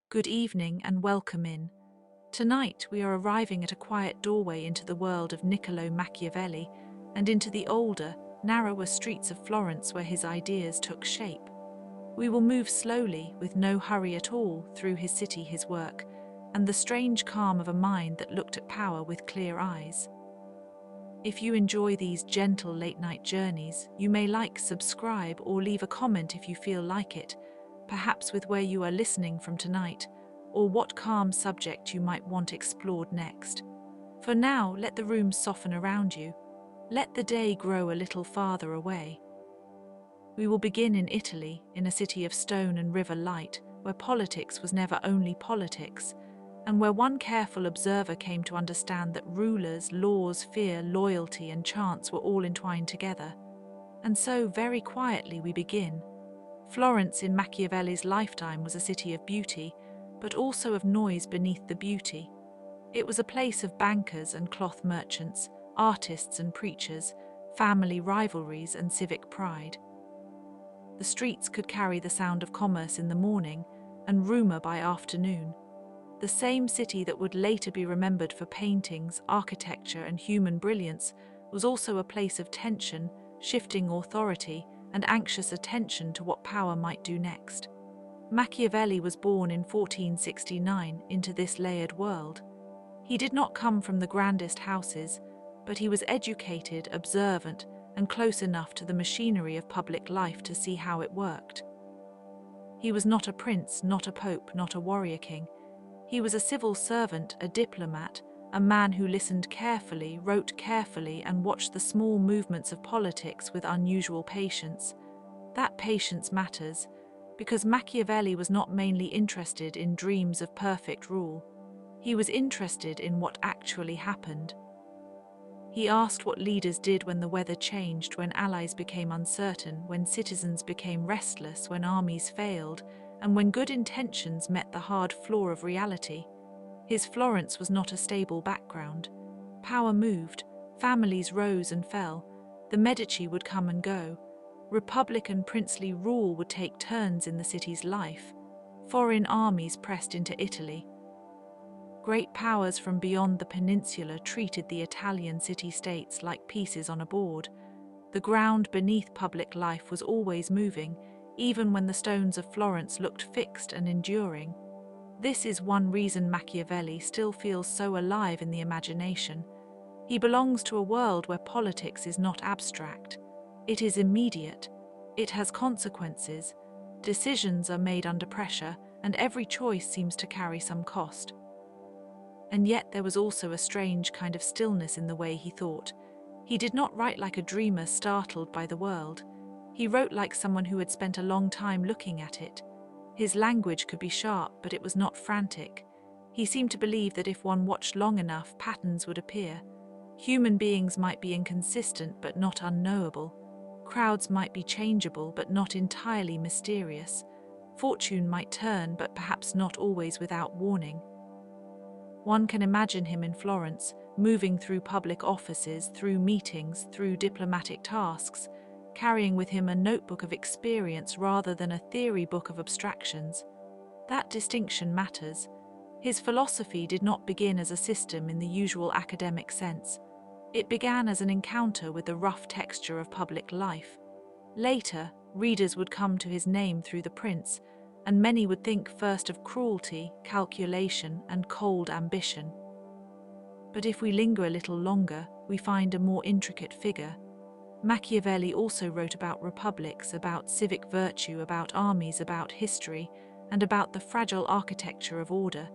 Good evening and welcome in. Tonight we are arriving at a quiet doorway into the world of Niccolò Machiavelli and into the older, narrower streets of Florence where his ideas took shape. We will move slowly, with no hurry at all, through his city, his work, and the strange calm of a mind that looked at power with clear eyes. If you enjoy these gentle late-night journeys, you may like, subscribe, or leave a comment if you feel like it, perhaps with where you are listening from tonight, or what calm subject you might want explored next. For now, let the room soften around you. Let the day grow a little farther away. We will begin in Italy, in a city of stone and river light, where politics was never only politics, and where one careful observer came to understand that rulers, laws, fear, loyalty, and chance were all entwined together. And so, very quietly, we begin. Florence in Machiavelli's lifetime was a city of beauty, but also of noise beneath the beauty. It was a place of bankers and cloth merchants, artists and preachers, family rivalries and civic pride. The streets could carry the sound of commerce in the morning and rumor by afternoon. The same city that would later be remembered for paintings, architecture, and human brilliance was also a place of tension, shifting authority, and anxious attention to what power might do next. Machiavelli was born in 1469 into this layered world. He did not come from the grandest houses, but he was educated, observant, and close enough to the machinery of public life to see how it worked. He was not a prince, not a pope, not a warrior king. He was a civil servant, a diplomat, a man who listened carefully, wrote carefully, and watched the small movements of politics with unusual patience. That patience matters, because Machiavelli was not mainly interested in dreams of perfect rule. He was interested in what actually happened. He asked what leaders did when the weather changed, when allies became uncertain, when citizens became restless, when armies failed, and when good intentions met the hard floor of reality. His Florence was not a stable background. Power moved, families rose and fell, the Medici would come and go, republic and princely rule would take turns in the city's life, foreign armies pressed into Italy. Great powers from beyond the peninsula treated the Italian city-states like pieces on a board. The ground beneath public life was always moving, even when the stones of Florence looked fixed and enduring. This is one reason Machiavelli still feels so alive in the imagination. He belongs to a world where politics is not abstract. It is immediate. It has consequences. Decisions are made under pressure, and every choice seems to carry some cost. And yet there was also a strange kind of stillness in the way he thought. He did not write like a dreamer startled by the world. He wrote like someone who had spent a long time looking at it. His language could be sharp, but it was not frantic. He seemed to believe that if one watched long enough, patterns would appear. Human beings might be inconsistent, but not unknowable. Crowds might be changeable, but not entirely mysterious. Fortune might turn, but perhaps not always without warning. One can imagine him in Florence, moving through public offices, through meetings, through diplomatic tasks, carrying with him a notebook of experience rather than a theory book of abstractions. That distinction matters. His philosophy did not begin as a system in the usual academic sense. It began as an encounter with the rough texture of public life. Later, readers would come to his name through the prince, and many would think first of cruelty, calculation, and cold ambition. But if we linger a little longer, we find a more intricate figure. Machiavelli also wrote about republics, about civic virtue, about armies, about history, and about the fragile architecture of order.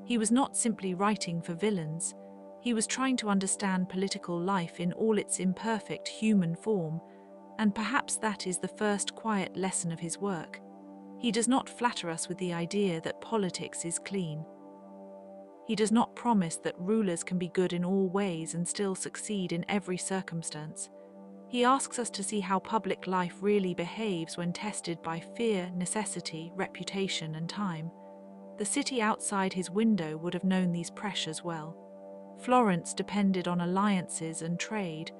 He was not simply writing for villains. He was trying to understand political life in all its imperfect human form, and perhaps that is the first quiet lesson of his work. He does not flatter us with the idea that politics is clean. He does not promise that rulers can be good in all ways and still succeed in every circumstance. He asks us to see how public life really behaves when tested by fear, necessity, reputation, and time. The city outside his window would have known these pressures well. Florence depended on alliances and trade,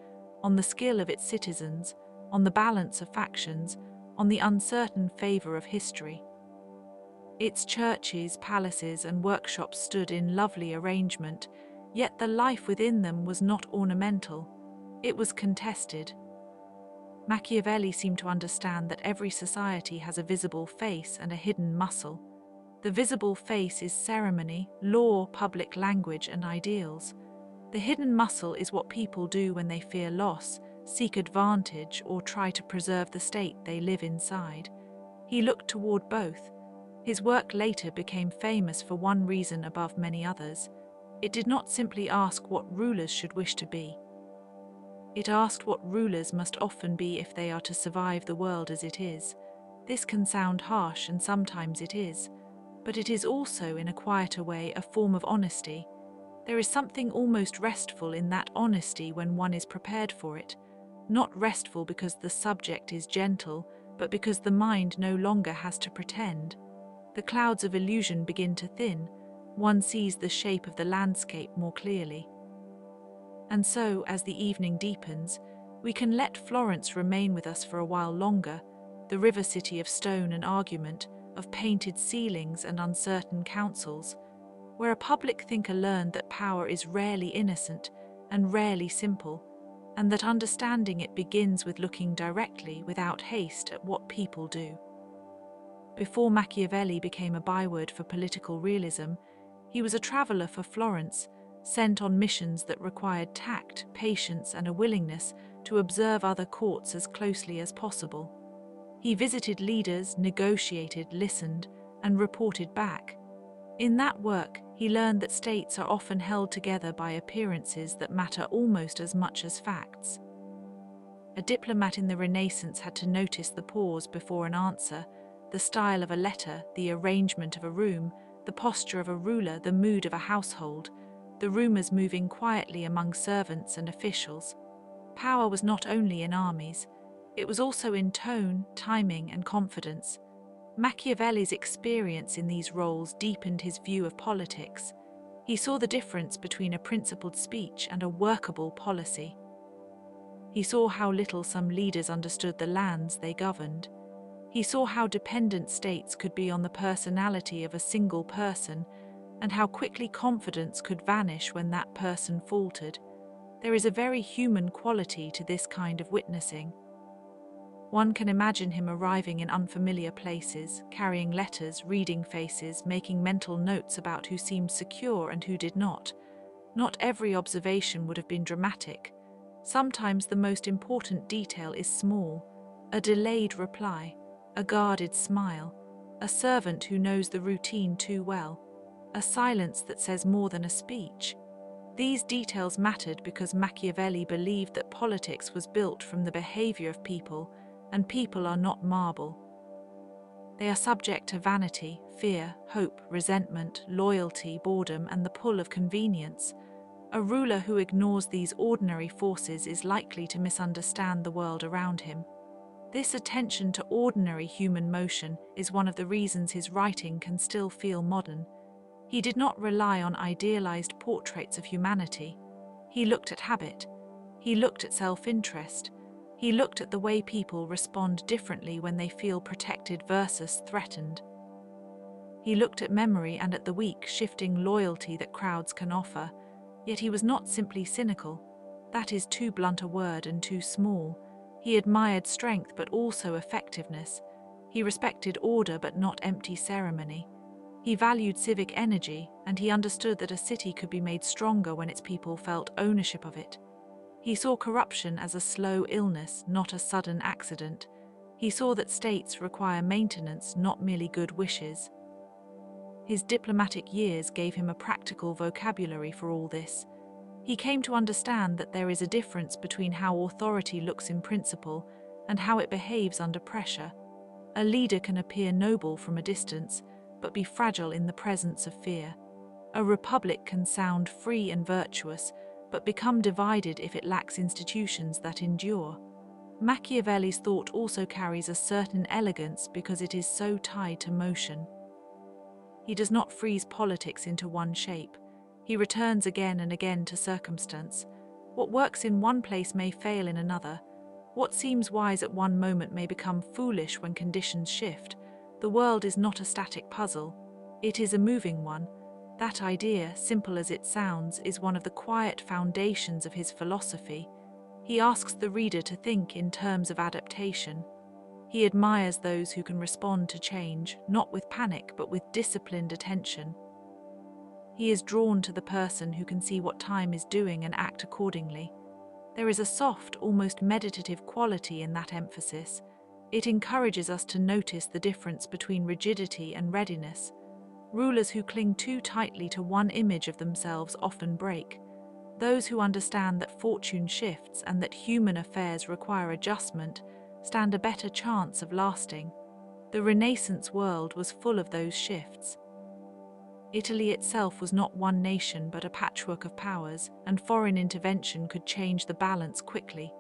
on the skill of its citizens, on the balance of factions, on the uncertain favor of history. Its churches, palaces, and workshops stood in lovely arrangement, yet the life within them was not ornamental. It was contested. Machiavelli seemed to understand that every society has a visible face and a hidden muscle. The visible face is ceremony, law, public language, and ideals. The hidden muscle is what people do when they fear loss, seek advantage, or try to preserve the state they live inside. He looked toward both. His work later became famous for one reason above many others. It did not simply ask what rulers should wish to be. It asked what rulers must often be if they are to survive the world as it is. This can sound harsh, and sometimes it is, but it is also, in a quieter way, a form of honesty. There is something almost restful in that honesty when one is prepared for it, not restful because the subject is gentle, but because the mind no longer has to pretend. The clouds of illusion begin to thin. One sees the shape of the landscape more clearly. And so, as the evening deepens, we can let Florence remain with us for a while longer, the river city of stone and argument, of painted ceilings and uncertain counsels, where a public thinker learned that power is rarely innocent and rarely simple, and that understanding it begins with looking directly, without haste, at what people do. Before Machiavelli became a byword for political realism, he was a traveller for Florence, sent on missions that required tact, patience, and a willingness to observe other courts as closely as possible. He visited leaders, negotiated, listened, and reported back. In that work, he learned that states are often held together by appearances that matter almost as much as facts. A diplomat in the Renaissance had to notice the pause before an answer, the style of a letter, the arrangement of a room, the posture of a ruler, the mood of a household, the rumours moving quietly among servants and officials. Power was not only in armies, it was also in tone, timing, and confidence. Machiavelli's experience in these roles deepened his view of politics. He saw the difference between a principled speech and a workable policy. He saw how little some leaders understood the lands they governed. He saw how dependent states could be on the personality of a single person, and how quickly confidence could vanish when that person faltered. There is a very human quality to this kind of witnessing. One can imagine him arriving in unfamiliar places, carrying letters, reading faces, making mental notes about who seemed secure and who did not. Not every observation would have been dramatic. Sometimes the most important detail is small: a delayed reply, a guarded smile, a servant who knows the routine too well, a silence that says more than a speech. These details mattered because Machiavelli believed that politics was built from the behavior of people, and people are not marble. They are subject to vanity, fear, hope, resentment, loyalty, boredom, and the pull of convenience. A ruler who ignores these ordinary forces is likely to misunderstand the world around him. This attention to ordinary human motion is one of the reasons his writing can still feel modern. He did not rely on idealized portraits of humanity. He looked at habit. He looked at self-interest. He looked at the way people respond differently when they feel protected versus threatened. He looked at memory and at the weak, shifting loyalty that crowds can offer. Yet he was not simply cynical. That is too blunt a word and too small. He admired strength but also effectiveness. He respected order but not empty ceremony. He valued civic energy, and he understood that a city could be made stronger when its people felt ownership of it. He saw corruption as a slow illness, not a sudden accident. He saw that states require maintenance, not merely good wishes. His diplomatic years gave him a practical vocabulary for all this. He came to understand that there is a difference between how authority looks in principle and how it behaves under pressure. A leader can appear noble from a distance, but be fragile in the presence of fear. A republic can sound free and virtuous, but become divided if it lacks institutions that endure. Machiavelli's thought also carries a certain elegance because it is so tied to motion. He does not freeze politics into one shape. He returns again and again to circumstance. What works in one place may fail in another. What seems wise at one moment may become foolish when conditions shift. The world is not a static puzzle. It is a moving one. That idea, simple as it sounds, is one of the quiet foundations of his philosophy. He asks the reader to think in terms of adaptation. He admires those who can respond to change, not with panic, but with disciplined attention. He is drawn to the person who can see what time is doing and act accordingly. There is a soft, almost meditative quality in that emphasis. It encourages us to notice the difference between rigidity and readiness. Rulers who cling too tightly to one image of themselves often break. Those who understand that fortune shifts and that human affairs require adjustment stand a better chance of lasting. The Renaissance world was full of those shifts. Italy itself was not one nation but a patchwork of powers, and foreign intervention could change the balance quickly.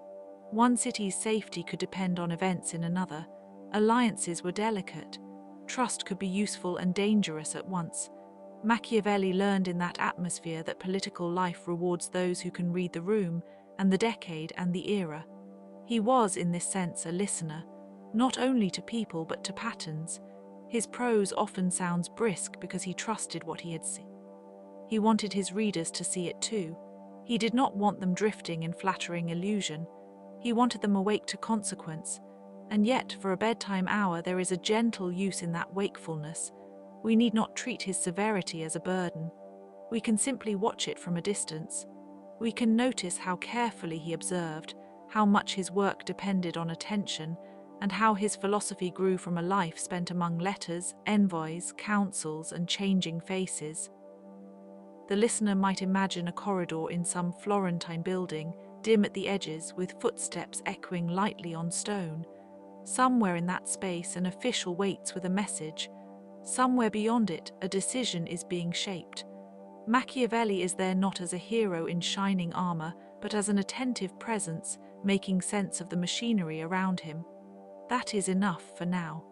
One city's safety could depend on events in another. Alliances were delicate. Trust could be useful and dangerous at once. Machiavelli learned in that atmosphere that political life rewards those who can read the room and the decade and the era. He was, in this sense, a listener, not only to people but to patterns. His prose often sounds brisk because he trusted what he had seen. He wanted his readers to see it too. He did not want them drifting in flattering illusion. He wanted them awake to consequence. And yet, for a bedtime hour, there is a gentle use in that wakefulness. We need not treat his severity as a burden. We can simply watch it from a distance. We can notice how carefully he observed, how much his work depended on attention, and how his philosophy grew from a life spent among letters, envoys, councils, and changing faces. The listener might imagine a corridor in some Florentine building, dim at the edges, with footsteps echoing lightly on stone. Somewhere in that space, an official waits with a message. Somewhere beyond it, a decision is being shaped. Machiavelli is there not as a hero in shining armor, but as an attentive presence, making sense of the machinery around him. That is enough for now.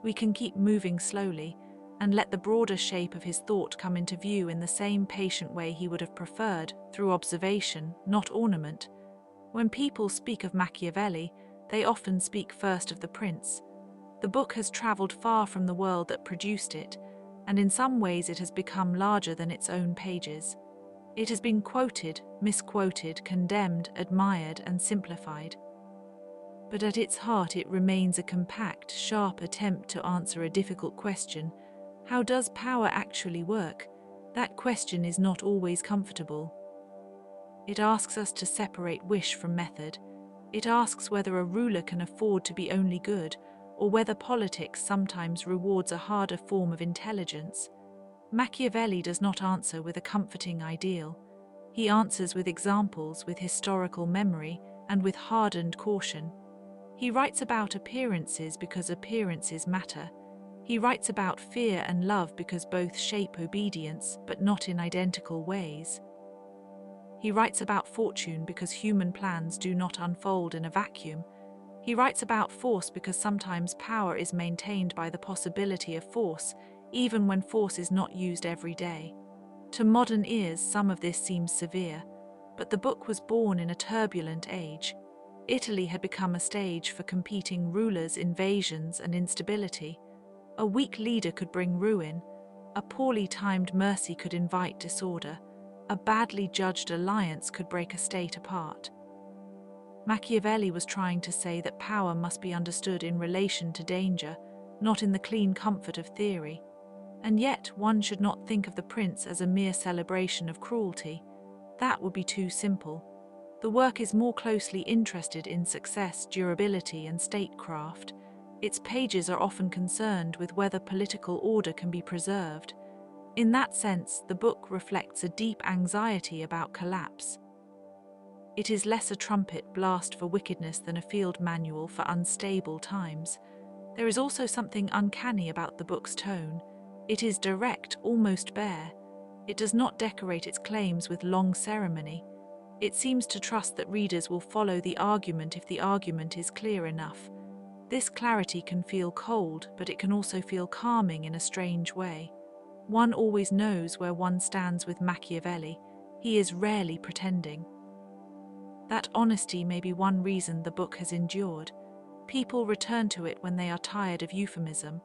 We can keep moving slowly and let the broader shape of his thought come into view in the same patient way he would have preferred, through observation, not ornament. When people speak of Machiavelli, they often speak first of the prince. The book has traveled far from the world that produced it, and in some ways it has become larger than its own pages. It has been quoted, misquoted, condemned, admired, and simplified. But at its heart it remains a compact, sharp attempt to answer a difficult question. How does power actually work? That question is not always comfortable. It asks us to separate wish from method. It asks whether a ruler can afford to be only good, or whether politics sometimes rewards a harder form of intelligence. Machiavelli does not answer with a comforting ideal. He answers with examples, with historical memory, and with hardened caution. He writes about appearances because appearances matter. He writes about fear and love because both shape obedience, but not in identical ways. He writes about fortune because human plans do not unfold in a vacuum. He writes about force because sometimes power is maintained by the possibility of force, even when force is not used every day. To modern ears, some of this seems severe, but the book was born in a turbulent age. Italy had become a stage for competing rulers, invasions, and instability. A weak leader could bring ruin. A poorly timed mercy could invite disorder. A badly judged alliance could break a state apart. Machiavelli was trying to say that power must be understood in relation to danger, not in the clean comfort of theory. And yet, one should not think of the prince as a mere celebration of cruelty. That would be too simple. The work is more closely interested in success, durability, and statecraft. Its pages are often concerned with whether political order can be preserved. In that sense, the book reflects a deep anxiety about collapse. It is less a trumpet blast for wickedness than a field manual for unstable times. There is also something uncanny about the book's tone. It is direct, almost bare. It does not decorate its claims with long ceremony. It seems to trust that readers will follow the argument if the argument is clear enough. This clarity can feel cold, but it can also feel calming in a strange way. One always knows where one stands with Machiavelli. He is rarely pretending. That honesty may be one reason the book has endured. People return to it when they are tired of euphemism.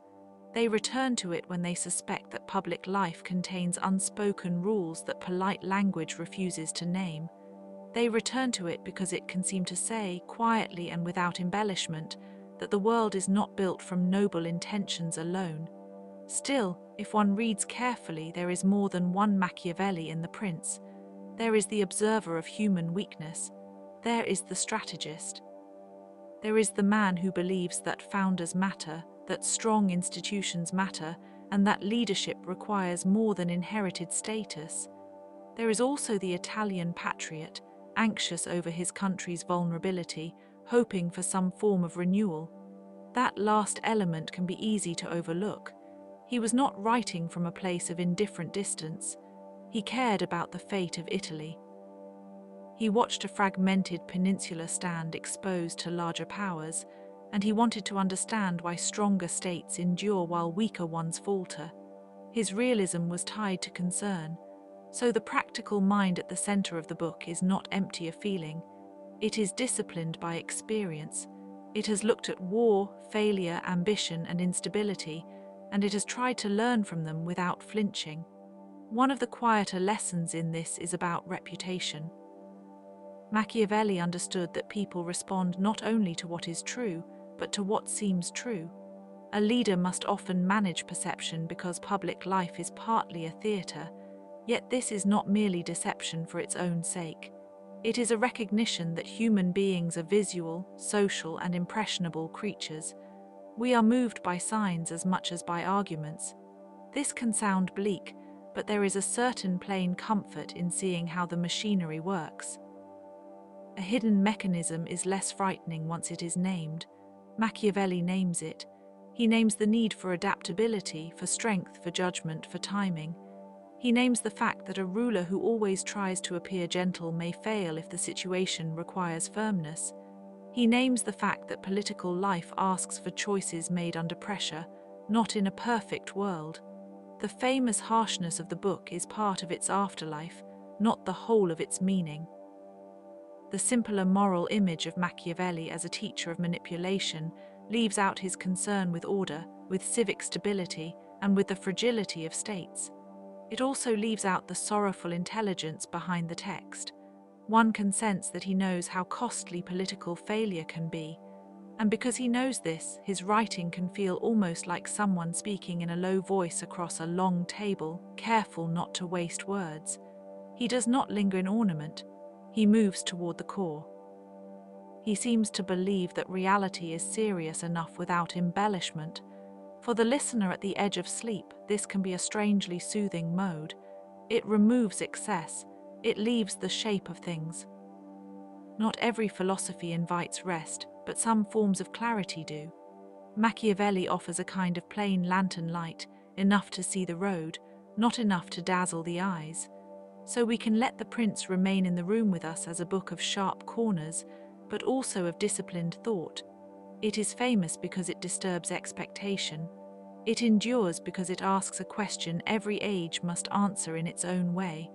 They return to it when they suspect that public life contains unspoken rules that polite language refuses to name. They return to it because it can seem to say, quietly and without embellishment, that the world is not built from noble intentions alone. Still, if one reads carefully, there is more than one Machiavelli in The Prince. There is the observer of human weakness. There is the strategist. There is the man who believes that founders matter, that strong institutions matter, and that leadership requires more than inherited status. There is also the Italian patriot, anxious over his country's vulnerability, hoping for some form of renewal. That last element can be easy to overlook. He was not writing from a place of indifferent distance. He cared about the fate of Italy. He watched a fragmented peninsula stand exposed to larger powers, and he wanted to understand why stronger states endure while weaker ones falter. His realism was tied to concern, so the practical mind at the center of the book is not empty of feeling. It is disciplined by experience. It has looked at war, failure, ambition, and instability, and it has tried to learn from them without flinching. One of the quieter lessons in this is about reputation. Machiavelli understood that people respond not only to what is true, but to what seems true. A leader must often manage perception because public life is partly a theatre, yet this is not merely deception for its own sake. It is a recognition that human beings are visual, social, and impressionable creatures. We are moved by signs as much as by arguments. This can sound bleak, but there is a certain plain comfort in seeing how the machinery works. A hidden mechanism is less frightening once it is named. Machiavelli names it. He names the need for adaptability, for strength, for judgment, for timing. He names the fact that a ruler who always tries to appear gentle may fail if the situation requires firmness. He names the fact that political life asks for choices made under pressure, not in a perfect world. The famous harshness of the book is part of its afterlife, not the whole of its meaning. The simpler moral image of Machiavelli as a teacher of manipulation leaves out his concern with order, with civic stability, and with the fragility of states. It also leaves out the sorrowful intelligence behind the text. One can sense that he knows how costly political failure can be, and because he knows this, his writing can feel almost like someone speaking in a low voice across a long table, careful not to waste words. He does not linger in ornament. He moves toward the core. He seems to believe that reality is serious enough without embellishment. For the listener at the edge of sleep, this can be a strangely soothing mode. It removes excess. It leaves the shape of things. Not every philosophy invites rest, but some forms of clarity do. Machiavelli offers a kind of plain lantern light, enough to see the road, not enough to dazzle the eyes. So we can let The Prince remain in the room with us as a book of sharp corners, but also of disciplined thought. It is famous because it disturbs expectation. It endures because it asks a question every age must answer in its own way.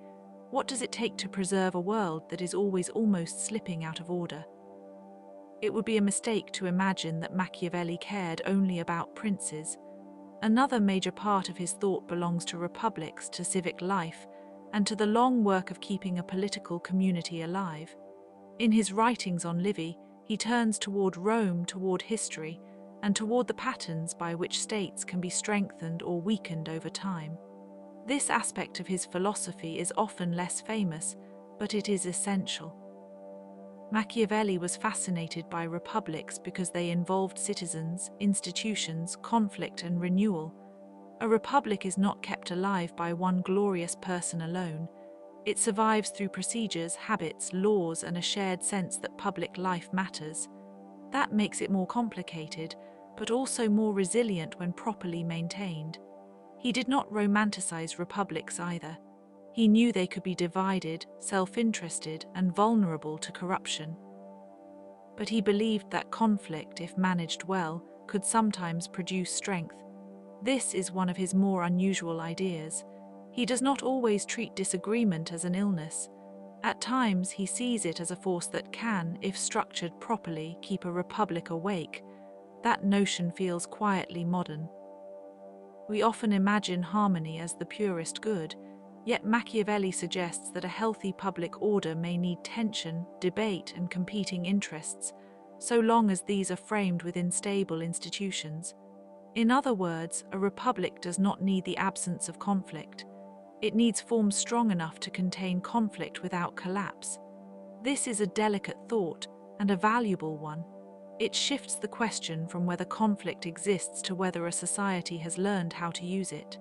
What does it take to preserve a world that is always almost slipping out of order? It would be a mistake to imagine that Machiavelli cared only about princes. Another major part of his thought belongs to republics, to civic life, and to the long work of keeping a political community alive. In his writings on Livy, he turns toward Rome, toward history, and toward the patterns by which states can be strengthened or weakened over time. This aspect of his philosophy is often less famous, but it is essential. Machiavelli was fascinated by republics because they involved citizens, institutions, conflict, and renewal. A republic is not kept alive by one glorious person alone. It survives through procedures, habits, laws, and a shared sense that public life matters. That makes it more complicated, but also more resilient when properly maintained. He did not romanticize republics either. He knew they could be divided, self-interested, and vulnerable to corruption. But he believed that conflict, if managed well, could sometimes produce strength. This is one of his more unusual ideas. He does not always treat disagreement as an illness. At times, he sees it as a force that can, if structured properly, keep a republic awake, that notion feels quietly modern. We often imagine harmony as the purest good, yet Machiavelli suggests that a healthy public order may need tension, debate, and competing interests, so long as these are framed within stable institutions. In other words, a republic does not need the absence of conflict. It needs forms strong enough to contain conflict without collapse. This is a delicate thought, and a valuable one. It shifts the question from whether conflict exists to whether a society has learned how to use it.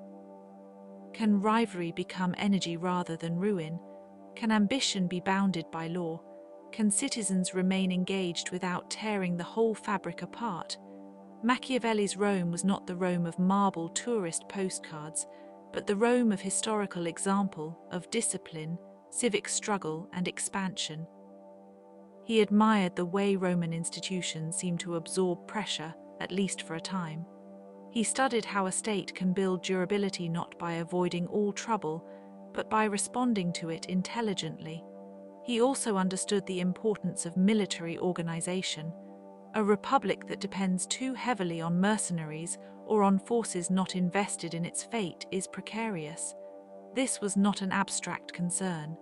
Can rivalry become energy rather than ruin? Can ambition be bounded by law? Can citizens remain engaged without tearing the whole fabric apart? Machiavelli's Rome was not the Rome of marble tourist postcards, but the Rome of historical example, of discipline, civic struggle, and expansion. He admired the way Roman institutions seemed to absorb pressure, at least for a time. He studied how a state can build durability not by avoiding all trouble, but by responding to it intelligently. He also understood the importance of military organization. A republic that depends too heavily on mercenaries or on forces not invested in its fate is precarious. This was not an abstract concern.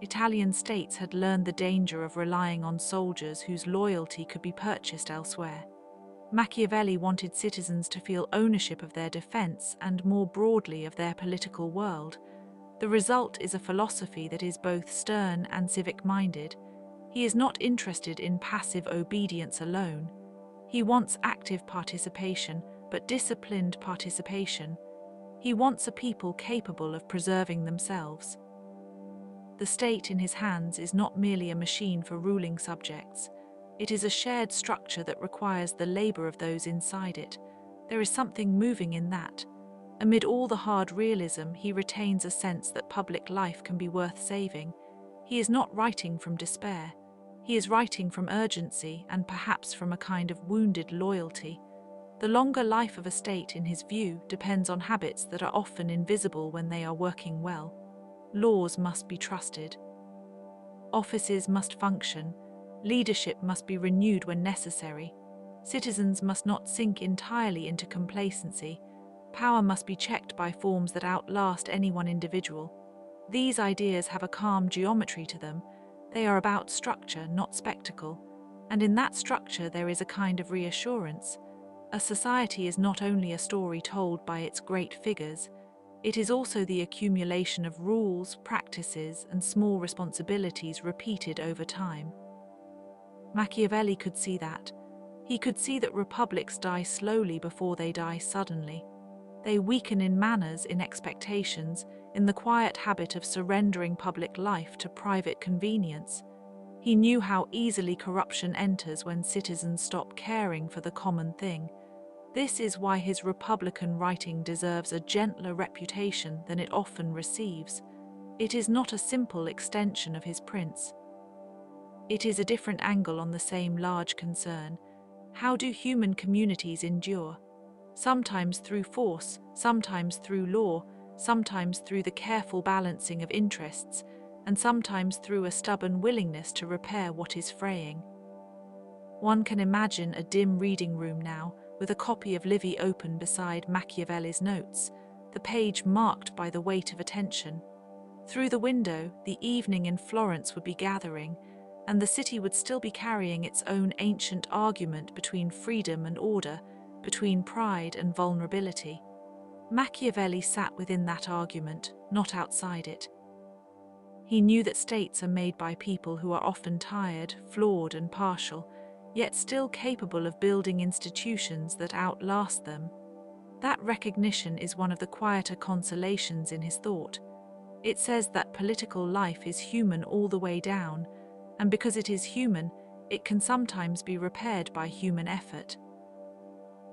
Italian states had learned the danger of relying on soldiers whose loyalty could be purchased elsewhere. Machiavelli wanted citizens to feel ownership of their defense and more broadly of their political world. The result is a philosophy that is both stern and civic-minded. He is not interested in passive obedience alone. He wants active participation, but disciplined participation. He wants a people capable of preserving themselves. The state in his hands is not merely a machine for ruling subjects. It is a shared structure that requires the labor of those inside it. There is something moving in that. Amid all the hard realism, he retains a sense that public life can be worth saving. He is not writing from despair. He is writing from urgency and perhaps from a kind of wounded loyalty. The longer life of a state, in his view, depends on habits that are often invisible when they are working well. Laws must be trusted. Offices must function. Leadership must be renewed when necessary. Citizens must not sink entirely into complacency. Power must be checked by forms that outlast any one individual. These ideas have a calm geometry to them. They are about structure, not spectacle. And in that structure there is a kind of reassurance. A society is not only a story told by its great figures, it is also the accumulation of rules, practices, and small responsibilities repeated over time. Machiavelli could see that. He could see that republics die slowly before they die suddenly. They weaken in manners, in expectations, in the quiet habit of surrendering public life to private convenience. He knew how easily corruption enters when citizens stop caring for the common thing. This is why his republican writing deserves a gentler reputation than it often receives. It is not a simple extension of his prince. It is a different angle on the same large concern. How do human communities endure? Sometimes through force, sometimes through law, sometimes through the careful balancing of interests, and sometimes through a stubborn willingness to repair what is fraying. One can imagine a dim reading room now, with a copy of Livy open beside Machiavelli's notes, the page marked by the weight of attention. Through the window, the evening in Florence would be gathering, and the city would still be carrying its own ancient argument between freedom and order, between pride and vulnerability. Machiavelli sat within that argument, not outside it. He knew that states are made by people who are often tired, flawed, and partial, yet still capable of building institutions that outlast them. That recognition is one of the quieter consolations in his thought. It says that political life is human all the way down, and because it is human, it can sometimes be repaired by human effort.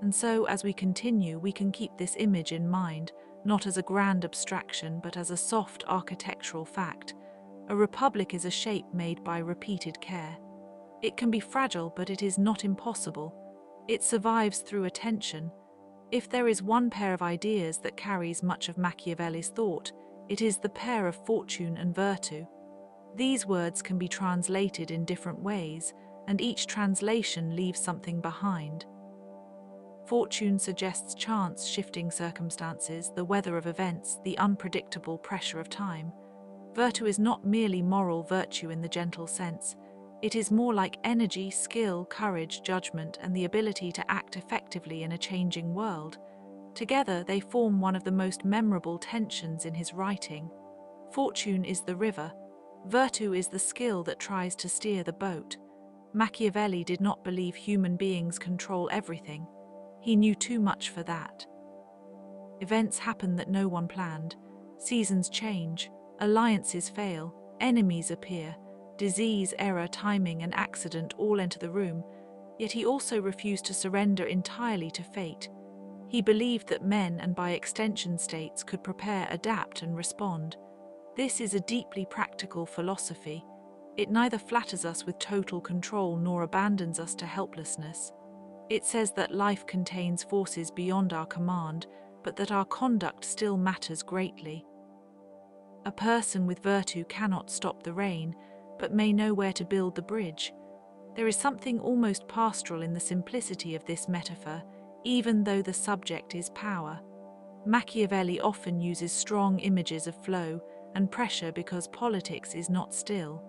And so, as we continue, we can keep this image in mind, not as a grand abstraction, but as a soft architectural fact. A republic is a shape made by repeated care. It can be fragile, but it is not impossible. It survives through attention. If there is one pair of ideas that carries much of Machiavelli's thought, it is the pair of fortune and virtue. These words can be translated in different ways. and each translation leaves something behind. Fortune suggests chance, shifting circumstances, the weather of events, the unpredictable pressure of time. Virtue is not merely moral virtue in the gentle sense. It is more like energy, skill, courage, judgment, and the ability to act effectively in a changing world. Together, they form one of the most memorable tensions in his writing. Fortune is the river. Virtue is the skill that tries to steer the boat. Machiavelli did not believe human beings control everything. He knew too much for that. Events happen that no one planned. Seasons change. Alliances fail. Enemies appear. Disease, error, timing, and accident all enter the room. Yet he also refused to surrender entirely to fate. He believed that men, and by extension states, could prepare, adapt, and respond. This is a deeply practical philosophy. It neither flatters us with total control nor abandons us to helplessness. It says that life contains forces beyond our command, but that our conduct still matters greatly. A person with virtue cannot stop the rain, but may know where to build the bridge. There is something almost pastoral in the simplicity of this metaphor, even though the subject is power. Machiavelli often uses strong images of flow and pressure because politics is not still.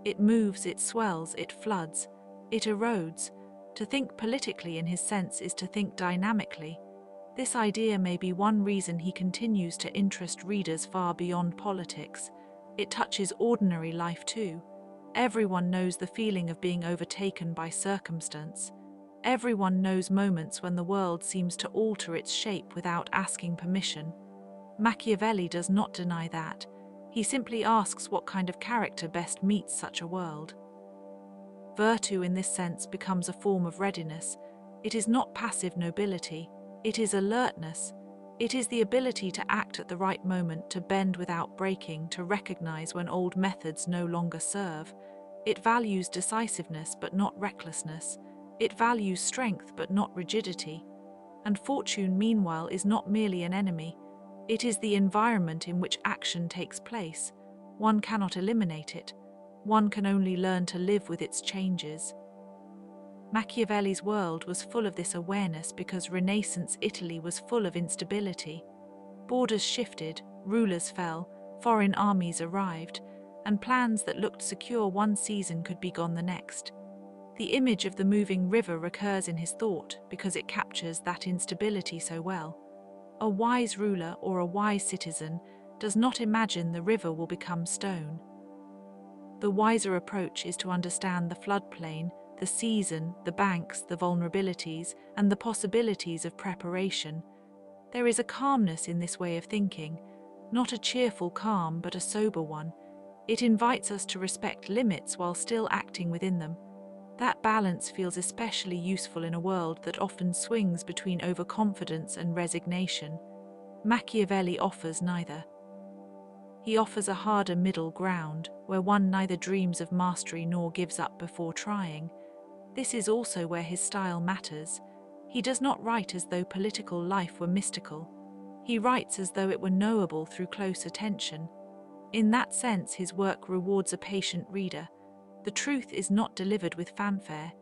It moves, it swells, it floods, it erodes. To think politically in his sense is to think dynamically. This idea may be one reason he continues to interest readers far beyond politics. It touches ordinary life too. Everyone knows the feeling of being overtaken by circumstance. Everyone knows moments when the world seems to alter its shape without asking permission. Machiavelli does not deny that. He simply asks what kind of character best meets such a world. Virtue in this sense becomes a form of readiness. It is not passive nobility. It is alertness. It is the ability to act at the right moment, to bend without breaking, to recognize when old methods no longer serve. It values decisiveness but not recklessness. It values strength but not rigidity. And fortune, meanwhile, is not merely an enemy. It is the environment in which action takes place. One cannot eliminate it. One can only learn to live with its changes. Machiavelli's world was full of this awareness because Renaissance Italy was full of instability. Borders shifted, rulers fell, foreign armies arrived, and plans that looked secure one season could be gone the next. The image of the moving river recurs in his thought because it captures that instability so well. A wise ruler or a wise citizen does not imagine the river will become stone. The wiser approach is to understand the floodplain, the season, the banks, the vulnerabilities, and the possibilities of preparation. There is a calmness in this way of thinking, not a cheerful calm but a sober one. It invites us to respect limits while still acting within them. That balance feels especially useful in a world that often swings between overconfidence and resignation. Machiavelli offers neither. He offers a harder middle ground, where one neither dreams of mastery nor gives up before trying. This is also where his style matters. He does not write as though political life were mystical. He writes as though it were knowable through close attention. In that sense, his work rewards a patient reader. The truth is not delivered with fanfare.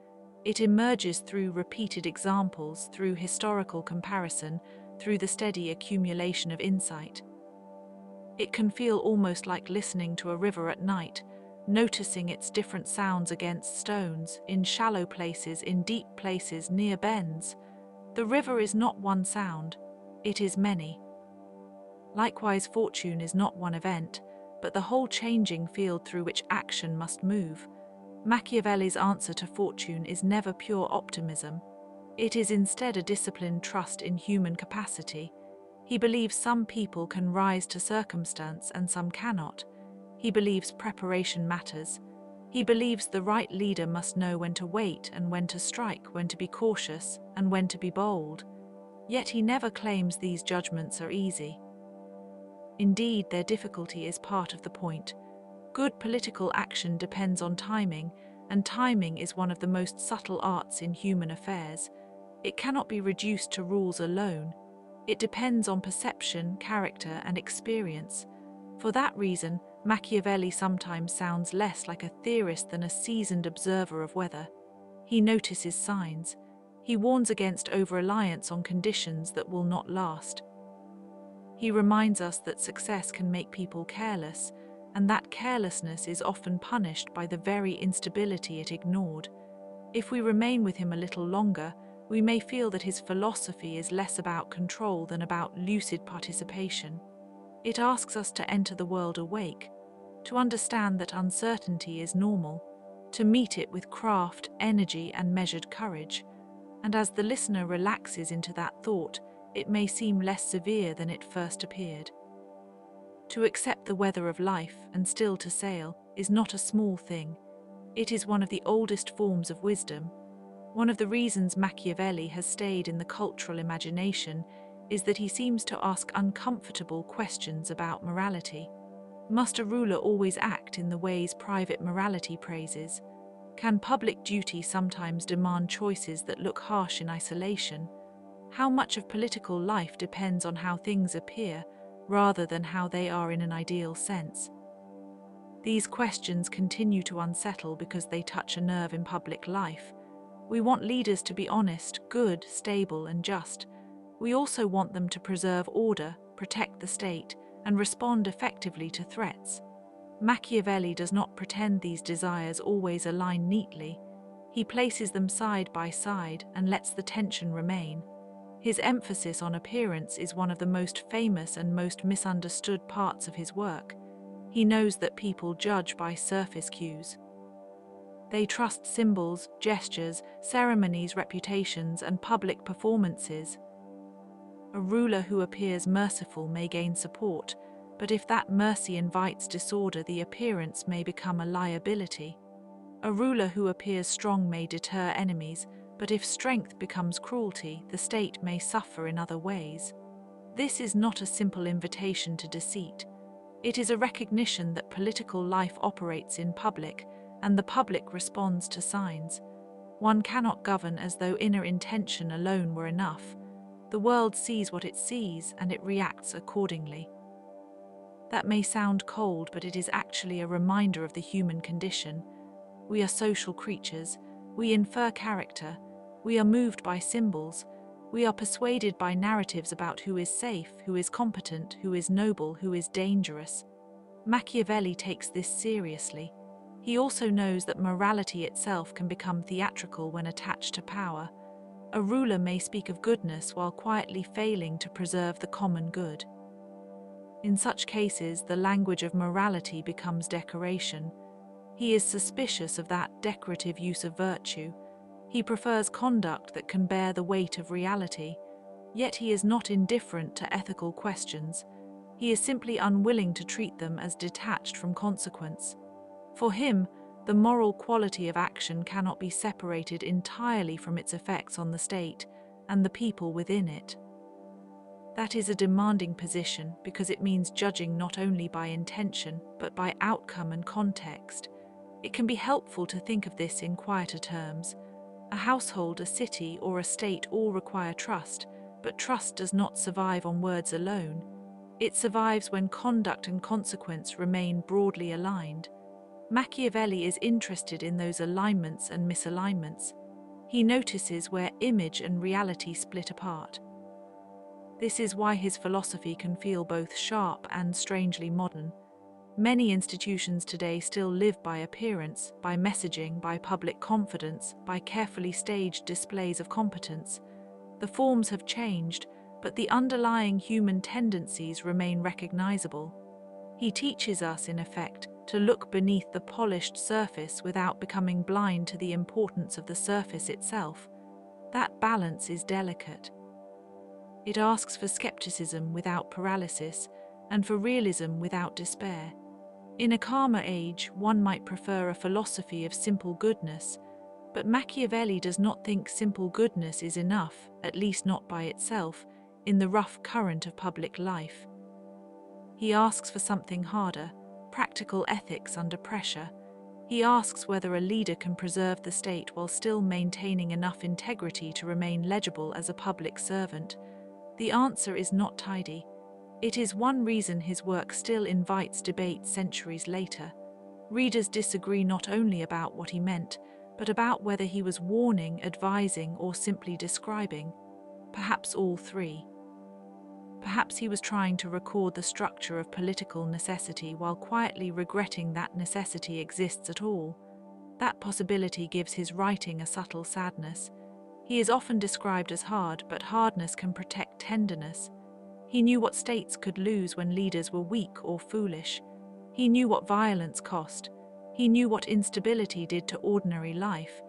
It emerges through repeated examples, through historical comparison, through the steady accumulation of insight. It can feel almost like listening to a river at night, noticing its different sounds against stones, in shallow places, in deep places, near bends. The river is not one sound, it is many. Likewise, fortune is not one event, but the whole changing field through which action must move. Machiavelli's answer to fortune is never pure optimism. It is instead a disciplined trust in human capacity. He believes some people can rise to circumstance and some cannot. He believes preparation matters. He believes the right leader must know when to wait and when to strike, when to be cautious and when to be bold. Yet he never claims these judgments are easy. Indeed, their difficulty is part of the point. Good political action depends on timing, and timing is one of the most subtle arts in human affairs. It cannot be reduced to rules alone. It depends on perception, character, and experience. For that reason, Machiavelli sometimes sounds less like a theorist than a seasoned observer of weather. He notices signs. He warns against over-reliance on conditions that will not last. He reminds us that success can make people careless, and that carelessness is often punished by the very instability it ignored. If we remain with him a little longer, we may feel that his philosophy is less about control than about lucid participation. It asks us to enter the world awake, to understand that uncertainty is normal, to meet it with craft, energy, and measured courage. And as the listener relaxes into that thought, it may seem less severe than it first appeared. To accept the weather of life and still to sail is not a small thing. It is one of the oldest forms of wisdom. One of the reasons Machiavelli has stayed in the cultural imagination is that he seems to ask uncomfortable questions about morality. Must a ruler always act in the ways private morality praises? Can public duty sometimes demand choices that look harsh in isolation? How much of political life depends on how things appear, rather than how they are in an ideal sense? These questions continue to unsettle because they touch a nerve in public life. We want leaders to be honest, good, stable, and just. We also want them to preserve order, protect the state, and respond effectively to threats. Machiavelli does not pretend these desires always align neatly. He places them side by side and lets the tension remain. His emphasis on appearance is one of the most famous and most misunderstood parts of his work. He knows that people judge by surface cues. They trust symbols, gestures, ceremonies, reputations, and public performances. A ruler who appears merciful may gain support, but if that mercy invites disorder, the appearance may become a liability. A ruler who appears strong may deter enemies, but if strength becomes cruelty, the state may suffer in other ways. This is not a simple invitation to deceit. It is a recognition that political life operates in public, and the public responds to signs. One cannot govern as though inner intention alone were enough. The world sees what it sees, and it reacts accordingly. That may sound cold, but it is actually a reminder of the human condition. We are social creatures. We infer character. We are moved by symbols. We are persuaded by narratives about who is safe, who is competent, who is noble, who is dangerous. Machiavelli takes this seriously. He also knows that morality itself can become theatrical when attached to power. A ruler may speak of goodness while quietly failing to preserve the common good. In such cases, the language of morality becomes decoration. He is suspicious of that decorative use of virtue. He prefers conduct that can bear the weight of reality. Yet he is not indifferent to ethical questions. He is simply unwilling to treat them as detached from consequence. For him, the moral quality of action cannot be separated entirely from its effects on the state and the people within it. That is a demanding position because it means judging not only by intention but by outcome and context. It can be helpful to think of this in quieter terms. A household, a city, or a state all require trust, but trust does not survive on words alone. It survives when conduct and consequence remain broadly aligned. Machiavelli is interested in those alignments and misalignments. He notices where image and reality split apart. This is why his philosophy can feel both sharp and strangely modern. Many institutions today still live by appearance, by messaging, by public confidence, by carefully staged displays of competence. The forms have changed, but the underlying human tendencies remain recognizable. He teaches us, in effect, to look beneath the polished surface without becoming blind to the importance of the surface itself. That balance is delicate. It asks for skepticism without paralysis, and for realism without despair. In a calmer age, one might prefer a philosophy of simple goodness, but Machiavelli does not think simple goodness is enough, at least not by itself, in the rough current of public life. He asks for something harder, practical ethics under pressure. He asks whether a leader can preserve the state while still maintaining enough integrity to remain legible as a public servant. The answer is not tidy. It is one reason his work still invites debate centuries later. Readers disagree not only about what he meant, but about whether he was warning, advising, or simply describing, perhaps all three. Perhaps he was trying to record the structure of political necessity while quietly regretting that necessity exists at all. That possibility gives his writing a subtle sadness. He is often described as hard, but hardness can protect tenderness. He knew what states could lose when leaders were weak or foolish. He knew what violence cost. He knew what instability did to ordinary life.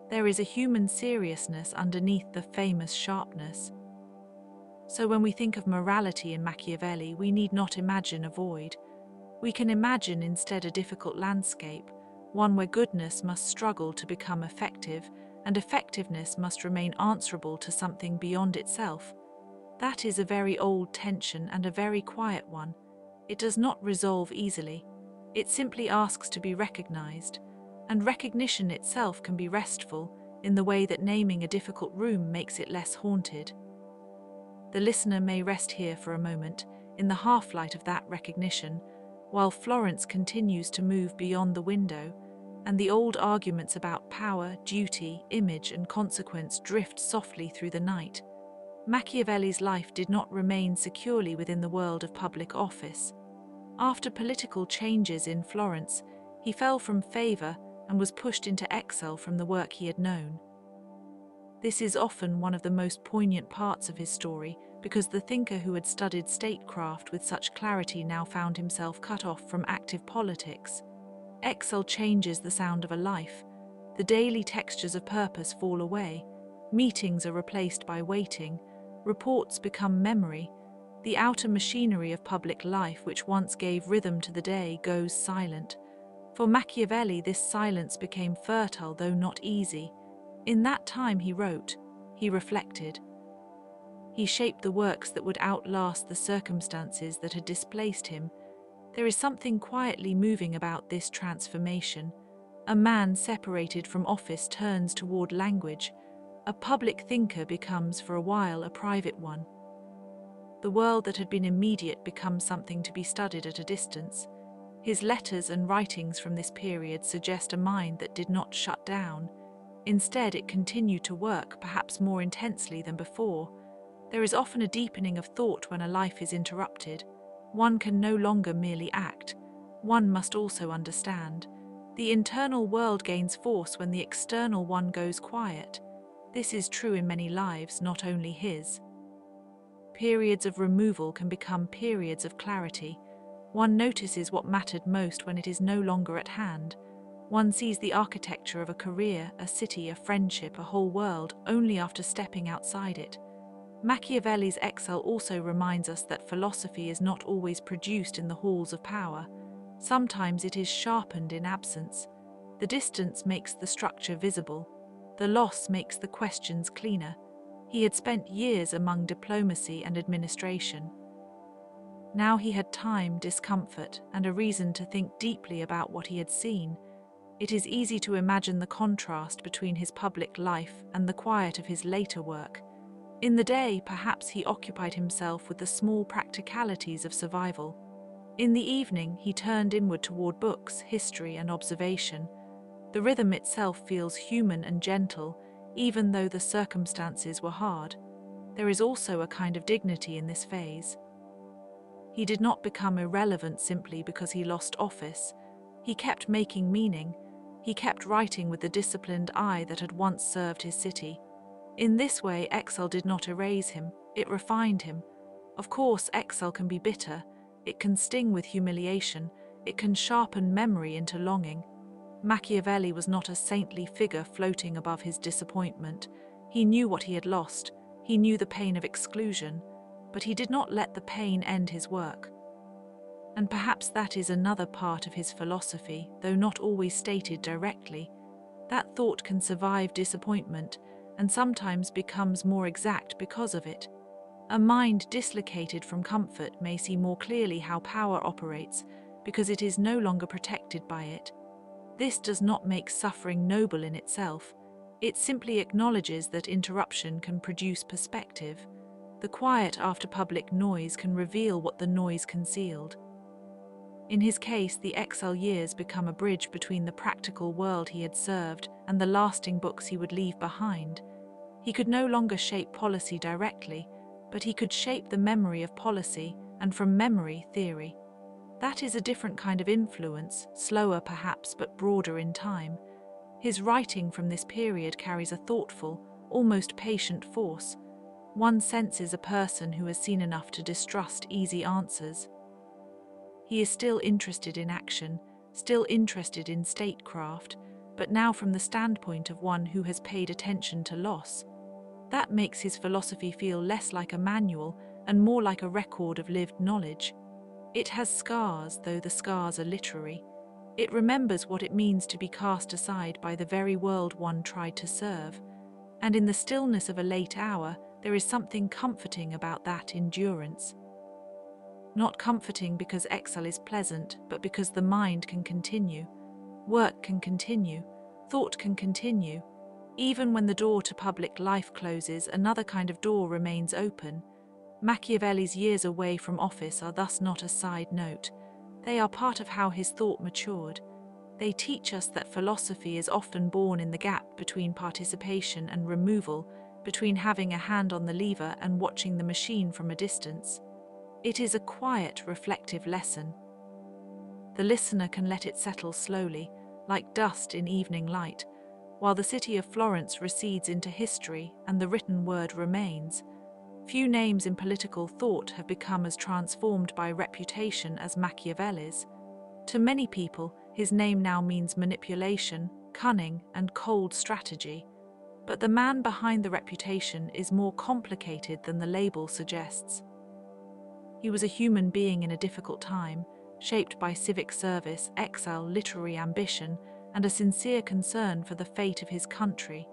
There is a human seriousness underneath the famous sharpness. So when we think of morality in Machiavelli, we need not imagine a void. We can imagine instead a difficult landscape, one where goodness must struggle to become effective, and effectiveness must remain answerable to something beyond itself. That is a very old tension and a very quiet one. It does not resolve easily. It simply asks to be recognized, and recognition itself can be restful in the way that naming a difficult room makes it less haunted. The listener may rest here for a moment, in the half-light of that recognition, while Florence continues to move beyond the window, and the old arguments about power, duty, image, and consequence drift softly through the night. Machiavelli's life did not remain securely within the world of public office. After political changes in Florence, he fell from favor and was pushed into exile from the work he had known. This is often one of the most poignant parts of his story, because the thinker who had studied statecraft with such clarity now found himself cut off from active politics. Exile changes the sound of a life. The daily textures of purpose fall away. Meetings are replaced by waiting. Reports become memory. The outer machinery of public life, which once gave rhythm to the day, goes silent. For Machiavelli, this silence became fertile, though not easy. In that time he wrote, he reflected. He shaped the works that would outlast the circumstances that had displaced him. There is something quietly moving about this transformation. A man separated from office turns toward language. A public thinker becomes, for a while, a private one. The world that had been immediate becomes something to be studied at a distance. His letters and writings from this period suggest a mind that did not shut down. Instead, it continued to work, perhaps more intensely than before. There is often a deepening of thought when a life is interrupted. One can no longer merely act. One must also understand. The internal world gains force when the external one goes quiet. This is true in many lives, not only his. Periods of removal can become periods of clarity. One notices what mattered most when it is no longer at hand. One sees the architecture of a career, a city, a friendship, a whole world, only after stepping outside it. Machiavelli's exile also reminds us that philosophy is not always produced in the halls of power. Sometimes it is sharpened in absence. The distance makes the structure visible. The loss makes the questions cleaner. He had spent years among diplomacy and administration. Now he had time, discomfort, and a reason to think deeply about what he had seen. It is easy to imagine the contrast between his public life and the quiet of his later work. In the day, perhaps he occupied himself with the small practicalities of survival. In the evening, he turned inward toward books, history, and observation. The rhythm itself feels human and gentle, even though the circumstances were hard. There is also a kind of dignity in this phase. He did not become irrelevant simply because he lost office. He kept making meaning. He kept writing with the disciplined eye that had once served his city. In this way, exile did not erase him, it refined him. Of course, exile can be bitter. It can sting with humiliation. It can sharpen memory into longing. Machiavelli was not a saintly figure floating above his disappointment. He knew what he had lost. He knew the pain of exclusion, but he did not let the pain end his work. And perhaps that is another part of his philosophy, though not always stated directly. That thought can survive disappointment, and sometimes becomes more exact because of it. A mind dislocated from comfort may see more clearly how power operates, because it is no longer protected by it. This does not make suffering noble in itself. It simply acknowledges that interruption can produce perspective. The quiet after public noise can reveal what the noise concealed. In his case, the exile years become a bridge between the practical world he had served and the lasting books he would leave behind. He could no longer shape policy directly, but he could shape the memory of policy, and from memory, theory. That is a different kind of influence, slower perhaps, but broader in time. His writing from this period carries a thoughtful, almost patient force. One senses a person who has seen enough to distrust easy answers. He is still interested in action, still interested in statecraft, but now from the standpoint of one who has paid attention to loss. That makes his philosophy feel less like a manual and more like a record of lived knowledge. It has scars, though the scars are literary. It remembers what it means to be cast aside by the very world one tried to serve. And in the stillness of a late hour, there is something comforting about that endurance. Not comforting because exile is pleasant, but because the mind can continue. Work can continue. Thought can continue. Even when the door to public life closes, another kind of door remains open. Machiavelli's years away from office are thus not a side note. They are part of how his thought matured. They teach us that philosophy is often born in the gap between participation and removal, between having a hand on the lever and watching the machine from a distance. It is a quiet, reflective lesson. The listener can let it settle slowly, like dust in evening light, while the city of Florence recedes into history and the written word remains. Few names in political thought have become as transformed by reputation as Machiavelli's. To many people, his name now means manipulation, cunning, and cold strategy. But the man behind the reputation is more complicated than the label suggests. He was a human being in a difficult time, shaped by civic service, exile, literary ambition, and a sincere concern for the fate of his country.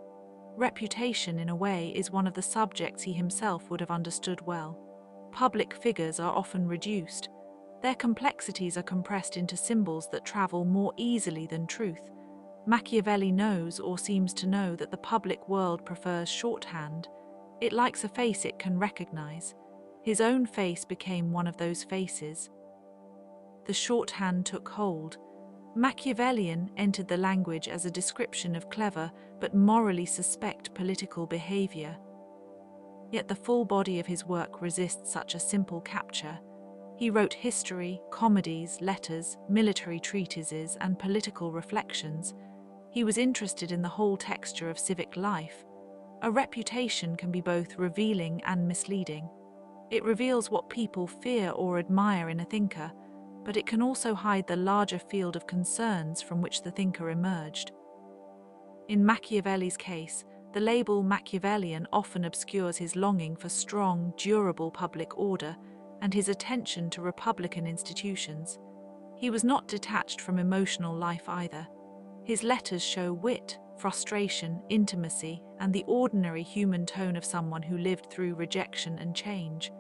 Reputation, in a way, is one of the subjects he himself would have understood well. Public figures are often reduced. Their complexities are compressed into symbols that travel more easily than truth. Machiavelli knows, or seems to know, that the public world prefers shorthand. It likes a face it can recognize. His own face became one of those faces. The shorthand took hold. Machiavellian entered the language as a description of clever but morally suspect political behavior. Yet the full body of his work resists such a simple capture. He wrote history, comedies, letters, military treatises, and political reflections. He was interested in the whole texture of civic life. A reputation can be both revealing and misleading. It reveals what people fear or admire in a thinker, but it can also hide the larger field of concerns from which the thinker emerged. In Machiavelli's case, the label Machiavellian often obscures his longing for strong, durable public order and his attention to republican institutions. He was not detached from emotional life either. His letters show wit, frustration, intimacy, and the ordinary human tone of someone who lived through rejection and change.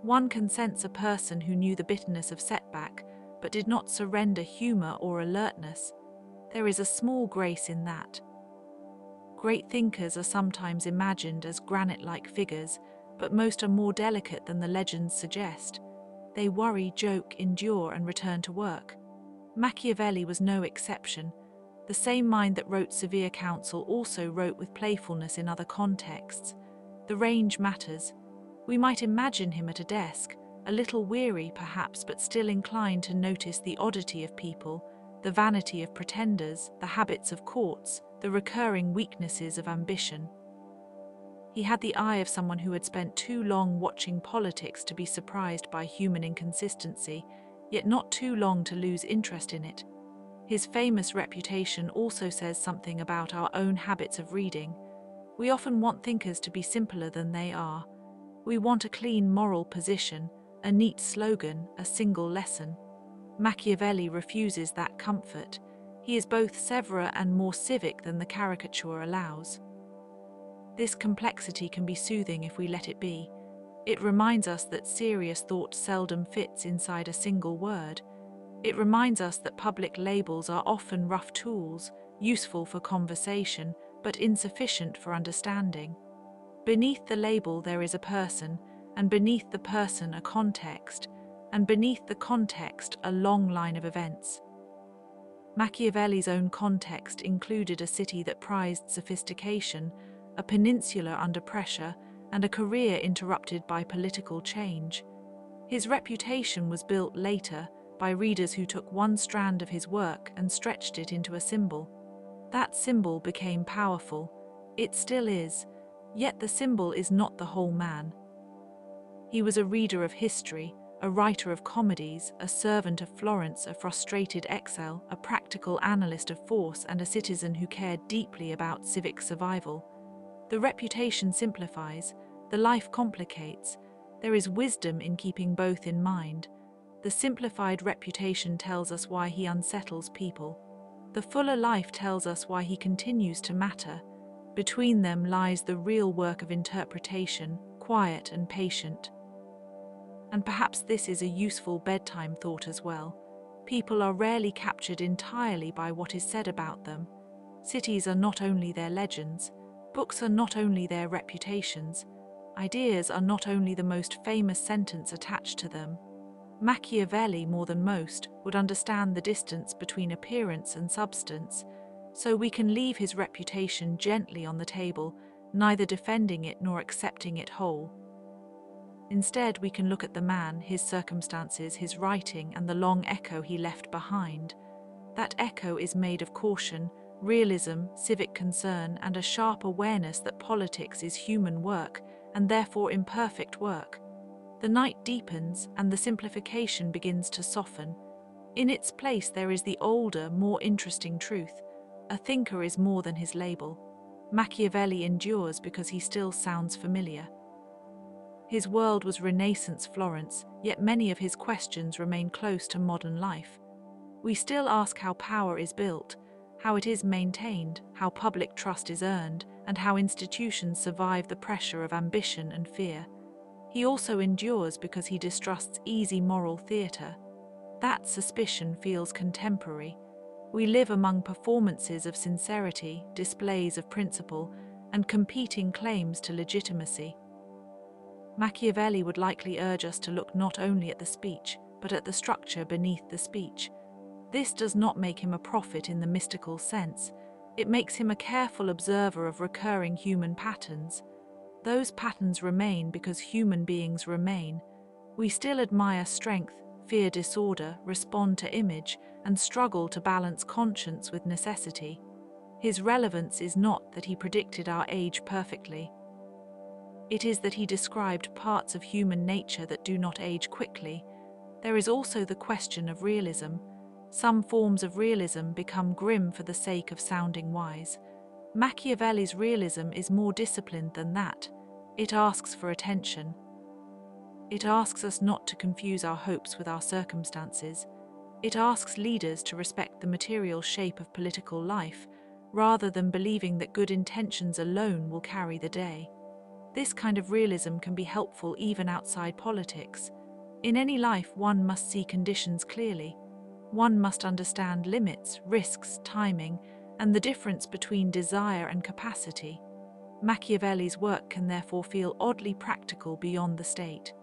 One can sense a person who knew the bitterness of setback, but did not surrender humor or alertness. There is a small grace in that. Great thinkers are sometimes imagined as granite-like figures, but most are more delicate than the legends suggest. They worry, joke, endure, and return to work. Machiavelli was no exception. The same mind that wrote severe counsel also wrote with playfulness in other contexts. The range matters. We might imagine him at a desk, a little weary perhaps, but still inclined to notice the oddity of people, the vanity of pretenders, the habits of courts, the recurring weaknesses of ambition. He had the eye of someone who had spent too long watching politics to be surprised by human inconsistency, yet not too long to lose interest in it. His famous reputation also says something about our own habits of reading. We often want thinkers to be simpler than they are. We want a clean moral position, a neat slogan, a single lesson. Machiavelli refuses that comfort. He is both severer and more civic than the caricature allows. This complexity can be soothing if we let it be. It reminds us that serious thought seldom fits inside a single word. It reminds us that public labels are often rough tools, useful for conversation, but insufficient for understanding. Beneath the label there is a person, and beneath the person a context, and beneath the context a long line of events. Machiavelli's own context included a city that prized sophistication, a peninsula under pressure, and a career interrupted by political change. His reputation was built later by readers who took one strand of his work and stretched it into a symbol. That symbol became powerful. It still is, yet the symbol is not the whole man. He was a reader of history, a writer of comedies, a servant of Florence, a frustrated exile, a practical analyst of force, and a citizen who cared deeply about civic survival. The reputation simplifies, the life complicates. There is wisdom in keeping both in mind. The simplified reputation tells us why he unsettles people. The fuller life tells us why he continues to matter. Between them lies the real work of interpretation, quiet and patient. And perhaps this is a useful bedtime thought as well. People are rarely captured entirely by what is said about them. Cities are not only their legends, books are not only their reputations, ideas are not only the most famous sentence attached to them. Machiavelli, more than most, would understand the distance between appearance and substance, so we can leave his reputation gently on the table, neither defending it nor accepting it whole. Instead, we can look at the man, his circumstances, his writing, and the long echo he left behind. That echo is made of caution, realism, civic concern, and a sharp awareness that politics is human work, and therefore imperfect work. The night deepens, and the simplification begins to soften. In its place there is the older, more interesting truth. A thinker is more than his label. Machiavelli endures because he still sounds familiar. His world was Renaissance Florence, yet many of his questions remain close to modern life. We still ask how power is built, how it is maintained, how public trust is earned, and how institutions survive the pressure of ambition and fear. He also endures because he distrusts easy moral theatre. That suspicion feels contemporary. We live among performances of sincerity, displays of principle, and competing claims to legitimacy. Machiavelli would likely urge us to look not only at the speech, but at the structure beneath the speech. This does not make him a prophet in the mystical sense. It makes him a careful observer of recurring human patterns. Those patterns remain because human beings remain. We still admire strength, fear disorder, respond to image, and struggle to balance conscience with necessity. His relevance is not that he predicted our age perfectly. It is that he described parts of human nature that do not age quickly. There is also the question of realism. Some forms of realism become grim for the sake of sounding wise. Machiavelli's realism is more disciplined than that. It asks for attention. It asks us not to confuse our hopes with our circumstances. It asks leaders to respect the material shape of political life, rather than believing that good intentions alone will carry the day. This kind of realism can be helpful even outside politics. In any life, one must see conditions clearly. One must understand limits, risks, timing, and the difference between desire and capacity. Machiavelli's work can therefore feel oddly practical beyond the state.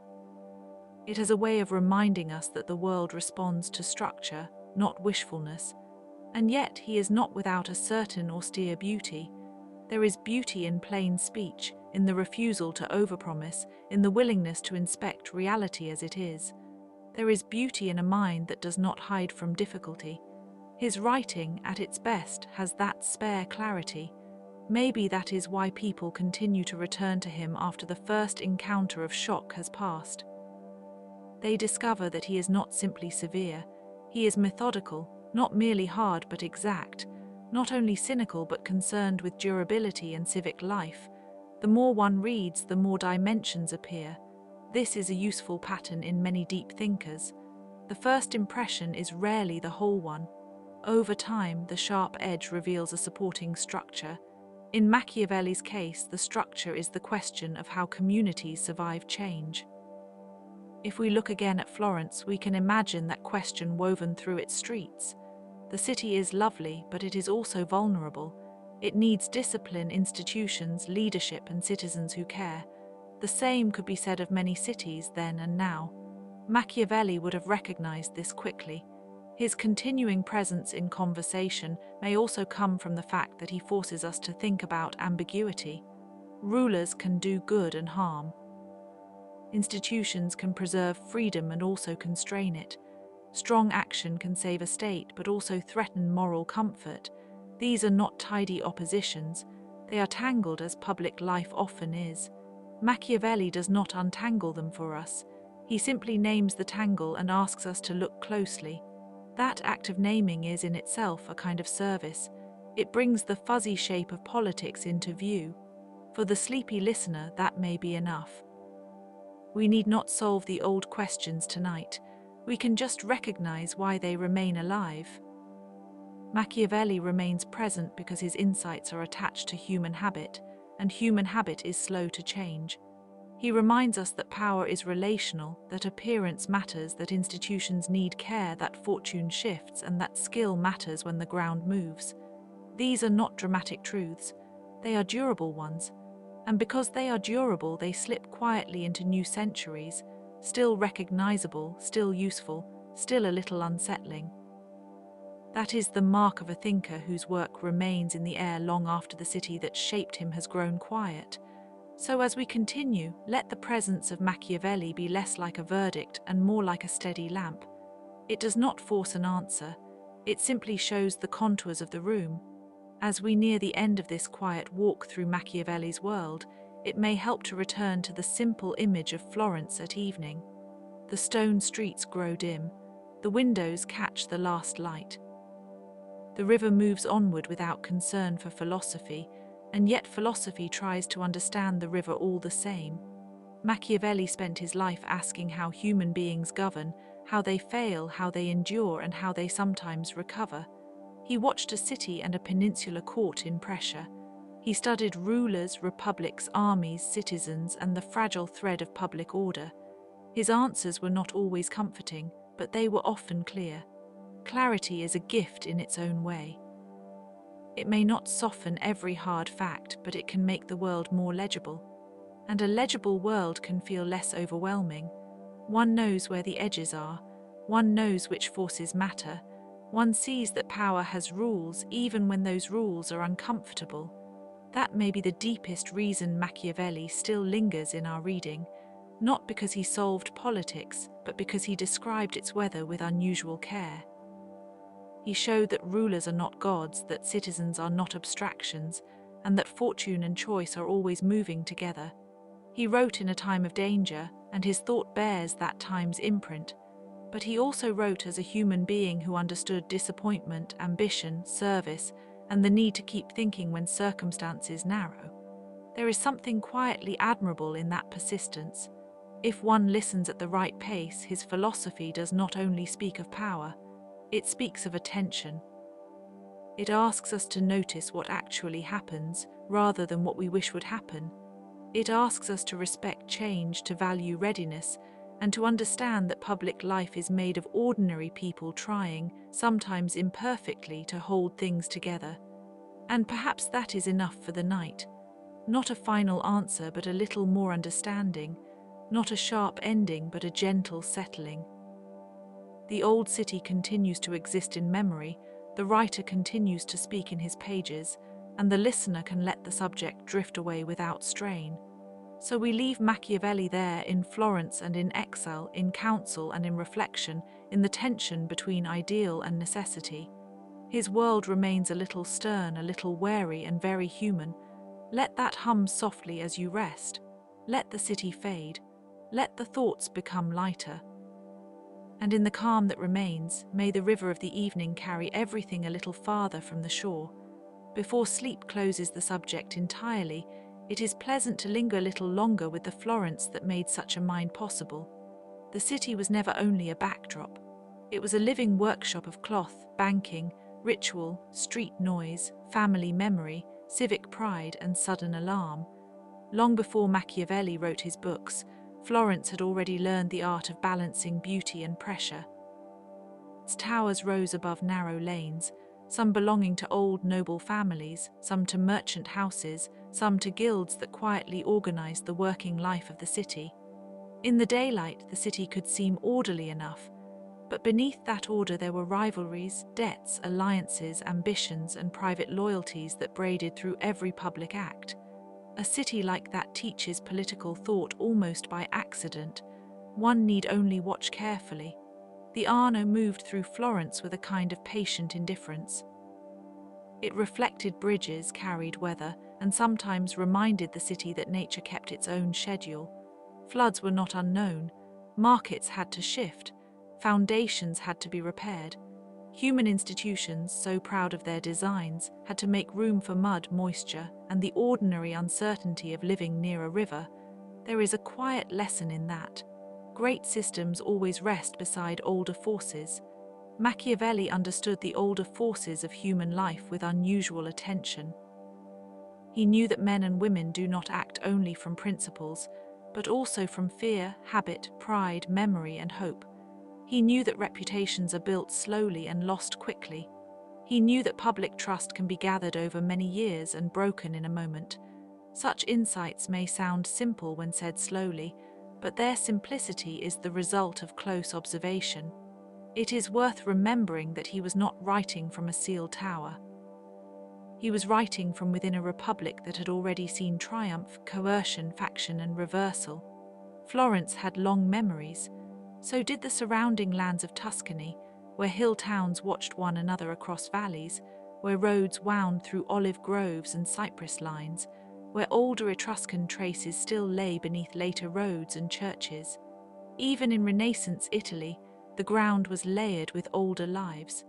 It has a way of reminding us that the world responds to structure, not wishfulness, and yet he is not without a certain austere beauty. There is beauty in plain speech, in the refusal to overpromise, in the willingness to inspect reality as it is. There is beauty in a mind that does not hide from difficulty. His writing, at its best, has that spare clarity. Maybe that is why people continue to return to him after the first encounter of shock has passed. They discover that he is not simply severe. He is methodical, not merely hard but exact, not only cynical but concerned with durability and civic life. The more one reads, the more dimensions appear. This is a useful pattern in many deep thinkers. The first impression is rarely the whole one. Over time, the sharp edge reveals a supporting structure. In Machiavelli's case, the structure is the question of how communities survive change. If we look again at Florence, we can imagine that question woven through its streets. The city is lovely, but it is also vulnerable. It needs discipline, institutions, leadership, and citizens who care. The same could be said of many cities then and now. Machiavelli would have recognized this quickly. His continuing presence in conversation may also come from the fact that he forces us to think about ambiguity. Rulers can do good and harm. Institutions can preserve freedom and also constrain it. Strong action can save a state but also threaten moral comfort. These are not tidy oppositions. They are tangled as public life often is. Machiavelli does not untangle them for us. He simply names the tangle and asks us to look closely. That act of naming is in itself a kind of service. It brings the fuzzy shape of politics into view. For the sleepy listener, that may be enough. We need not solve the old questions tonight. We can just recognize why they remain alive. Machiavelli remains present because his insights are attached to human habit, and human habit is slow to change. He reminds us that power is relational, that appearance matters, that institutions need care, that fortune shifts, and that skill matters when the ground moves. These are not dramatic truths. They are durable ones. And because they are durable, they slip quietly into new centuries, still recognizable, still useful, still a little unsettling. That is the mark of a thinker whose work remains in the air long after the city that shaped him has grown quiet. So as we continue, let the presence of Machiavelli be less like a verdict and more like a steady lamp. It does not force an answer. It simply shows the contours of the room. As we near the end of this quiet walk through Machiavelli's world, it may help to return to the simple image of Florence at evening. The stone streets grow dim. The windows catch the last light. The river moves onward without concern for philosophy, and yet philosophy tries to understand the river all the same. Machiavelli spent his life asking how human beings govern, how they fail, how they endure, and how they sometimes recover. He watched a city and a peninsula caught in pressure. He studied rulers, republics, armies, citizens, and the fragile thread of public order. His answers were not always comforting, but they were often clear. Clarity is a gift in its own way. It may not soften every hard fact, but it can make the world more legible. And a legible world can feel less overwhelming. One knows where the edges are. One knows which forces matter. One sees that power has rules even when those rules are uncomfortable. That may be the deepest reason Machiavelli still lingers in our reading, not because he solved politics, but because he described its weather with unusual care. He showed that rulers are not gods, that citizens are not abstractions, and that fortune and choice are always moving together. He wrote in a time of danger, and his thought bears that time's imprint. But he also wrote as a human being who understood disappointment, ambition, service, and the need to keep thinking when circumstances narrow. There is something quietly admirable in that persistence. If one listens at the right pace, his philosophy does not only speak of power, it speaks of attention. It asks us to notice what actually happens, rather than what we wish would happen. It asks us to respect change, to value readiness, and to understand that public life is made of ordinary people trying, sometimes imperfectly, to hold things together. And perhaps that is enough for the night. Not a final answer, but a little more understanding. Not a sharp ending, but a gentle settling. The old city continues to exist in memory, the writer continues to speak in his pages, and the listener can let the subject drift away without strain. So we leave Machiavelli there in Florence and in exile, in counsel and in reflection, in the tension between ideal and necessity. His world remains a little stern, a little wary, and very human. Let that hum softly as you rest. Let the city fade. Let the thoughts become lighter. And in the calm that remains, may the river of the evening carry everything a little farther from the shore. Before sleep closes the subject entirely, it is pleasant to linger a little longer with the Florence that made such a mind possible. The city was never only a backdrop. It was a living workshop of cloth, banking, ritual, street noise, family memory, civic pride, and sudden alarm. Long before Machiavelli wrote his books, Florence had already learned the art of balancing beauty and pressure. Its towers rose above narrow lanes, some belonging to old noble families, some to merchant houses, some to guilds that quietly organized the working life of the city. In the daylight, the city could seem orderly enough, but beneath that order there were rivalries, debts, alliances, ambitions, and private loyalties that braided through every public act. A city like that teaches political thought almost by accident. One need only watch carefully. The Arno moved through Florence with a kind of patient indifference. It reflected bridges, carried weather, and sometimes reminded the city that nature kept its own schedule. Floods were not unknown. Markets had to shift. Foundations had to be repaired. Human institutions, so proud of their designs, had to make room for mud, moisture, and the ordinary uncertainty of living near a river. There is a quiet lesson in that. Great systems always rest beside older forces. Machiavelli understood the older forces of human life with unusual attention. He knew that men and women do not act only from principles, but also from fear, habit, pride, memory, and hope. He knew that reputations are built slowly and lost quickly. He knew that public trust can be gathered over many years and broken in a moment. Such insights may sound simple when said slowly, but their simplicity is the result of close observation. It is worth remembering that he was not writing from a sealed tower. He was writing from within a republic that had already seen triumph, coercion, faction, and reversal. Florence had long memories. So did the surrounding lands of Tuscany, where hill towns watched one another across valleys, where roads wound through olive groves and cypress lines, where older Etruscan traces still lay beneath later roads and churches. Even in Renaissance Italy, the ground was layered with older lives.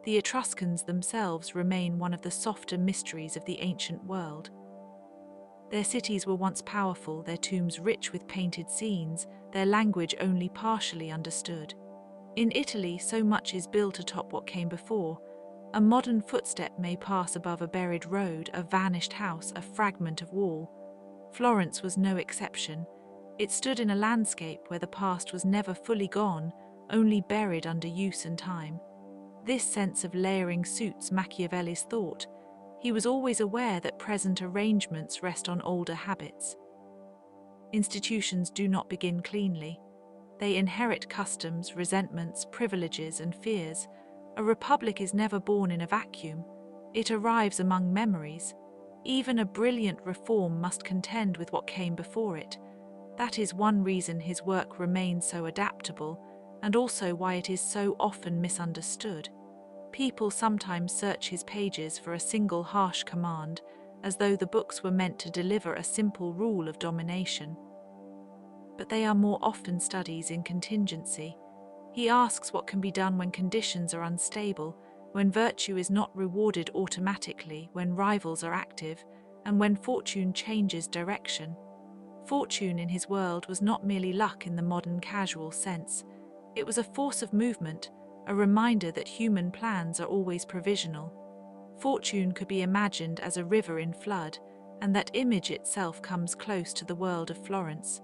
The Etruscans themselves remain one of the softer mysteries of the ancient world. Their cities were once powerful, their tombs rich with painted scenes, their language only partially understood. In Italy, so much is built atop what came before. A modern footstep may pass above a buried road, a vanished house, a fragment of wall. Florence was no exception. It stood in a landscape where the past was never fully gone, only buried under use and time. This sense of layering suits Machiavelli's thought. He was always aware that present arrangements rest on older habits. Institutions do not begin cleanly. They inherit customs, resentments, privileges, and fears. A republic is never born in a vacuum. It arrives among memories. Even a brilliant reform must contend with what came before it. That is one reason his work remains so adaptable, and also why it is so often misunderstood. People sometimes search his pages for a single harsh command, as though the books were meant to deliver a simple rule of domination. But they are more often studies in contingency. He asks what can be done when conditions are unstable, when virtue is not rewarded automatically, when rivals are active, and when fortune changes direction. Fortune in his world was not merely luck in the modern casual sense. It was a force of movement, a reminder that human plans are always provisional. Fortune could be imagined as a river in flood, and that image itself comes close to the world of Florence.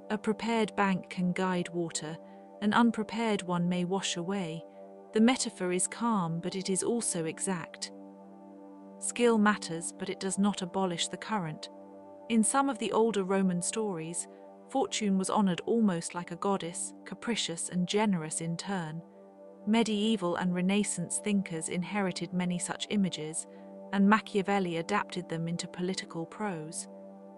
A prepared bank can guide water, an unprepared one may wash away. The metaphor is calm, but it is also exact. Skill matters, but it does not abolish the current. In some of the older Roman stories, fortune was honored almost like a goddess, capricious and generous in turn. Medieval and Renaissance thinkers inherited many such images, and Machiavelli adapted them into political prose.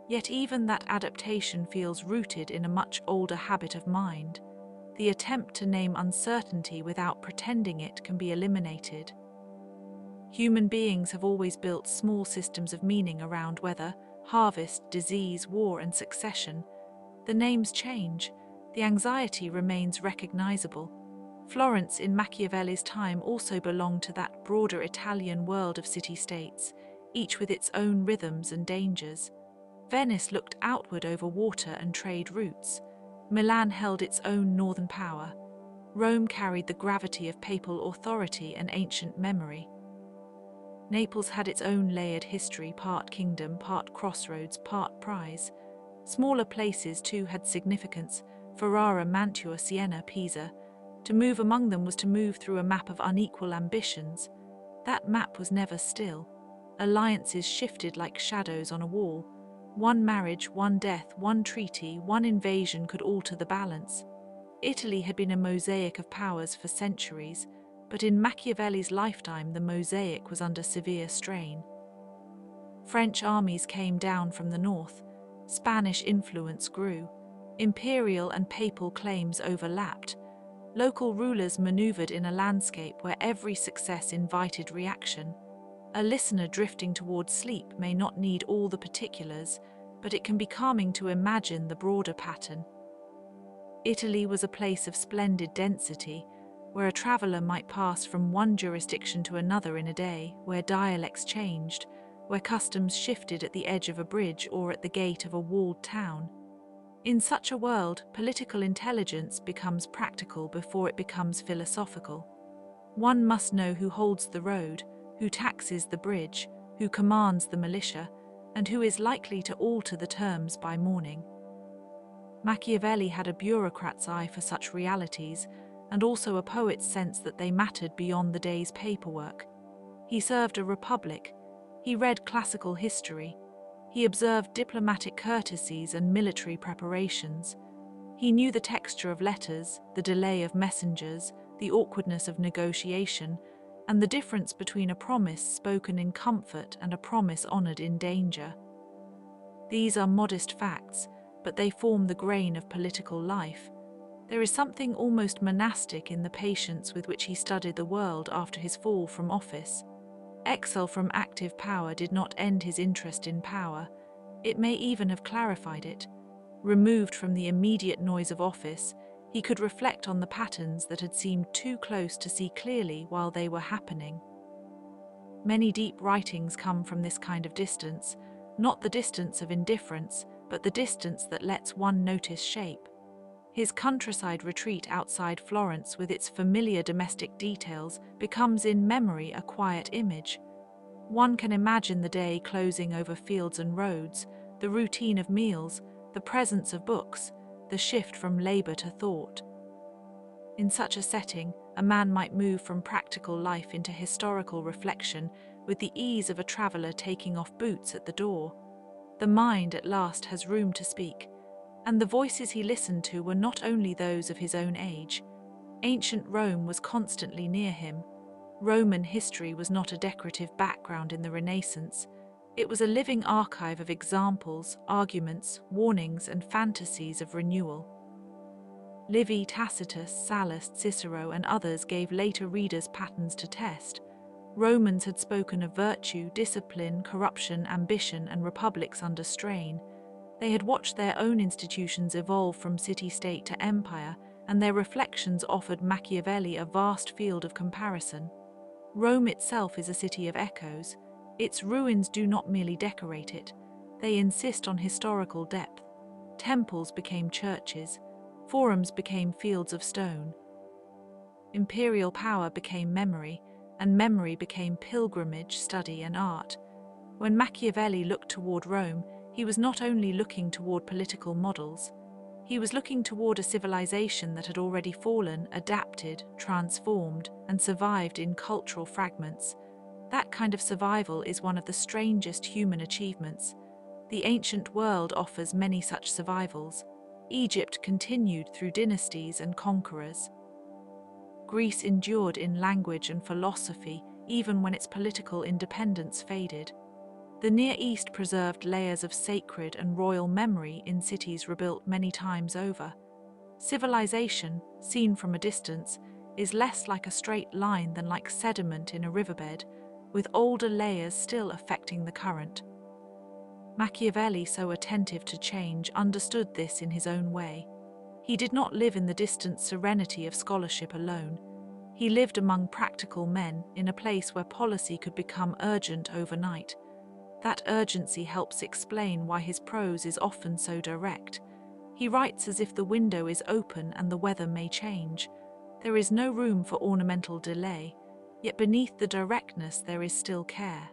Yet even that adaptation feels rooted in a much older habit of mind. The attempt to name uncertainty without pretending it can be eliminated. Human beings have always built small systems of meaning around weather, harvest, disease, war, and succession. The names change, the anxiety remains recognizable. Florence in Machiavelli's time also belonged to that broader Italian world of city-states, each with its own rhythms and dangers. Venice looked outward over water and trade routes. Milan held its own northern power. Rome carried the gravity of papal authority and ancient memory. Naples had its own layered history, part kingdom, part crossroads, part prize. Smaller places too had significance: Ferrara, Mantua, Siena, Pisa. To move among them was to move through a map of unequal ambitions. That map was never still. Alliances shifted like shadows on a wall. One marriage, one death, one treaty, one invasion could alter the balance. Italy had been a mosaic of powers for centuries, but in Machiavelli's lifetime the mosaic was under severe strain. French armies came down from the north. Spanish influence grew. Imperial and papal claims overlapped. Local rulers maneuvered in a landscape where every success invited reaction. A listener drifting towards sleep may not need all the particulars, but it can be calming to imagine the broader pattern. Italy was a place of splendid density, where a traveller might pass from one jurisdiction to another in a day, where dialects changed, where customs shifted at the edge of a bridge or at the gate of a walled town. In such a world, political intelligence becomes practical before it becomes philosophical. One must know who holds the road, who taxes the bridge, who commands the militia, and who is likely to alter the terms by morning. Machiavelli had a bureaucrat's eye for such realities, and also a poet's sense that they mattered beyond the day's paperwork. He served a republic. He read classical history. He observed diplomatic courtesies and military preparations. He knew the texture of letters, the delay of messengers, the awkwardness of negotiation, and the difference between a promise spoken in comfort and a promise honored in danger. These are modest facts, but they form the grain of political life. There is something almost monastic in the patience with which he studied the world after his fall from office. Exile from active power did not end his interest in power. It may even have clarified it. Removed from the immediate noise of office, he could reflect on the patterns that had seemed too close to see clearly while they were happening. Many deep writings come from this kind of distance, not the distance of indifference, but the distance that lets one notice shape. His countryside retreat outside Florence with its familiar domestic details becomes in memory a quiet image. One can imagine the day closing over fields and roads, the routine of meals, the presence of books, the shift from labor to thought. In such a setting, a man might move from practical life into historical reflection with the ease of a traveler taking off boots at the door. The mind at last has room to speak, and the voices he listened to were not only those of his own age. Ancient Rome was constantly near him. Roman history was not a decorative background in the Renaissance. It was a living archive of examples, arguments, warnings, and fantasies of renewal. Livy, Tacitus, Sallust, Cicero, and others gave later readers patterns to test. Romans had spoken of virtue, discipline, corruption, ambition, and republics under strain. They had watched their own institutions evolve from city-state to empire, and their reflections offered Machiavelli a vast field of comparison. Rome itself is a city of echoes. Its ruins do not merely decorate it, they insist on historical depth. Temples became churches, forums became fields of stone. Imperial power became memory, and memory became pilgrimage, study, and art. When Machiavelli looked toward Rome, he was not only looking toward political models, he was looking toward a civilization that had already fallen, adapted, transformed, and survived in cultural fragments. That kind of survival is one of the strangest human achievements. The ancient world offers many such survivals. Egypt continued through dynasties and conquerors. Greece endured in language and philosophy, even when its political independence faded. The Near East preserved layers of sacred and royal memory in cities rebuilt many times over. Civilization, seen from a distance, is less like a straight line than like sediment in a riverbed, with older layers still affecting the current. Machiavelli, so attentive to change, understood this in his own way. He did not live in the distant serenity of scholarship alone. He lived among practical men in a place where policy could become urgent overnight. That urgency helps explain why his prose is often so direct. He writes as if the window is open and the weather may change. There is no room for ornamental delay, yet beneath the directness there is still care.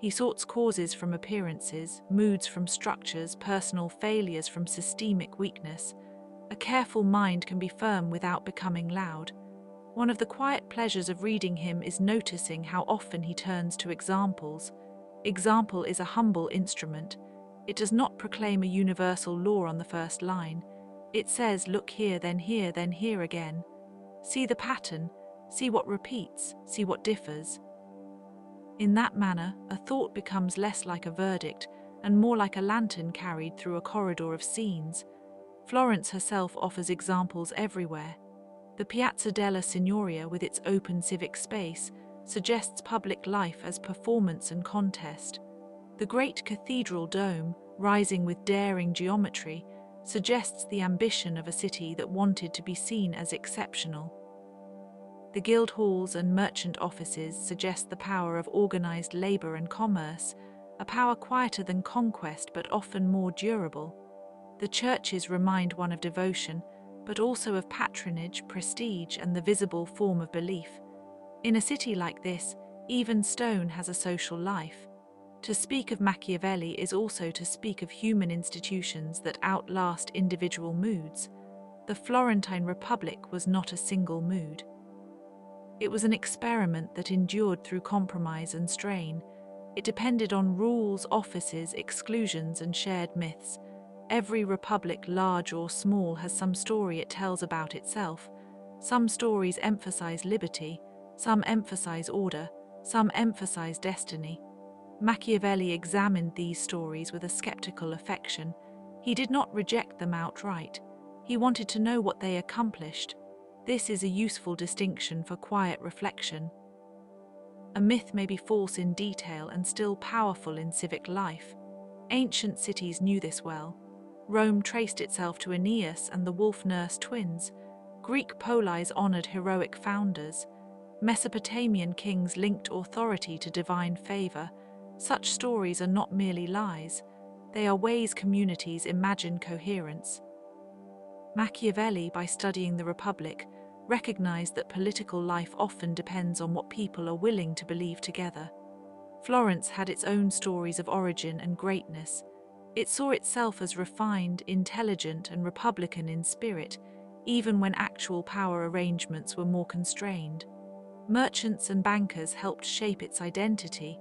He sorts causes from appearances, moods from structures, personal failures from systemic weakness. A careful mind can be firm without becoming loud. One of the quiet pleasures of reading him is noticing how often he turns to examples. Example is a humble instrument. It does not proclaim a universal law on the first line. It says, look here, then here again. See the pattern, see what repeats, see what differs. In that manner, a thought becomes less like a verdict and more like a lantern carried through a corridor of scenes. Florence herself offers examples everywhere. The Piazza della Signoria, with its open civic space, suggests public life as performance and contest. The great cathedral dome, rising with daring geometry, suggests the ambition of a city that wanted to be seen as exceptional. The guild halls and merchant offices suggest the power of organized labor and commerce, a power quieter than conquest but often more durable. The churches remind one of devotion, but also of patronage, prestige, and the visible form of belief. In a city like this, even stone has a social life. To speak of Machiavelli is also to speak of human institutions that outlast individual moods. The Florentine Republic was not a single mood. It was an experiment that endured through compromise and strain. It depended on rules, offices, exclusions, and shared myths. Every republic, large or small, has some story it tells about itself. Some stories emphasize liberty, some emphasize order, some emphasize destiny. Machiavelli examined these stories with a skeptical affection. He did not reject them outright. He wanted to know what they accomplished. This is a useful distinction for quiet reflection. A myth may be false in detail and still powerful in civic life. Ancient cities knew this well. Rome traced itself to Aeneas and the wolf-nurse twins. Greek polis honored heroic founders. Mesopotamian kings linked authority to divine favor. Such stories are not merely lies. They are ways communities imagine coherence. Machiavelli, by studying the Republic, recognized that political life often depends on what people are willing to believe together. Florence had its own stories of origin and greatness. It saw itself as refined, intelligent, and republican in spirit, even when actual power arrangements were more constrained. Merchants and bankers helped shape its identity,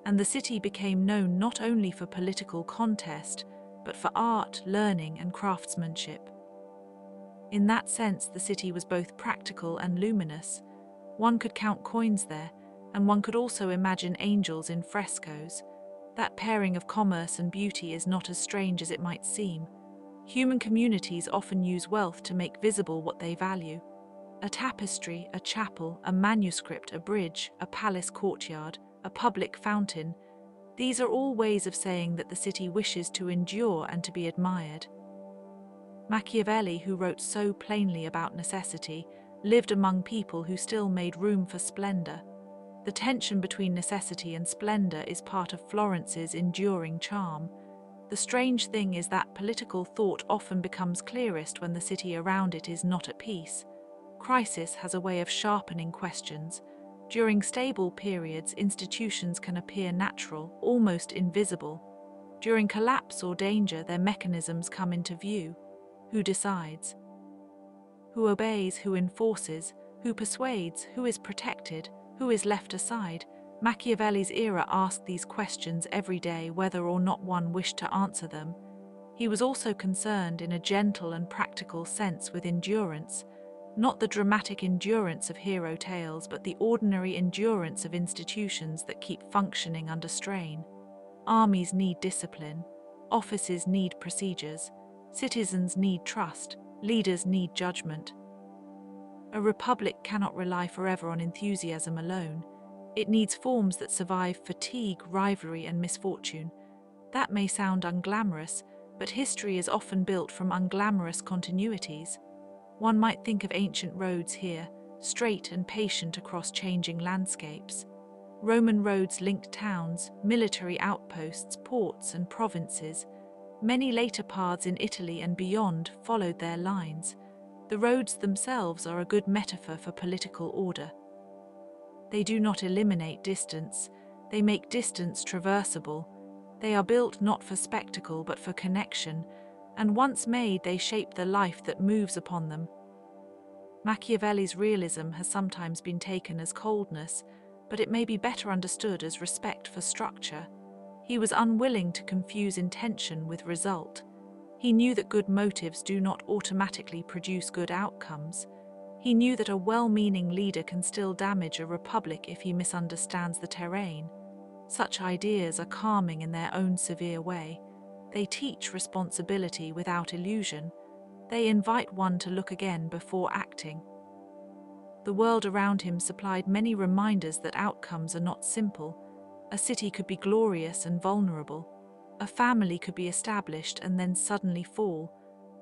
and the city became known not only for political contest, but for art, learning, and craftsmanship. In that sense, the city was both practical and luminous. One could count coins there, and one could also imagine angels in frescoes. That pairing of commerce and beauty is not as strange as it might seem. Human communities often use wealth to make visible what they value. A tapestry, a chapel, a manuscript, a bridge, a palace courtyard, a public fountain. These are all ways of saying that the city wishes to endure and to be admired. Machiavelli, who wrote so plainly about necessity, lived among people who still made room for splendor. The tension between necessity and splendor is part of Florence's enduring charm. The strange thing is that political thought often becomes clearest when the city around it is not at peace. Crisis has a way of sharpening questions. During stable periods, institutions can appear natural, almost invisible. During collapse or danger, their mechanisms come into view. Who decides? Who obeys? Who enforces? Who persuades? Who is protected? Who is left aside? Machiavelli's era asked these questions every day, whether or not one wished to answer them. He was also concerned in a gentle and practical sense with endurance, not the dramatic endurance of hero tales, but the ordinary endurance of institutions that keep functioning under strain. Armies need discipline, offices need procedures, citizens need trust, leaders need judgment. A republic cannot rely forever on enthusiasm alone. It needs forms that survive fatigue, rivalry, and misfortune. That may sound unglamorous, but history is often built from unglamorous continuities. One might think of ancient roads here, straight and patient across changing landscapes. Roman roads linked towns, military outposts, ports, and provinces. Many later paths in Italy and beyond followed their lines. The roads themselves are a good metaphor for political order. They do not eliminate distance, they make distance traversable. They are built not for spectacle but for connection, and once made they shape the life that moves upon them. Machiavelli's realism has sometimes been taken as coldness, but it may be better understood as respect for structure. He was unwilling to confuse intention with result. He knew that good motives do not automatically produce good outcomes. He knew that a well-meaning leader can still damage a republic if he misunderstands the terrain. Such ideas are calming in their own severe way. They teach responsibility without illusion. They invite one to look again before acting. The world around him supplied many reminders that outcomes are not simple. A city could be glorious and vulnerable. A family could be established and then suddenly fall.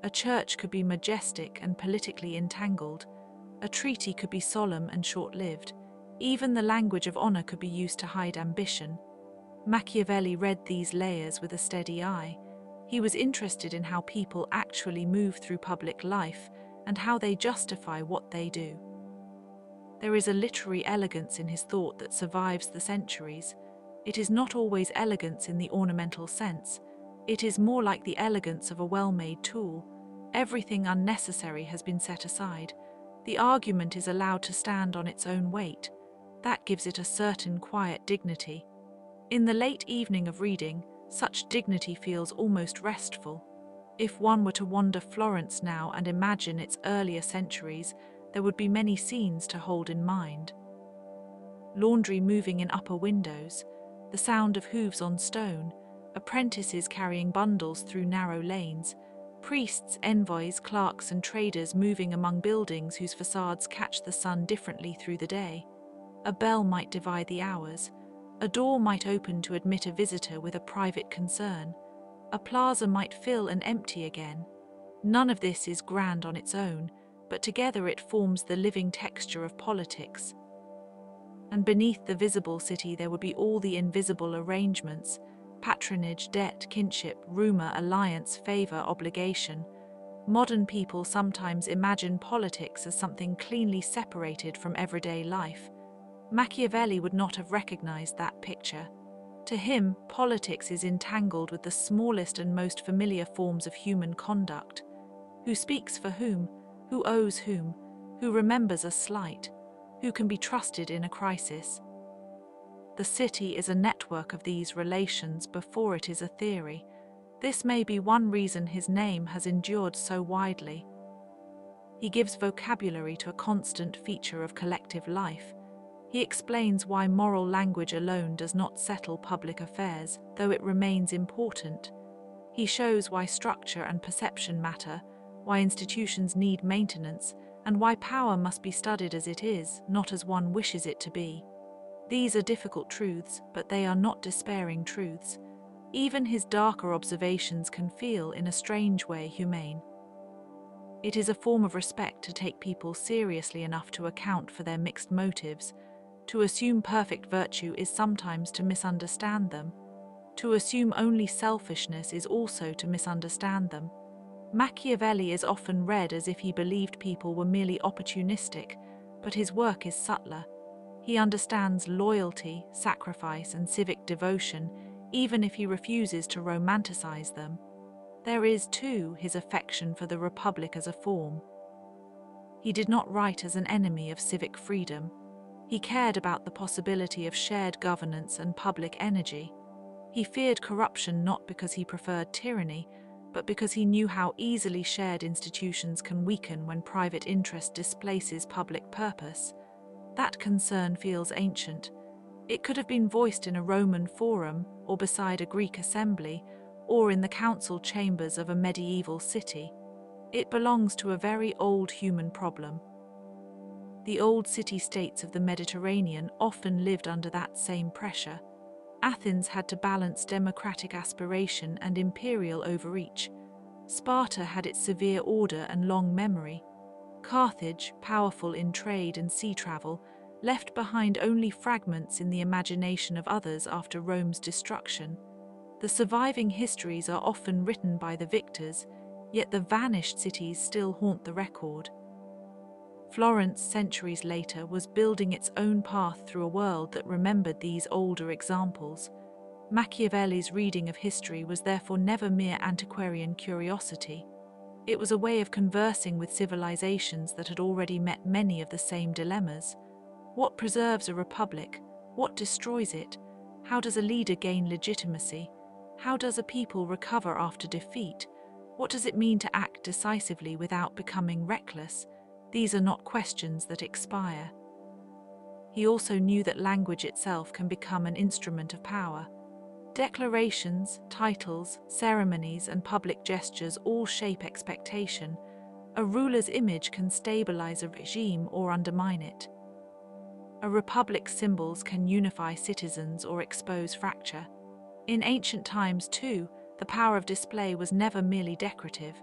A church could be majestic and politically entangled. A treaty could be solemn and short-lived. Even the language of honor could be used to hide ambition. Machiavelli read these layers with a steady eye. He was interested in how people actually move through public life and how they justify what they do. There is a literary elegance in his thought that survives the centuries. It is not always elegance in the ornamental sense. It is more like the elegance of a well-made tool. Everything unnecessary has been set aside. The argument is allowed to stand on its own weight. That gives it a certain quiet dignity. In the late evening of reading, such dignity feels almost restful. If one were to wander Florence now and imagine its earlier centuries, there would be many scenes to hold in mind. Laundry moving in upper windows, the sound of hooves on stone, apprentices carrying bundles through narrow lanes, priests, envoys, clerks and traders moving among buildings whose facades catch the sun differently through the day. A bell might divide the hours. A door might open to admit a visitor with a private concern. A plaza might fill and empty again. None of this is grand on its own, but together it forms the living texture of politics. And beneath the visible city there would be all the invisible arrangements: patronage, debt, kinship, rumor, alliance, favor, obligation. Modern people sometimes imagine politics as something cleanly separated from everyday life. Machiavelli would not have recognized that picture. To him, politics is entangled with the smallest and most familiar forms of human conduct. Who speaks for whom? Who owes whom? Who remembers a slight? Who can be trusted in a crisis? The city is a network of these relations before it is a theory. This may be one reason his name has endured so widely. He gives vocabulary to a constant feature of collective life. He explains why moral language alone does not settle public affairs, though it remains important. He shows why structure and perception matter, why institutions need maintenance, and why power must be studied as it is, not as one wishes it to be. These are difficult truths, but they are not despairing truths. Even his darker observations can feel, in a strange way, humane. It is a form of respect to take people seriously enough to account for their mixed motives. To assume perfect virtue is sometimes to misunderstand them. To assume only selfishness is also to misunderstand them. Machiavelli is often read as if he believed people were merely opportunistic, but his work is subtler. He understands loyalty, sacrifice, and civic devotion, even if he refuses to romanticize them. There is, too, his affection for the Republic as a form. He did not write as an enemy of civic freedom. He cared about the possibility of shared governance and public energy. He feared corruption not because he preferred tyranny, but because he knew how easily shared institutions can weaken when private interest displaces public purpose. That concern feels ancient. It could have been voiced in a Roman forum, or beside a Greek assembly, or in the council chambers of a medieval city. It belongs to a very old human problem. The old city-states of the Mediterranean often lived under that same pressure. Athens had to balance democratic aspiration and imperial overreach. Sparta had its severe order and long memory. Carthage, powerful in trade and sea travel, left behind only fragments in the imagination of others after Rome's destruction. The surviving histories are often written by the victors, yet the vanished cities still haunt the record. Florence, centuries later, was building its own path through a world that remembered these older examples. Machiavelli's reading of history was therefore never mere antiquarian curiosity. It was a way of conversing with civilizations that had already met many of the same dilemmas. What preserves a republic? What destroys it? How does a leader gain legitimacy? How does a people recover after defeat? What does it mean to act decisively without becoming reckless? These are not questions that expire. He also knew that language itself can become an instrument of power. Declarations, titles, ceremonies, and public gestures all shape expectation. A ruler's image can stabilize a regime or undermine it. A republic's symbols can unify citizens or expose fracture. In ancient times, too, the power of display was never merely decorative.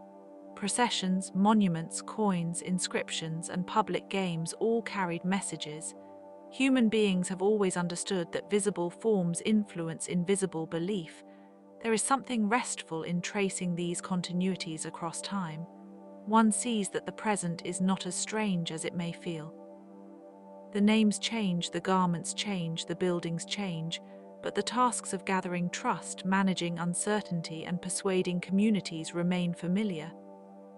Processions, monuments, coins, inscriptions, and public games all carried messages. Human beings have always understood that visible forms influence invisible belief. There is something restful in tracing these continuities across time. One sees that the present is not as strange as it may feel. The names change, the garments change, the buildings change, but the tasks of gathering trust, managing uncertainty, and persuading communities remain familiar.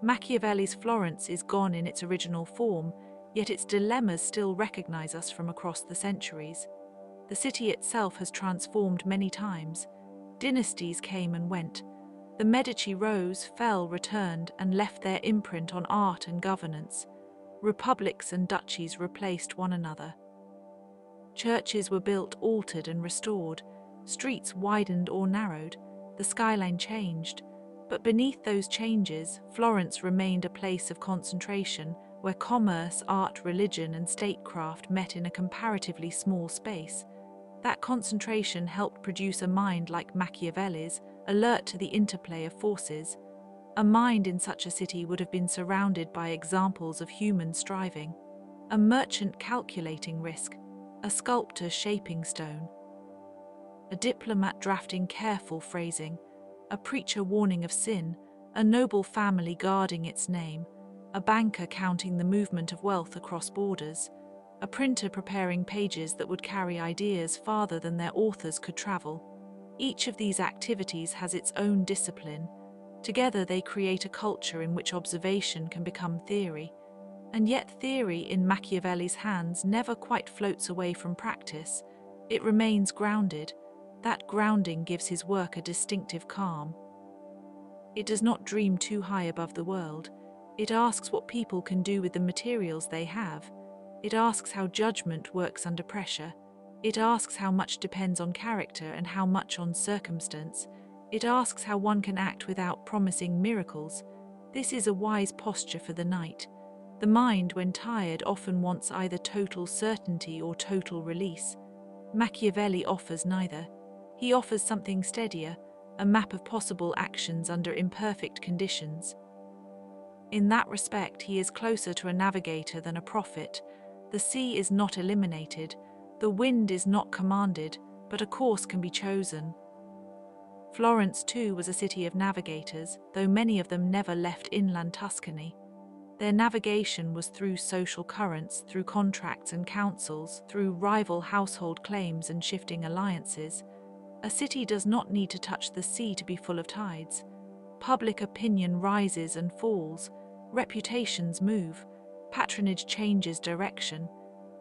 Machiavelli's Florence is gone in its original form, yet its dilemmas still recognize us from across the centuries. The city itself has transformed many times. Dynasties came and went. The Medici rose, fell, returned, and left their imprint on art and governance. Republics and duchies replaced one another. Churches were built, altered, and restored. Streets widened or narrowed. The skyline changed. But beneath those changes, Florence remained a place of concentration, where commerce, art, religion, and statecraft met in a comparatively small space. That concentration helped produce a mind like Machiavelli's, alert to the interplay of forces. A mind in such a city would have been surrounded by examples of human striving. A merchant calculating risk, a sculptor shaping stone, a diplomat drafting careful phrasing, a preacher warning of sin, a noble family guarding its name, a banker counting the movement of wealth across borders, a printer preparing pages that would carry ideas farther than their authors could travel. Each of these activities has its own discipline. Together they create a culture in which observation can become theory. And yet theory in Machiavelli's hands never quite floats away from practice. It remains grounded. That grounding gives his work a distinctive calm. It does not dream too high above the world. It asks what people can do with the materials they have. It asks how judgment works under pressure. It asks how much depends on character and how much on circumstance. It asks how one can act without promising miracles. This is a wise posture for the night. The mind, when tired, often wants either total certainty or total release. Machiavelli offers neither. He offers something steadier, a map of possible actions under imperfect conditions. In that respect, he is closer to a navigator than a prophet. The sea is not eliminated, the wind is not commanded, but a course can be chosen. Florence, too, was a city of navigators, though many of them never left inland Tuscany. Their navigation was through social currents, through contracts and councils, through rival household claims and shifting alliances. A city does not need to touch the sea to be full of tides. Public opinion rises and falls, reputations move, patronage changes direction.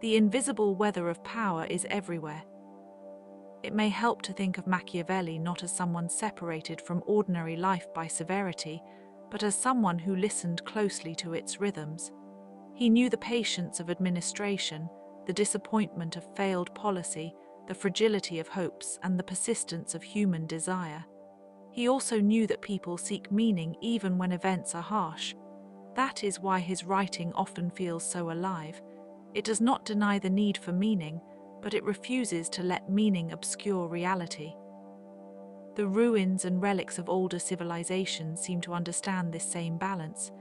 The invisible weather of power is everywhere. It may help to think of Machiavelli not as someone separated from ordinary life by severity, but as someone who listened closely to its rhythms. He knew the patience of administration, the disappointment of failed policy, the fragility of hopes, and the persistence of human desire. He also knew that people seek meaning even when events are harsh. That is why his writing often feels so alive. It does not deny the need for meaning, but it refuses to let meaning obscure reality. The ruins and relics of older civilizations seem to understand this same balance.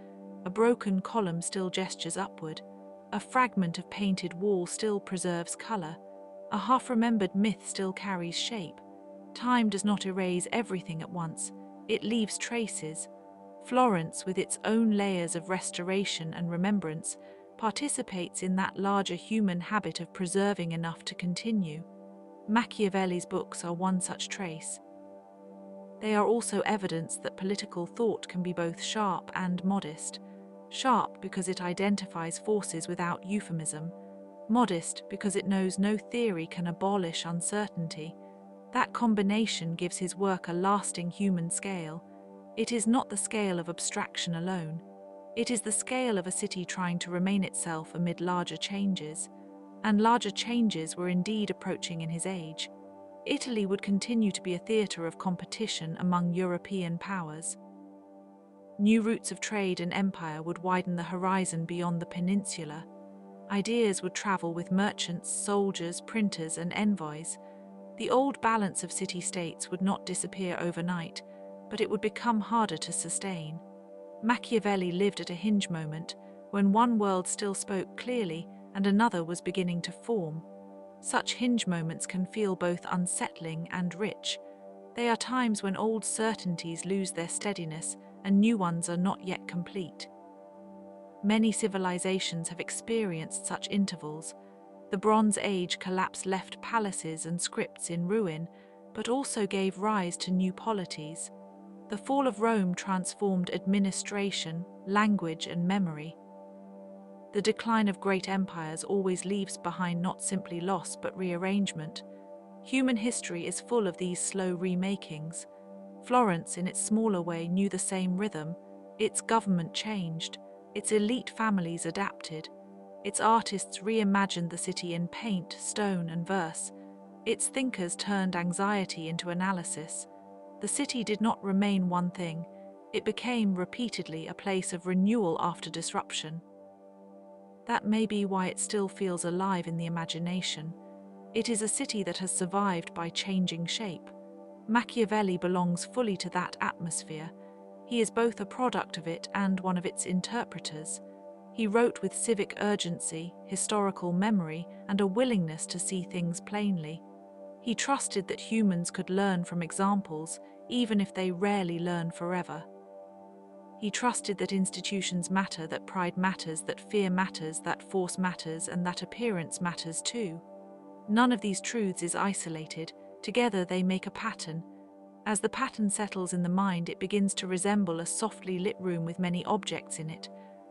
A broken column still gestures upward. A fragment of painted wall still preserves color. A half-remembered myth still carries shape. Time does not erase everything at once. It leaves traces. Florence, with its own layers of restoration and remembrance, participates in that larger human habit of preserving enough to continue. Machiavelli's books are one such trace. They are also evidence that political thought can be both sharp and modest. Sharp because it identifies forces without euphemism, modest because it knows no theory can abolish uncertainty. That combination gives his work a lasting human scale. It is not the scale of abstraction alone. It is the scale of a city trying to remain itself amid larger changes. And larger changes were indeed approaching in his age. Italy would continue to be a theatre of competition among European powers. New routes of trade and empire would widen the horizon beyond the peninsula. Ideas would travel with merchants, soldiers, printers, and envoys. The old balance of city-states would not disappear overnight, but it would become harder to sustain. Machiavelli lived at a hinge moment, when one world still spoke clearly and another was beginning to form. Such hinge moments can feel both unsettling and rich. They are times when old certainties lose their steadiness and new ones are not yet complete. Many civilizations have experienced such intervals. The Bronze Age collapse left palaces and scripts in ruin, but also gave rise to new polities. The fall of Rome transformed administration, language, and memory. The decline of great empires always leaves behind not simply loss but rearrangement. Human history is full of these slow remakings. Florence, in its smaller way, knew the same rhythm. Its government changed. Its elite families adapted. Its artists reimagined the city in paint, stone, and verse. Its thinkers turned anxiety into analysis. The city did not remain one thing. It became, repeatedly, a place of renewal after disruption. That may be why it still feels alive in the imagination. It is a city that has survived by changing shape. Machiavelli belongs fully to that atmosphere. He is both a product of it and one of its interpreters. He wrote with civic urgency, historical memory, and a willingness to see things plainly. He trusted that humans could learn from examples, even if they rarely learn forever. He trusted that institutions matter, that pride matters, that fear matters, that force matters, and that appearance matters too. None of these truths is isolated. Together they make a pattern. As the pattern settles in the mind, it begins to resemble a softly lit room with many objects in it.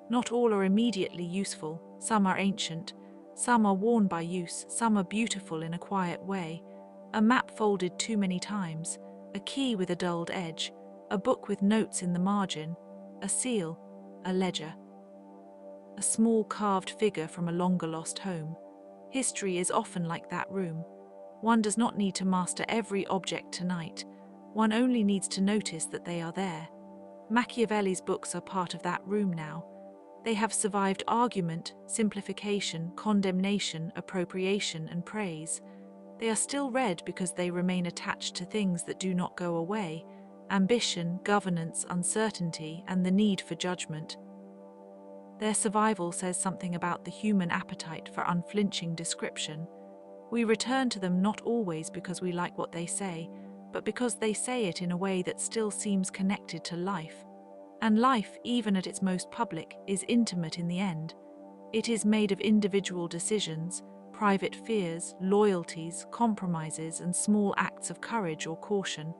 Not all are immediately useful. Some are ancient. Some are worn by use. Some are beautiful in a quiet way. A map folded too many times. A key with a dulled edge. A book with notes in the margin. A seal. A ledger. A small carved figure from a longer lost home. History is often like that room. One does not need to master every object tonight. One only needs to notice that they are there. Machiavelli's books are part of that room now. They have survived argument, simplification, condemnation, appropriation, and praise. They are still read because they remain attached to things that do not go away: ambition, governance, uncertainty, and the need for judgment. Their survival says something about the human appetite for unflinching description. We return to them not always because we like what they say, but because they say it in a way that still seems connected to life. And life, even at its most public, is intimate in the end. It is made of individual decisions, private fears, loyalties, compromises, and small acts of courage or caution.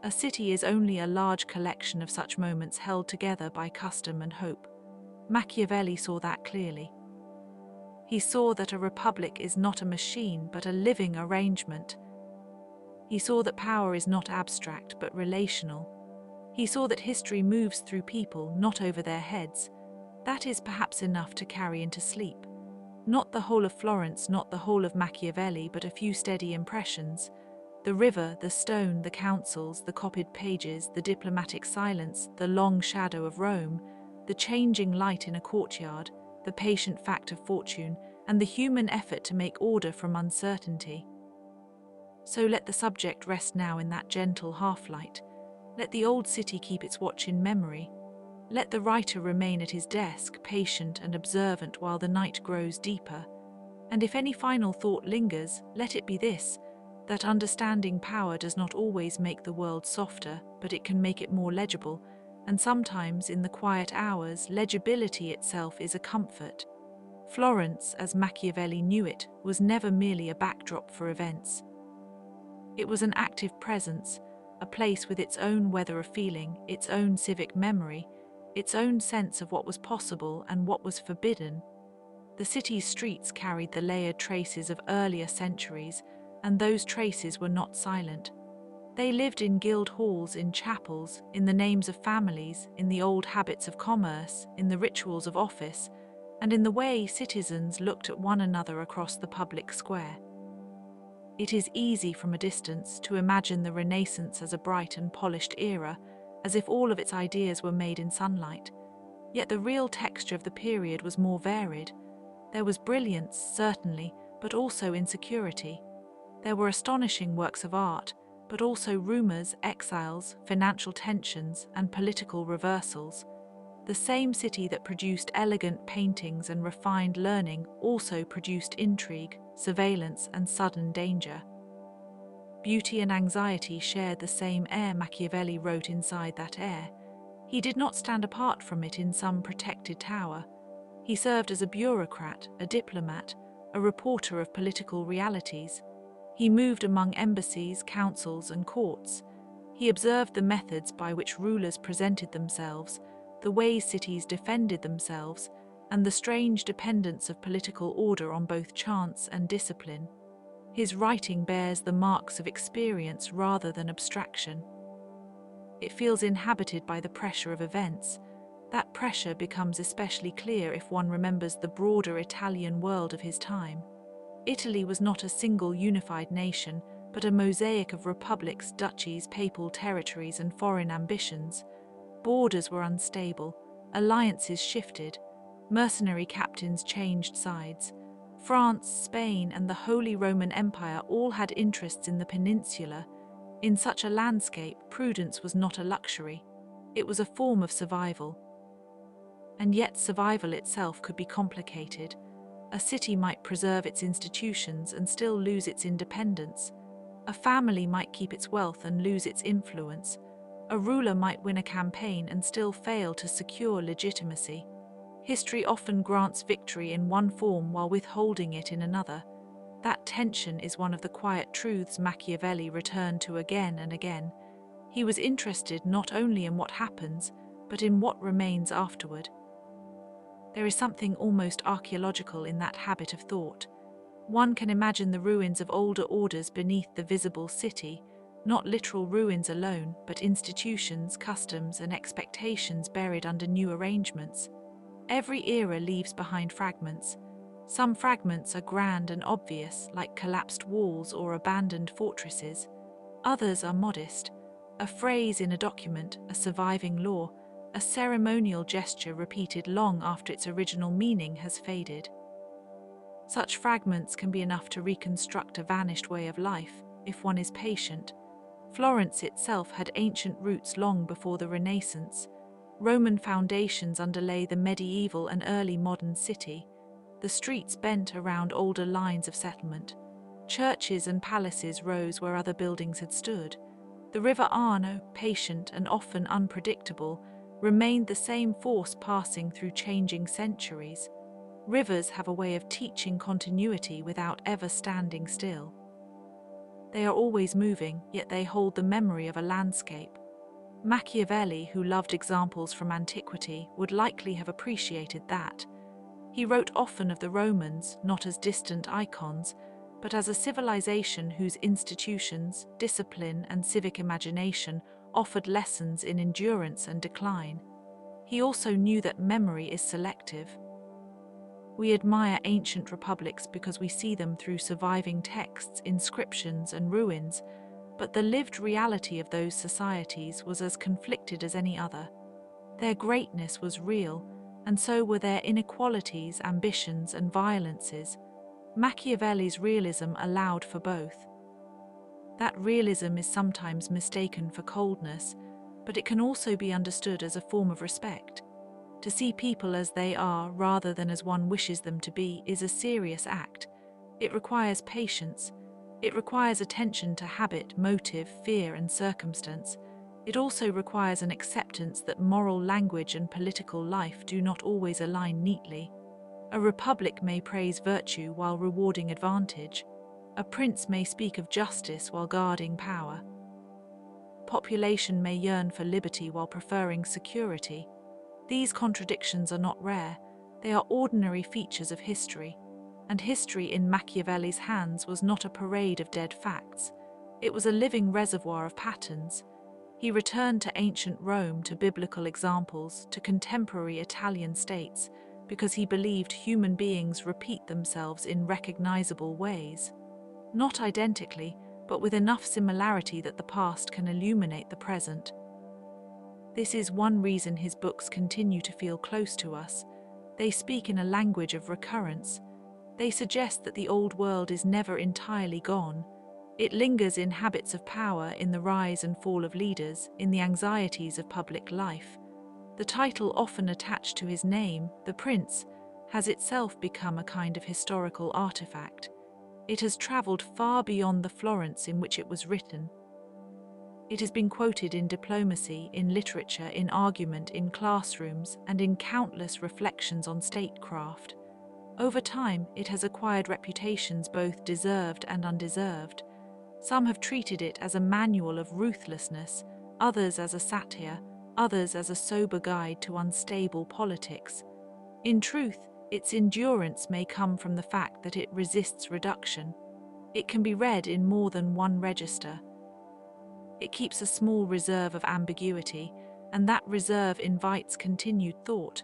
A city is only a large collection of such moments held together by custom and hope. Machiavelli saw that clearly. He saw that a republic is not a machine but a living arrangement. He saw that power is not abstract but relational. He saw that history moves through people, not over their heads. That is perhaps enough to carry into sleep. Not the whole of Florence, not the whole of Machiavelli, but a few steady impressions. The river, the stone, the councils, the copied pages, the diplomatic silence, the long shadow of Rome, the changing light in a courtyard, the patient fact of fortune, and the human effort to make order from uncertainty. So let the subject rest now in that gentle half-light. Let the old city keep its watch in memory. Let the writer remain at his desk, patient and observant while the night grows deeper. And if any final thought lingers, let it be this: that understanding power does not always make the world softer, but it can make it more legible. And sometimes, in the quiet hours, legibility itself is a comfort. Florence, as Machiavelli knew it, was never merely a backdrop for events. It was an active presence, a place with its own weather of feeling, its own civic memory, its own sense of what was possible and what was forbidden. The city's streets carried the layered traces of earlier centuries, and those traces were not silent. They lived in guild halls, in chapels, in the names of families, in the old habits of commerce, in the rituals of office, and in the way citizens looked at one another across the public square. It is easy from a distance to imagine the Renaissance as a bright and polished era, as if all of its ideas were made in sunlight. Yet the real texture of the period was more varied. There was brilliance, certainly, but also insecurity. There were astonishing works of art, but also rumors, exiles, financial tensions, and political reversals. The same city that produced elegant paintings and refined learning also produced intrigue, surveillance, and sudden danger. Beauty and anxiety shared the same air. Machiavelli wrote inside that air. He did not stand apart from it in some protected tower. He served as a bureaucrat, a diplomat, a reporter of political realities. He moved among embassies, councils, and courts. He observed the methods by which rulers presented themselves, the ways cities defended themselves, and the strange dependence of political order on both chance and discipline. His writing bears the marks of experience rather than abstraction. It feels inhabited by the pressure of events. That pressure becomes especially clear if one remembers the broader Italian world of his time. Italy was not a single unified nation, but a mosaic of republics, duchies, papal territories, and foreign ambitions. Borders were unstable, alliances shifted, mercenary captains changed sides. France, Spain, and the Holy Roman Empire all had interests in the peninsula. In such a landscape, prudence was not a luxury. It was a form of survival. And yet survival itself could be complicated. A city might preserve its institutions and still lose its independence. A family might keep its wealth and lose its influence. A ruler might win a campaign and still fail to secure legitimacy. History often grants victory in one form while withholding it in another. That tension is one of the quiet truths Machiavelli returned to again and again. He was interested not only in what happens, but in what remains afterward. There is something almost archaeological in that habit of thought. One can imagine the ruins of older orders beneath the visible city, not literal ruins alone, but institutions, customs, and expectations buried under new arrangements. Every era leaves behind fragments. Some fragments are grand and obvious, like collapsed walls or abandoned fortresses. Others are modest, a phrase in a document, a surviving law, a ceremonial gesture repeated long after its original meaning has faded. Such fragments can be enough to reconstruct a vanished way of life, if one is patient. Florence itself had ancient roots long before the Renaissance. Roman foundations underlay the medieval and early modern city. The streets bent around older lines of settlement. Churches and palaces rose where other buildings had stood. The river Arno, patient and often unpredictable, remained the same force passing through changing centuries. Rivers have a way of teaching continuity without ever standing still. They are always moving, yet they hold the memory of a landscape. Machiavelli, who loved examples from antiquity, would likely have appreciated that. He wrote often of the Romans, not as distant icons, but as a civilization whose institutions, discipline, and civic imagination offered lessons in endurance and decline. He also knew that memory is selective. We admire ancient republics because we see them through surviving texts, inscriptions, and ruins, but the lived reality of those societies was as conflicted as any other. Their greatness was real, and so were their inequalities, ambitions, and violences. Machiavelli's realism allowed for both. That realism is sometimes mistaken for coldness, but it can also be understood as a form of respect. To see people as they are rather than as one wishes them to be is a serious act. It requires patience. It requires attention to habit, motive, fear, and circumstance. It also requires an acceptance that moral language and political life do not always align neatly. A republic may praise virtue while rewarding advantage. A prince may speak of justice while guarding power. population may yearn for liberty while preferring security. These contradictions are not rare, they are ordinary features of history. And history in Machiavelli's hands was not a parade of dead facts. It was a living reservoir of patterns. He returned to ancient Rome, to biblical examples, to contemporary Italian states, because he believed human beings repeat themselves in recognizable ways. Not identically, but with enough similarity that the past can illuminate the present. This is one reason his books continue to feel close to us. They speak in a language of recurrence. They suggest that the old world is never entirely gone. It lingers in habits of power, in the rise and fall of leaders, in the anxieties of public life. The title often attached to his name, the Prince, has itself become a kind of historical artifact. It has travelled far beyond the Florence in which it was written. It has been quoted in diplomacy, in literature, in argument, in classrooms, and in countless reflections on statecraft. Over time, it has acquired reputations both deserved and undeserved. Some have treated it as a manual of ruthlessness, others as a satire, others as a sober guide to unstable politics. In truth, its endurance may come from the fact that it resists reduction. It can be read in more than one register. It keeps a small reserve of ambiguity, and that reserve invites continued thought.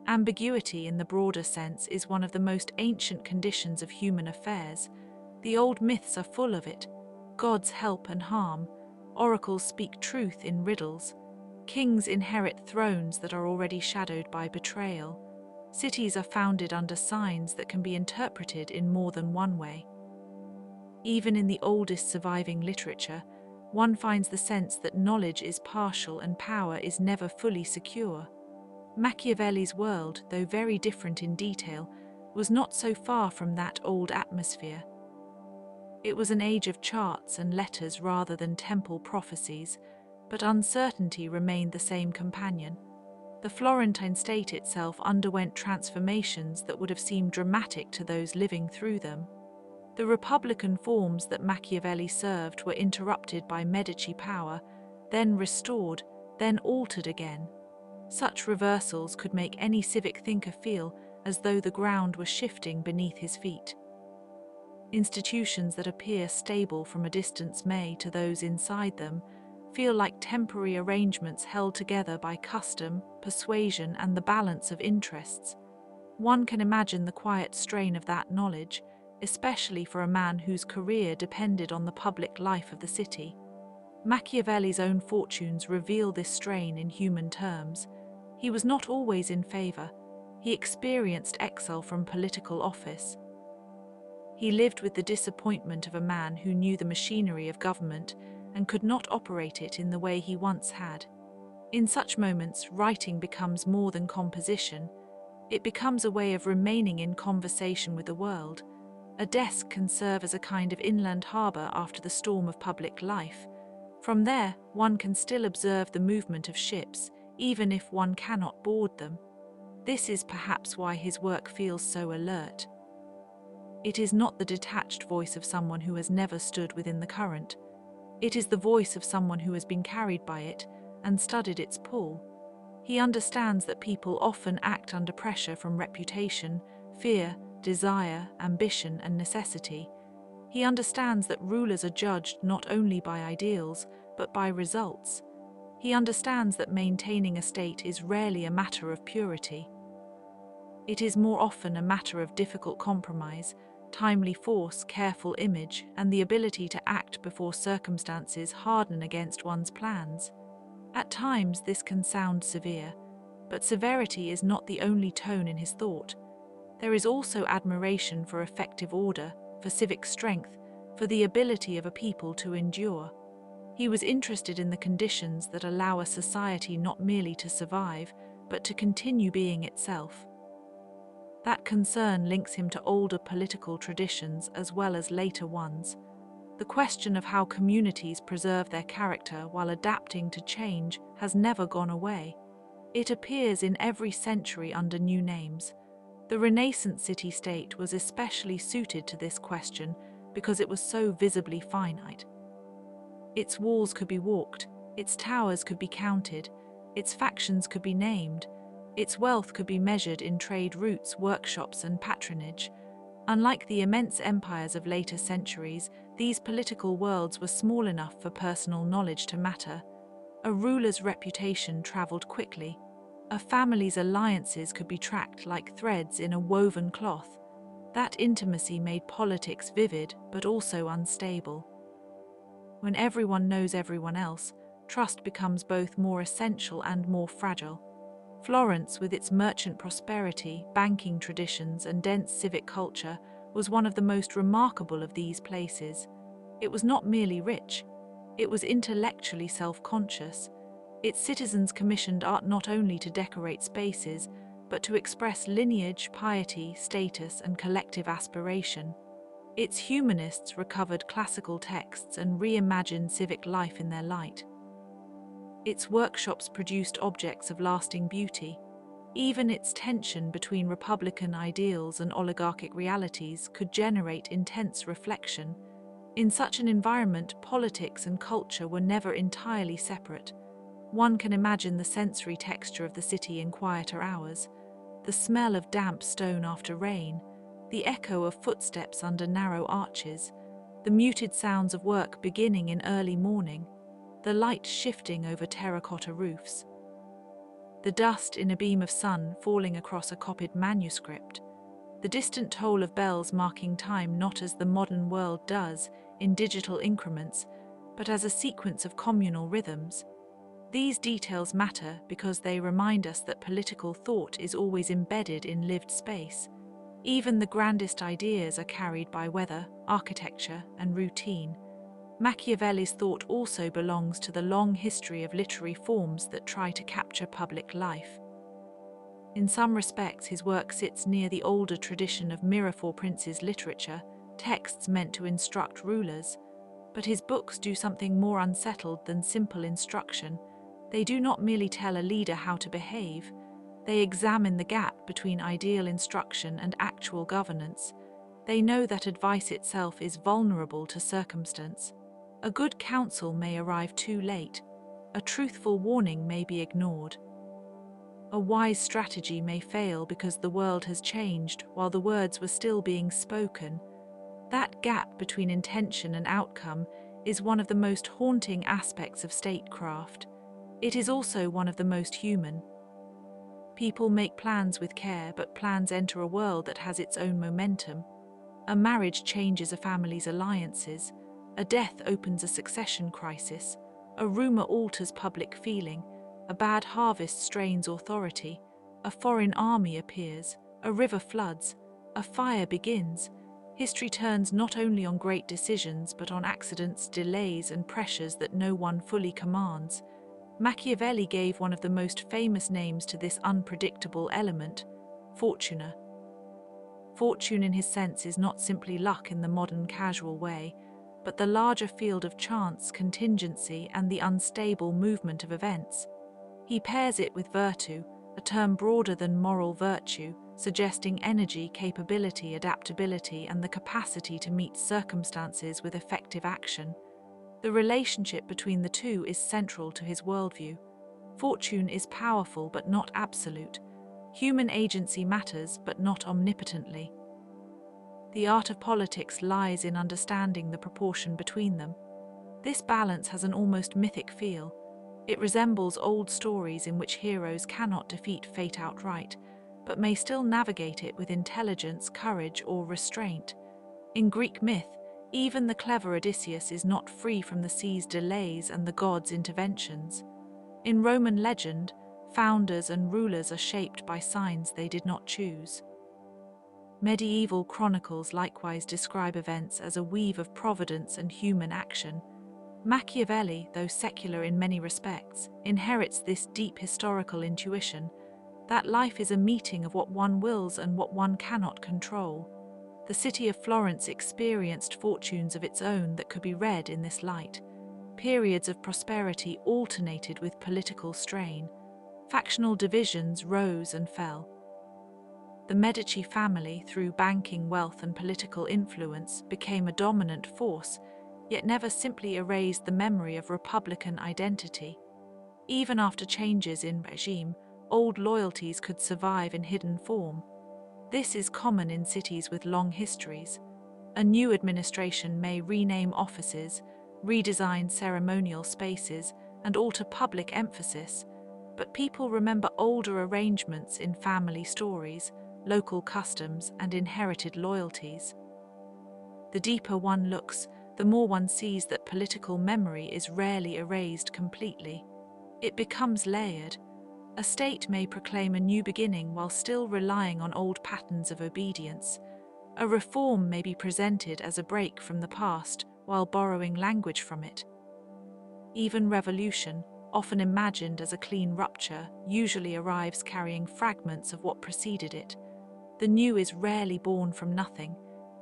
Ambiguity, in the broader sense, is one of the most ancient conditions of human affairs. The old myths are full of it. Gods help and harm. Oracles speak truth in riddles. Kings inherit thrones that are already shadowed by betrayal. Cities are founded under signs that can be interpreted in more than one way. Even in the oldest surviving literature, one finds the sense that knowledge is partial and power is never fully secure. Machiavelli's world, though very different in detail, was not so far from that old atmosphere. It was an age of charts and letters rather than temple prophecies, but uncertainty remained the same companion. The Florentine state itself underwent transformations that would have seemed dramatic to those living through them. The republican forms that Machiavelli served were interrupted by Medici power, then restored, then altered again. Such reversals could make any civic thinker feel as though the ground was shifting beneath his feet. Institutions that appear stable from a distance may, to those inside them, feel like temporary arrangements held together by custom, persuasion, and the balance of interests. One can imagine the quiet strain of that knowledge, especially for a man whose career depended on the public life of the city. Machiavelli's own fortunes reveal this strain in human terms. He was not always in favor. He experienced exile from political office. He lived with the disappointment of a man who knew the machinery of government and could not operate it in the way he once had. In such moments, writing becomes more than composition. It becomes a way of remaining in conversation with the world. A desk can serve as a kind of inland harbor after the storm of public life. From there, one can still observe the movement of ships, even if one cannot board them. This is perhaps why his work feels so alert. It is not the detached voice of someone who has never stood within the current. It is the voice of someone who has been carried by it and studied its pull. He understands that people often act under pressure from reputation, fear, desire, ambition, and necessity. He understands that rulers are judged not only by ideals, but by results. He understands that maintaining a state is rarely a matter of purity. It is more often a matter of difficult compromise, timely force, careful image, and the ability to act before circumstances harden against one's plans. At times this can sound severe, but severity is not the only tone in his thought. There is also admiration for effective order, for civic strength, for the ability of a people to endure. He was interested in the conditions that allow a society not merely to survive, but to continue being itself. That concern links him to older political traditions as well as later ones. The question of how communities preserve their character while adapting to change has never gone away. It appears in every century under new names. The Renaissance city-state was especially suited to this question because it was so visibly finite. Its walls could be walked, Its towers could be counted, its factions could be named, its wealth could be measured in trade routes, workshops, and patronage. Unlike the immense empires of later centuries, these political worlds were small enough for personal knowledge to matter. A ruler's reputation traveled quickly. A family's alliances could be tracked like threads in a woven cloth. That intimacy made politics vivid but also unstable. When everyone knows everyone else, trust becomes both more essential and more fragile. Florence, with its merchant prosperity, banking traditions, and dense civic culture, was one of the most remarkable of these places. It was not merely rich, it was intellectually self-conscious. Its citizens commissioned art not only to decorate spaces, but to express lineage, piety, status, and collective aspiration. Its humanists recovered classical texts and reimagined civic life in their light. Its workshops produced objects of lasting beauty. Even its tension between republican ideals and oligarchic realities could generate intense reflection. In such an environment, politics and culture were never entirely separate. One can imagine the sensory texture of the city in quieter hours, the smell of damp stone after rain, the echo of footsteps under narrow arches, the muted sounds of work beginning in early morning, the light shifting over terracotta roofs, the dust in a beam of sun falling across a copied manuscript, the distant toll of bells marking time not as the modern world does, in digital increments, but as a sequence of communal rhythms. These details matter because they remind us that political thought is always embedded in lived space. Even the grandest ideas are carried by weather, architecture, and routine. Machiavelli's thought also belongs to the long history of literary forms that try to capture public life. In some respects, his work sits near the older tradition of mirror for princes literature, texts meant to instruct rulers. But his books do something more unsettled than simple instruction. They do not merely tell a leader how to behave. They examine the gap between ideal instruction and actual governance. They know that advice itself is vulnerable to circumstance. A good counsel may arrive too late. A truthful warning may be ignored. A wise strategy may fail because the world has changed while the words were still being spoken. That gap between intention and outcome is one of the most haunting aspects of statecraft. It is also one of the most human. People make plans with care, but plans enter a world that has its own momentum. A marriage changes a family's alliances. A death opens a succession crisis. A rumor alters public feeling. A bad harvest strains authority. A foreign army appears. A river floods. A fire begins. History turns not only on great decisions, but on accidents, delays, and pressures that no one fully commands. Machiavelli gave one of the most famous names to this unpredictable element: Fortuna. Fortune in his sense is not simply luck in the modern casual way, but the larger field of chance, contingency, and the unstable movement of events. He pairs it with virtu, a term broader than moral virtue, suggesting energy, capability, adaptability, and the capacity to meet circumstances with effective action. The relationship between the two is central to his worldview. Fortune is powerful but not absolute. Human agency matters but not omnipotently. The art of politics lies in understanding the proportion between them. This balance has an almost mythic feel. It resembles old stories in which heroes cannot defeat fate outright, but may still navigate it with intelligence, courage, or restraint. In Greek myth, even the clever Odysseus is not free from the sea's delays and the gods' interventions. In Roman legend, founders and rulers are shaped by signs they did not choose. Medieval chronicles likewise describe events as a weave of providence and human action. Machiavelli, though secular in many respects, inherits this deep historical intuition that life is a meeting of what one wills and what one cannot control. The city of Florence experienced fortunes of its own that could be read in this light. Periods of prosperity alternated with political strain. Factional divisions rose and fell. The Medici family, through banking wealth and political influence, became a dominant force, yet never simply erased the memory of republican identity. Even after changes in regime, old loyalties could survive in hidden form. This is common in cities with long histories. A new administration may rename offices, redesign ceremonial spaces, and alter public emphasis, but people remember older arrangements in family stories, local customs, and inherited loyalties. The deeper one looks, the more one sees that political memory is rarely erased completely. It becomes layered. A state may proclaim a new beginning while still relying on old patterns of obedience. A reform may be presented as a break from the past while borrowing language from it. Even revolution, often imagined as a clean rupture, usually arrives carrying fragments of what preceded it. The new is rarely born from nothing.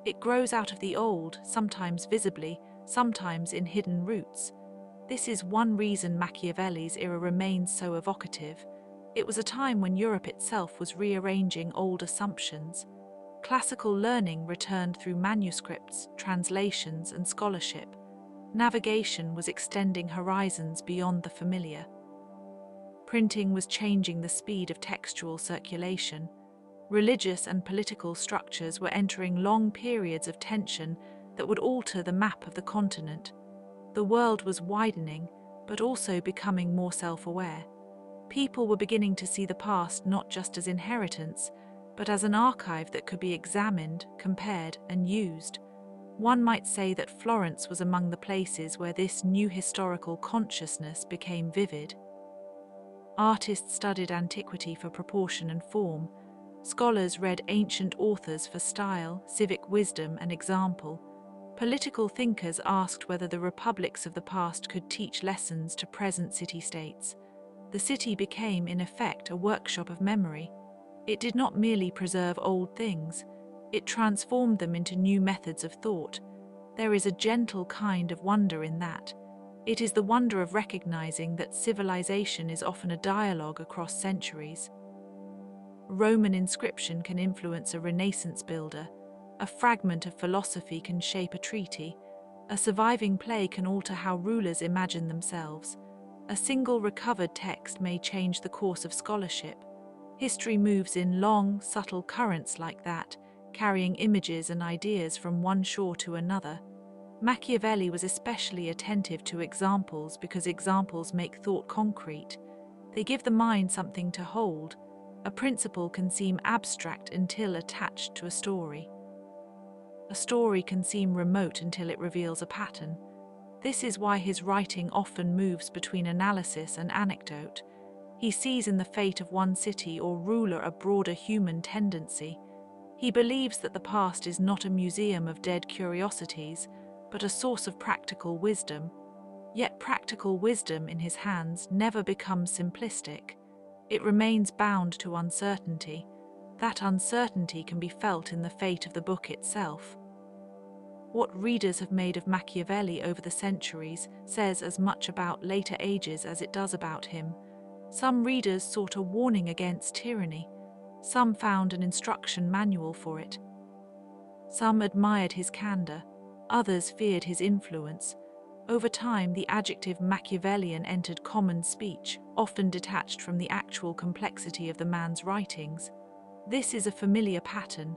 It grows out of the old, sometimes visibly, sometimes in hidden roots. This is one reason Machiavelli's era remains so evocative. It was a time when Europe itself was rearranging old assumptions. Classical learning returned through manuscripts, translations, and scholarship. Navigation was extending horizons beyond the familiar. Printing was changing the speed of textual circulation. Religious and political structures were entering long periods of tension that would alter the map of the continent. The world was widening, but also becoming more self-aware. People were beginning to see the past not just as inheritance, but as an archive that could be examined, compared, and used. One might say that Florence was among the places where this new historical consciousness became vivid. Artists studied antiquity for proportion and form. Scholars read ancient authors for style, civic wisdom, and example. Political thinkers asked whether the republics of the past could teach lessons to present city-states. The city became, in effect, a workshop of memory. It did not merely preserve old things, it transformed them into new methods of thought. There is a gentle kind of wonder in that. It is the wonder of recognizing that civilization is often a dialogue across centuries. Roman inscription can influence a Renaissance builder. A fragment of philosophy can shape a treaty. A surviving play can alter how rulers imagine themselves. A single recovered text may change the course of scholarship. History moves in long, subtle currents like that, carrying images and ideas from one shore to another. Machiavelli was especially attentive to examples because examples make thought concrete. They give the mind something to hold. A principle can seem abstract until attached to a story. A story can seem remote until it reveals a pattern. This is why his writing often moves between analysis and anecdote. He sees in the fate of one city or ruler a broader human tendency. He believes that the past is not a museum of dead curiosities, but a source of practical wisdom. Yet practical wisdom in his hands never becomes simplistic. It remains bound to uncertainty. That uncertainty can be felt in the fate of the book itself. What readers have made of Machiavelli over the centuries says as much about later ages as it does about him. Some readers sought a warning against tyranny. Some found an instruction manual for it. Some admired his candor. Others feared his influence. Over time, the adjective Machiavellian entered common speech, often detached from the actual complexity of the man's writings. This is a familiar pattern.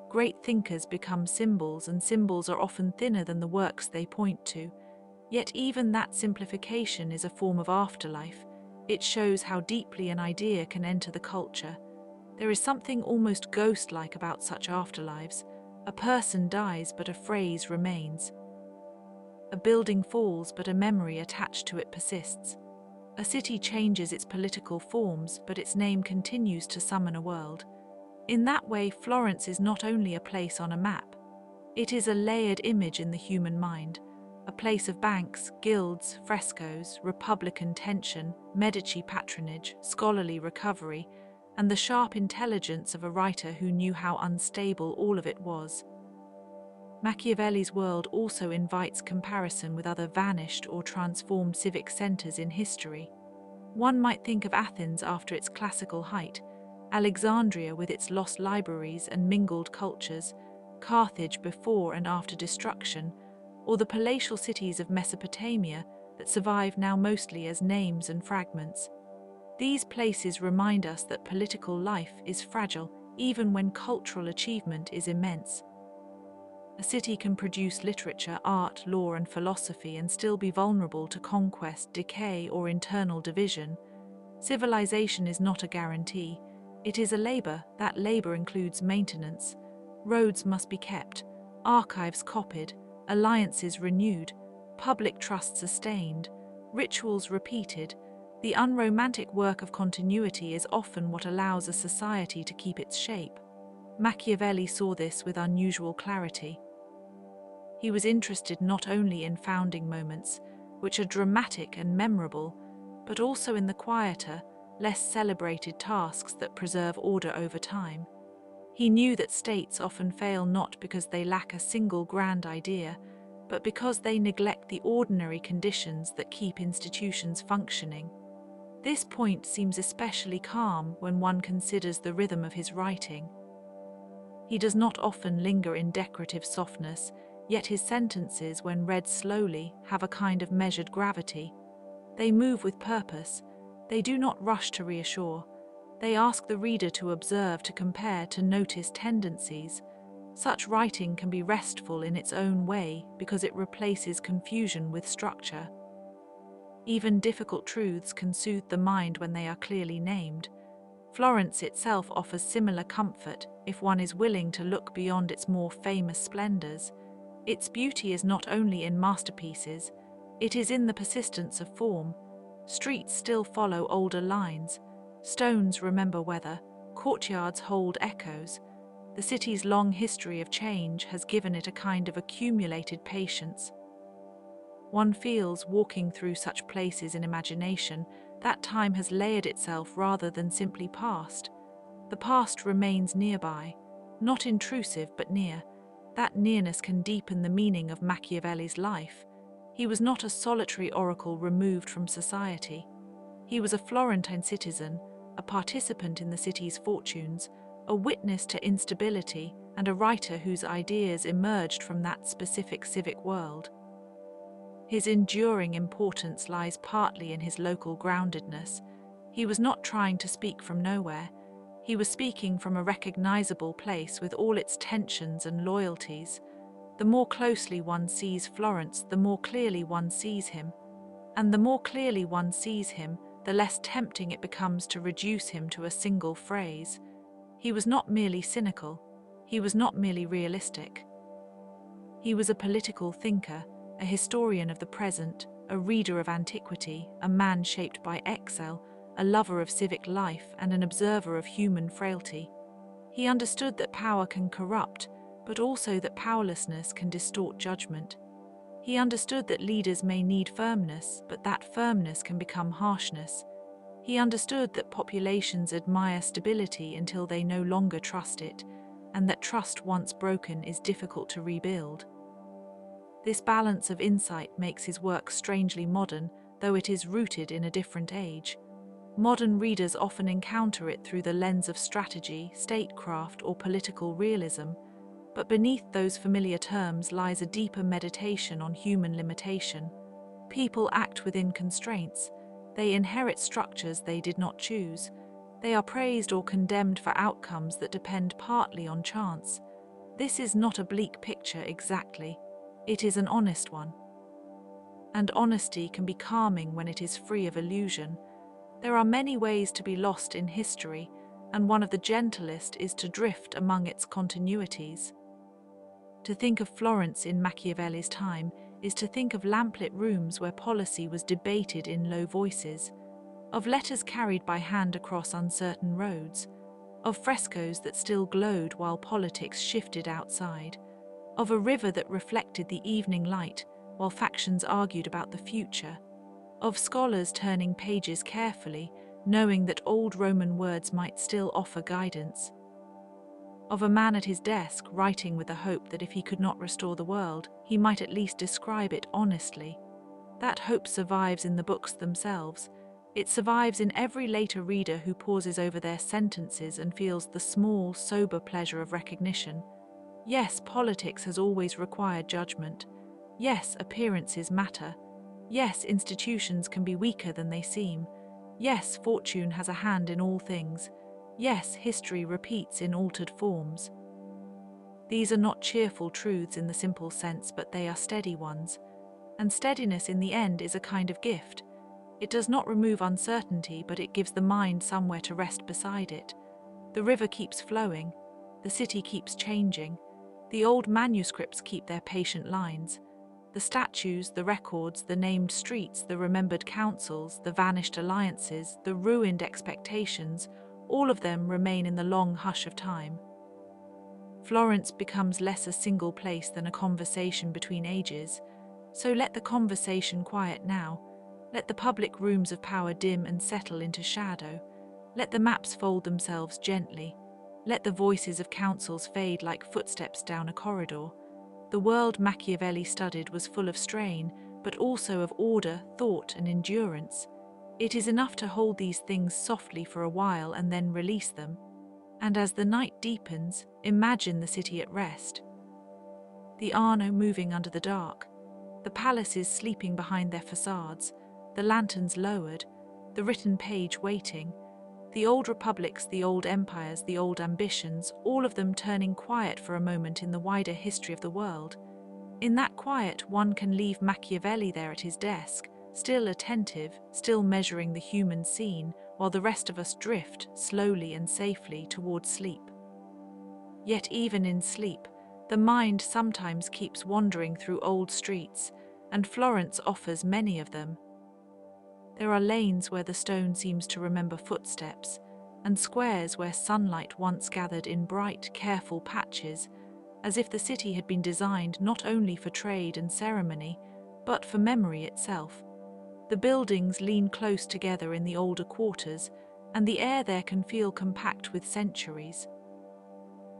Great thinkers become symbols, and symbols are often thinner than the works they point to. Yet even that simplification is a form of afterlife. It shows how deeply an idea can enter the culture. There is something almost ghost-like about such afterlives. A person dies, but a phrase remains. A building falls, but a memory attached to it persists. A city changes its political forms, but its name continues to summon a world. In that way, Florence is not only a place on a map. It is a layered image in the human mind, a place of banks, guilds, frescoes, republican tension, Medici patronage, scholarly recovery, and the sharp intelligence of a writer who knew how unstable all of it was. Machiavelli's world also invites comparison with other vanished or transformed civic centers in history. One might think of Athens after its classical height, Alexandria with its lost libraries and mingled cultures, Carthage before and after destruction, or the palatial cities of Mesopotamia that survive now mostly as names and fragments. These places remind us that political life is fragile even when cultural achievement is immense. A city can produce literature, art, law, and philosophy and still be vulnerable to conquest, decay, or internal division. Civilization is not a guarantee. It is a labor. That labor includes maintenance. Roads must be kept, archives copied, alliances renewed, public trust sustained, rituals repeated. The unromantic work of continuity is often what allows a society to keep its shape. Machiavelli saw this with unusual clarity. He was interested not only in founding moments, which are dramatic and memorable, but also in the quieter, less celebrated tasks that preserve order over time. He knew that states often fail not because they lack a single grand idea, but because they neglect the ordinary conditions that keep institutions functioning. This point seems especially calm when one considers the rhythm of his writing. He does not often linger in decorative softness, yet his sentences, when read slowly, have a kind of measured gravity. They move with purpose. They do not rush to reassure. They ask the reader to observe, to compare, to notice tendencies. Such writing can be restful in its own way because it replaces confusion with structure. Even difficult truths can soothe the mind when they are clearly named. Florence itself offers similar comfort if one is willing to look beyond its more famous splendors. Its beauty is not only in masterpieces, it is in the persistence of form. Streets still follow older lines, stones remember weather, courtyards hold echoes. The city's long history of change has given it a kind of accumulated patience. One feels, walking through such places in imagination, that time has layered itself rather than simply passed. The past remains nearby, not intrusive but near. That nearness can deepen the meaning of Machiavelli's life. He was not a solitary oracle removed from society. He was a Florentine citizen, a participant in the city's fortunes, a witness to instability, and a writer whose ideas emerged from that specific civic world. His enduring importance lies partly in his local groundedness. He was not trying to speak from nowhere. He was speaking from a recognizable place with all its tensions and loyalties. The more closely one sees Florence, the more clearly one sees him. And the more clearly one sees him, the less tempting it becomes to reduce him to a single phrase. He was not merely cynical. He was not merely realistic. He was a political thinker, a historian of the present, a reader of antiquity, a man shaped by exile, a lover of civic life, and an observer of human frailty. He understood that power can corrupt, but also that powerlessness can distort judgment. He understood that leaders may need firmness, but that firmness can become harshness. He understood that populations admire stability until they no longer trust it, and that trust once broken is difficult to rebuild. This balance of insight makes his work strangely modern, though it is rooted in a different age. Modern readers often encounter it through the lens of strategy, statecraft, or political realism, but beneath those familiar terms lies a deeper meditation on human limitation. People act within constraints. They inherit structures they did not choose. They are praised or condemned for outcomes that depend partly on chance. This is not a bleak picture exactly. It is an honest one. And honesty can be calming when it is free of illusion. There are many ways to be lost in history, and one of the gentlest is to drift among its continuities. To think of Florence in Machiavelli's time is to think of lamplit rooms where policy was debated in low voices, of letters carried by hand across uncertain roads, of frescoes that still glowed while politics shifted outside, of a river that reflected the evening light while factions argued about the future, of scholars turning pages carefully, knowing that old Roman words might still offer guidance, of a man at his desk writing with the hope that if he could not restore the world, he might at least describe it honestly. That hope survives in the books themselves. It survives in every later reader who pauses over their sentences and feels the small, sober pleasure of recognition. Yes, politics has always required judgment, Yes, appearances matter. Yes, institutions can be weaker than they seem. Yes, fortune has a hand in all things. Yes, history repeats in altered forms. These are not cheerful truths in the simple sense, but they are steady ones. And steadiness in the end is a kind of gift. It does not remove uncertainty, but it gives the mind somewhere to rest beside it. The river keeps flowing. The city keeps changing. The old manuscripts keep their patient lines. The statues, the records, the named streets, the remembered councils, the vanished alliances, the ruined expectations, all of them remain in the long hush of time. Florence becomes less a single place than a conversation between ages. So let the conversation quiet now. Let the public rooms of power dim and settle into shadow. Let the maps fold themselves gently. Let the voices of councils fade like footsteps down a corridor. The world Machiavelli studied was full of strain, but also of order, thought, and endurance. It is enough to hold these things softly for a while and then release them. And as the night deepens, imagine the city at rest. The Arno moving under the dark, the palaces sleeping behind their facades, the lanterns lowered, the written page waiting, the old republics, the old empires, the old ambitions, all of them turning quiet for a moment in the wider history of the world. In that quiet, one can leave Machiavelli there at his desk, still attentive, still measuring the human scene, while the rest of us drift, slowly and safely, towards sleep. Yet even in sleep, the mind sometimes keeps wandering through old streets, and Florence offers many of them. There are lanes where the stone seems to remember footsteps, and squares where sunlight once gathered in bright, careful patches, as if the city had been designed not only for trade and ceremony, but for memory itself. The buildings lean close together in the older quarters, and the air there can feel compact with centuries.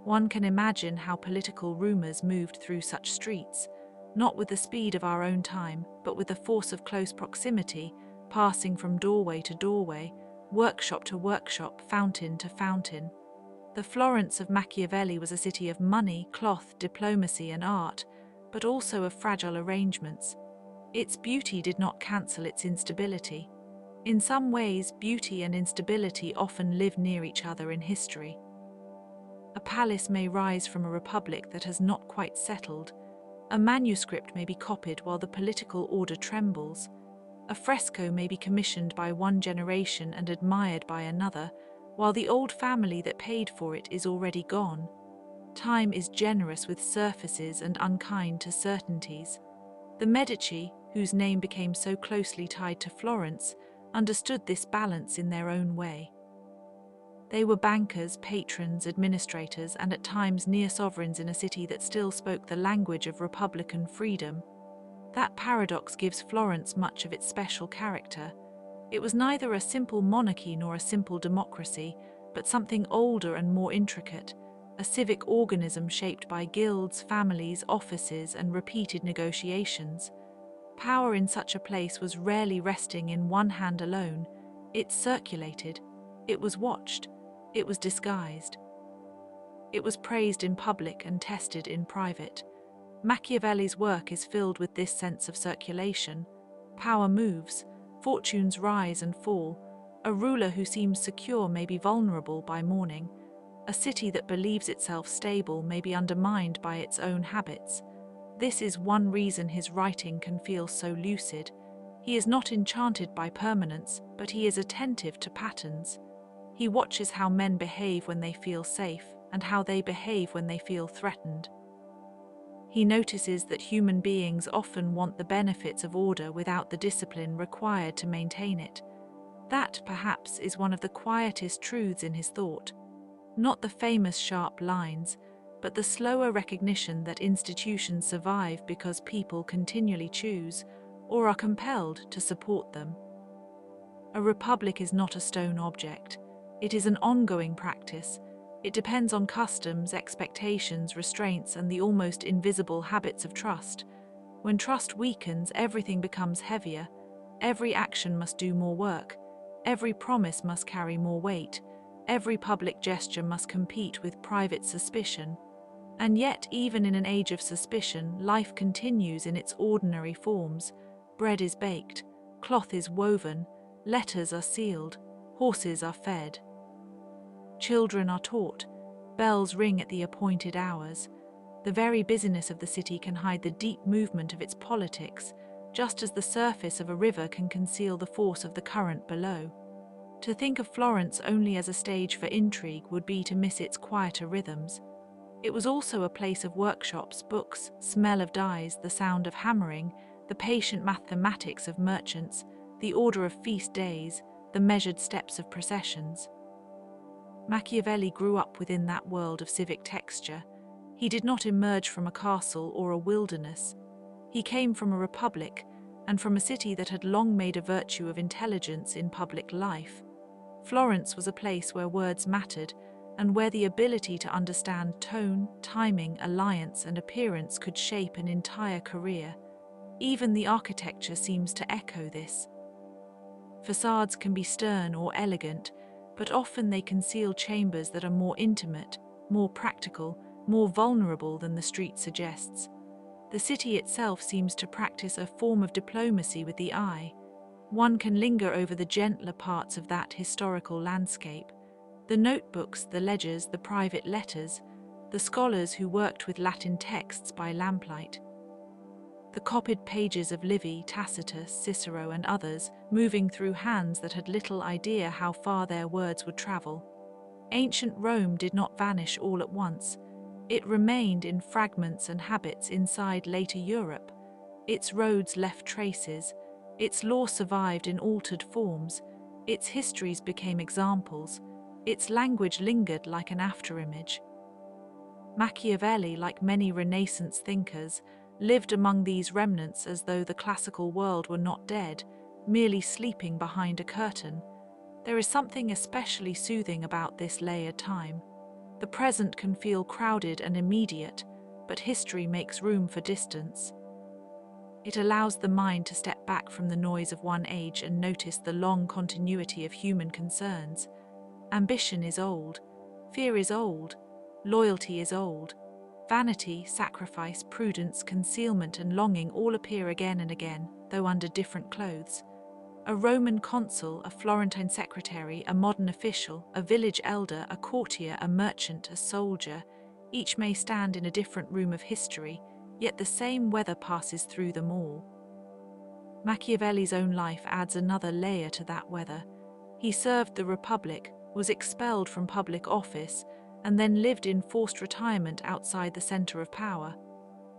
One can imagine how political rumors moved through such streets, not with the speed of our own time, but with the force of close proximity, passing from doorway to doorway, workshop to workshop, fountain to fountain. The Florence of Machiavelli was a city of money, cloth, diplomacy, and art, but also of fragile arrangements. Its beauty did not cancel its instability. In some ways, beauty and instability often live near each other in history. A palace may rise from a republic that has not quite settled. A manuscript may be copied while the political order trembles. A fresco may be commissioned by one generation and admired by another, while the old family that paid for it is already gone. Time is generous with surfaces and unkind to certainties. The Medici, whose name became so closely tied to Florence, understood this balance in their own way. They were bankers, patrons, administrators, and at times near sovereigns in a city that still spoke the language of republican freedom. That paradox gives Florence much of its special character. It was neither a simple monarchy nor a simple democracy, but something older and more intricate, a civic organism shaped by guilds, families, offices, and repeated negotiations. Power in such a place was rarely resting in one hand alone. It circulated, it was watched, it was disguised. It was praised in public and tested in private. Machiavelli's work is filled with this sense of circulation. Power moves, fortunes rise and fall. A ruler who seems secure may be vulnerable by morning. A city that believes itself stable may be undermined by its own habits. This is one reason his writing can feel so lucid. He is not enchanted by permanence, but he is attentive to patterns. He watches how men behave when they feel safe and how they behave when they feel threatened. He notices that human beings often want the benefits of order without the discipline required to maintain it. That, perhaps, is one of the quietest truths in his thought. Not the famous sharp lines, but the slower recognition that institutions survive because people continually choose, or are compelled, to support them. A republic is not a stone object. It is an ongoing practice. It depends on customs, expectations, restraints, and the almost invisible habits of trust. When trust weakens, everything becomes heavier. Every action must do more work. Every promise must carry more weight. Every public gesture must compete with private suspicion. And yet, even in an age of suspicion, life continues in its ordinary forms. Bread is baked, cloth is woven, letters are sealed, horses are fed. Children are taught, bells ring at the appointed hours. The very busyness of the city can hide the deep movement of its politics, just as the surface of a river can conceal the force of the current below. To think of Florence only as a stage for intrigue would be to miss its quieter rhythms. It was also a place of workshops, books, smell of dyes, the sound of hammering, the patient mathematics of merchants, the order of feast days, the measured steps of processions. Machiavelli grew up within that world of civic texture. He did not emerge from a castle or a wilderness. He came from a republic, and from a city that had long made a virtue of intelligence in public life. Florence was a place where words mattered, and where the ability to understand tone, timing, alliance, and appearance could shape an entire career. Even the architecture seems to echo this. Facades can be stern or elegant, but often they conceal chambers that are more intimate, more practical, more vulnerable than the street suggests. The city itself seems to practice a form of diplomacy with the eye. One can linger over the gentler parts of that historical landscape: the notebooks, the ledgers, the private letters, the scholars who worked with Latin texts by lamplight, the copied pages of Livy, Tacitus, Cicero, and others, moving through hands that had little idea how far their words would travel. Ancient Rome did not vanish all at once. It remained in fragments and habits inside later Europe. Its roads left traces. Its law survived in altered forms. Its histories became examples. Its language lingered like an afterimage. Machiavelli, like many Renaissance thinkers, lived among these remnants as though the classical world were not dead, merely sleeping behind a curtain. There is something especially soothing about this layered time. The present can feel crowded and immediate, but history makes room for distance. It allows the mind to step back from the noise of one age and notice the long continuity of human concerns. Ambition is old, fear is old, loyalty is old. Vanity, sacrifice, prudence, concealment, and longing all appear again and again, though under different clothes. A Roman consul, a Florentine secretary, a modern official, a village elder, a courtier, a merchant, a soldier, each may stand in a different room of history, yet the same weather passes through them all. Machiavelli's own life adds another layer to that weather. He served the Republic, was expelled from public office, and then lived in forced retirement outside the center of power.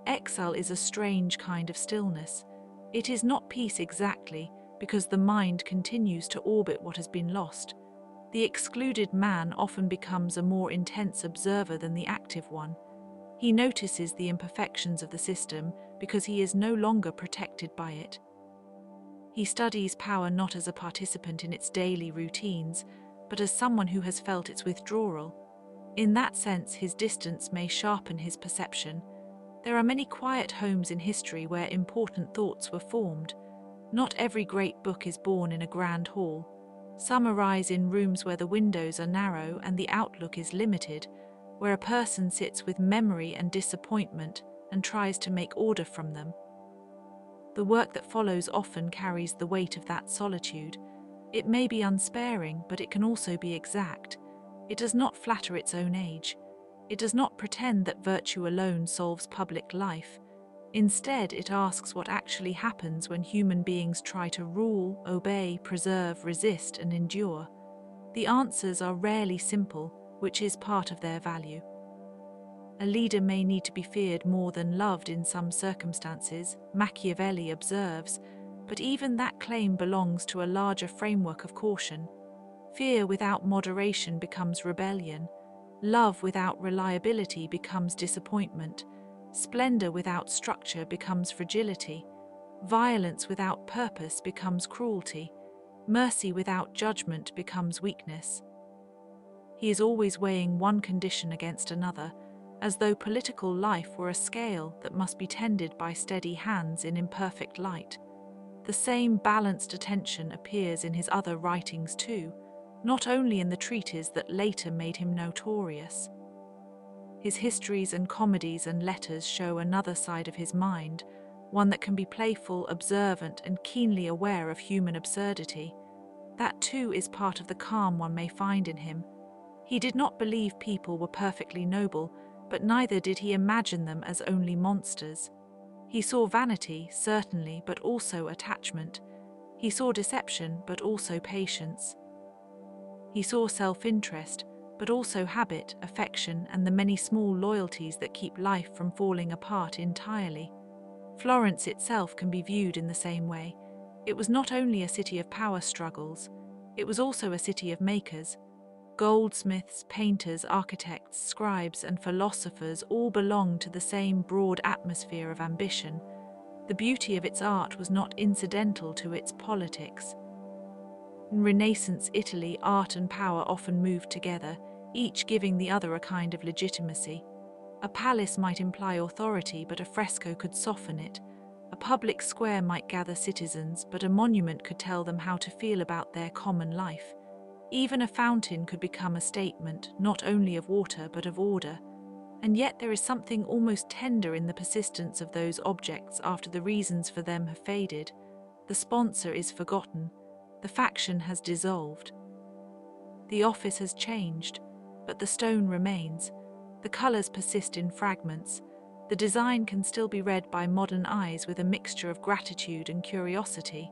Exile is a strange kind of stillness. It is not peace exactly, because the mind continues to orbit what has been lost. The excluded man often becomes a more intense observer than the active one. He notices the imperfections of the system because he is no longer protected by it. He studies power not as a participant in its daily routines, but as someone who has felt its withdrawal. In that sense, his distance may sharpen his perception. There are many quiet homes in history where important thoughts were formed. Not every great book is born in a grand hall. Some arise in rooms where the windows are narrow and the outlook is limited, where a person sits with memory and disappointment and tries to make order from them. The work that follows often carries the weight of that solitude. It may be unsparing, but it can also be exact. It does not flatter its own age. It does not pretend that virtue alone solves public life. Instead, it asks what actually happens when human beings try to rule, obey, preserve, resist, and endure. The answers are rarely simple, which is part of their value. A leader may need to be feared more than loved in some circumstances, Machiavelli observes, but even that claim belongs to a larger framework of caution. Fear without moderation becomes rebellion. Love without reliability becomes disappointment. Splendor without structure becomes fragility. Violence without purpose becomes cruelty. Mercy without judgment becomes weakness. He is always weighing one condition against another, as though political life were a scale that must be tended by steady hands in imperfect light. The same balanced attention appears in his other writings too, not only in the treatise that later made him notorious. His histories and comedies and letters show another side of his mind, one that can be playful, observant, and keenly aware of human absurdity. That too is part of the calm one may find in him. He did not believe people were perfectly noble, but neither did he imagine them as only monsters. He saw vanity, certainly, but also attachment. He saw deception, but also patience. He saw self-interest, but also habit, affection, and the many small loyalties that keep life from falling apart entirely. Florence itself can be viewed in the same way. It was not only a city of power struggles, it was also a city of makers. Goldsmiths, painters, architects, scribes, and philosophers all belonged to the same broad atmosphere of ambition. The beauty of its art was not incidental to its politics. In Renaissance Italy, art and power often moved together, each giving the other a kind of legitimacy. A palace might imply authority, but a fresco could soften it. A public square might gather citizens, but a monument could tell them how to feel about their common life. Even a fountain could become a statement, not only of water but of order. And yet there is something almost tender in the persistence of those objects after the reasons for them have faded. The sponsor is forgotten. The faction has dissolved. The office has changed, but the stone remains. The colors persist in fragments. The design can still be read by modern eyes with a mixture of gratitude and curiosity.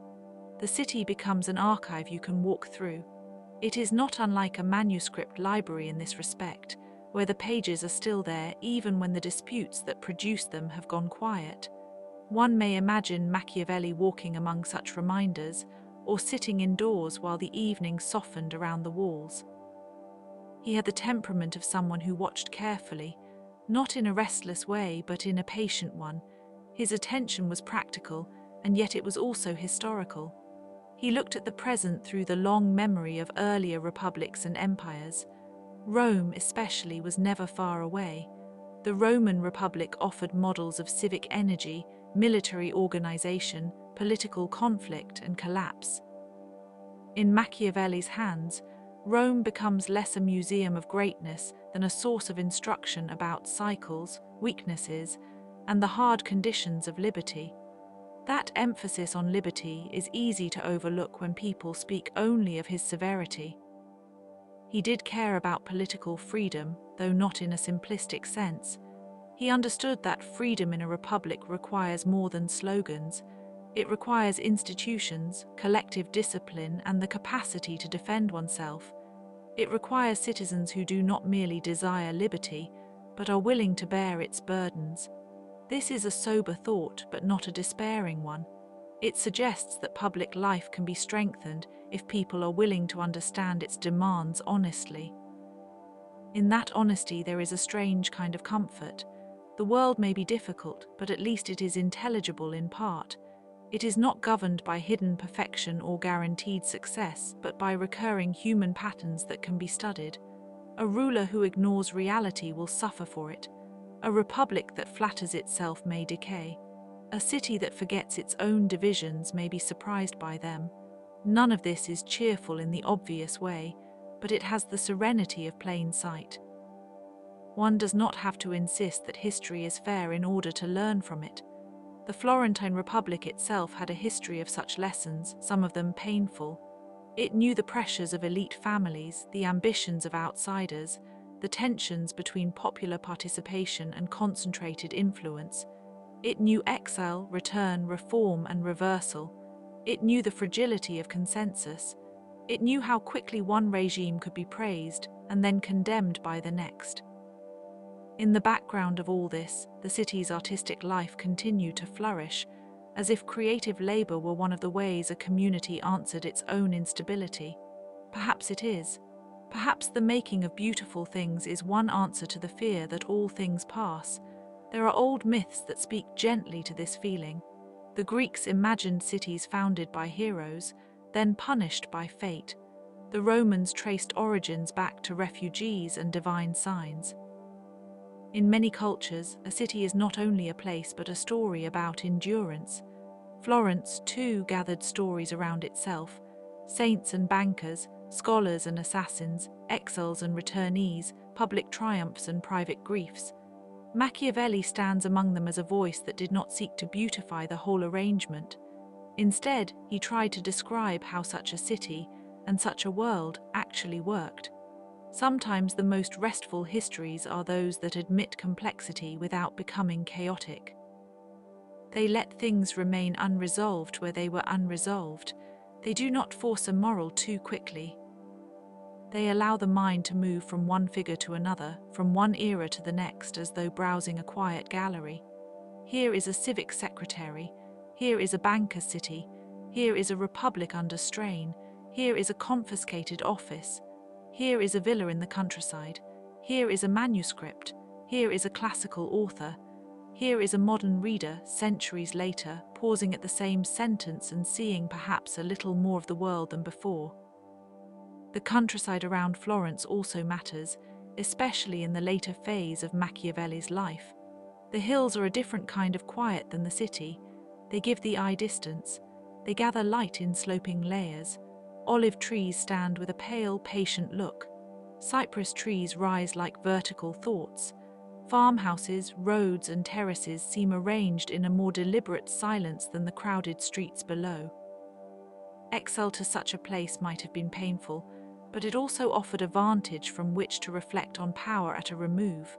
The city becomes an archive you can walk through. It is not unlike a manuscript library in this respect, where the pages are still there even when the disputes that produced them have gone quiet. One may imagine Machiavelli walking among such reminders, or sitting indoors while the evening softened around the walls. He had the temperament of someone who watched carefully, not in a restless way but in a patient one. His attention was practical, and yet it was also historical. He looked at the present through the long memory of earlier republics and empires. Rome, especially, was never far away. The Roman Republic offered models of civic energy, military organization, political conflict, and collapse. In Machiavelli's hands, Rome becomes less a museum of greatness than a source of instruction about cycles, weaknesses, and the hard conditions of liberty. That emphasis on liberty is easy to overlook when people speak only of his severity. He did care about political freedom, though not in a simplistic sense. He understood that freedom in a republic requires more than slogans. It requires institutions, collective discipline, and the capacity to defend oneself. It requires citizens who do not merely desire liberty, but are willing to bear its burdens. This is a sober thought, but not a despairing one. It suggests that public life can be strengthened if people are willing to understand its demands honestly. In that honesty there is a strange kind of comfort. The world may be difficult, but at least it is intelligible in part. It is not governed by hidden perfection or guaranteed success, but by recurring human patterns that can be studied. A ruler who ignores reality will suffer for it. A republic that flatters itself may decay. A city that forgets its own divisions may be surprised by them. None of this is cheerful in the obvious way, but it has the serenity of plain sight. One does not have to insist that history is fair in order to learn from it. The Florentine Republic itself had a history of such lessons, some of them painful. It knew the pressures of elite families, the ambitions of outsiders, the tensions between popular participation and concentrated influence. It knew exile, return, reform, and reversal. It knew the fragility of consensus. It knew how quickly one regime could be praised and then condemned by the next. In the background of all this, the city's artistic life continued to flourish, as if creative labor were one of the ways a community answered its own instability. Perhaps it is. Perhaps the making of beautiful things is one answer to the fear that all things pass. There are old myths that speak gently to this feeling. The Greeks imagined cities founded by heroes, then punished by fate. The Romans traced origins back to refugees and divine signs. In many cultures, a city is not only a place but a story about endurance. Florence, too, gathered stories around itself. Saints and bankers, scholars and assassins, exiles and returnees, public triumphs and private griefs. Machiavelli stands among them as a voice that did not seek to beautify the whole arrangement. Instead, he tried to describe how such a city and such a world actually worked. Sometimes the most restful histories are those that admit complexity without becoming chaotic. They let things remain unresolved where they were unresolved. They do not force a moral too quickly. They allow the mind to move from one figure to another, from one era to the next, as though browsing a quiet gallery. Here is a civic secretary. Here is a banker's city. Here is a republic under strain. Here is a confiscated office. Here is a villa in the countryside. Here is a manuscript. Here is a classical author. Here is a modern reader, centuries later, pausing at the same sentence and seeing perhaps a little more of the world than before. The countryside around Florence also matters, especially in the later phase of Machiavelli's life. The hills are a different kind of quiet than the city. They give the eye distance. They gather light in sloping layers. Olive trees stand with a pale, patient look. Cypress trees rise like vertical thoughts. Farmhouses, roads, and terraces seem arranged in a more deliberate silence than the crowded streets below. Exile to such a place might have been painful, but it also offered a vantage from which to reflect on power at a remove.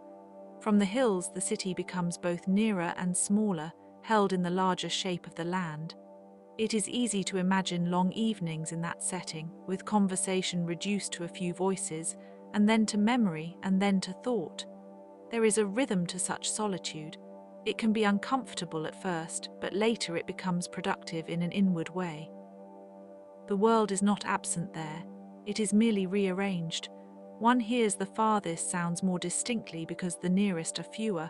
From the hills, the city becomes both nearer and smaller, held in the larger shape of the land. It is easy to imagine long evenings in that setting, with conversation reduced to a few voices, and then to memory, and then to thought. There is a rhythm to such solitude. It can be uncomfortable at first, but later it becomes productive in an inward way. The world is not absent there. It is merely rearranged. One hears the farthest sounds more distinctly because the nearest are fewer.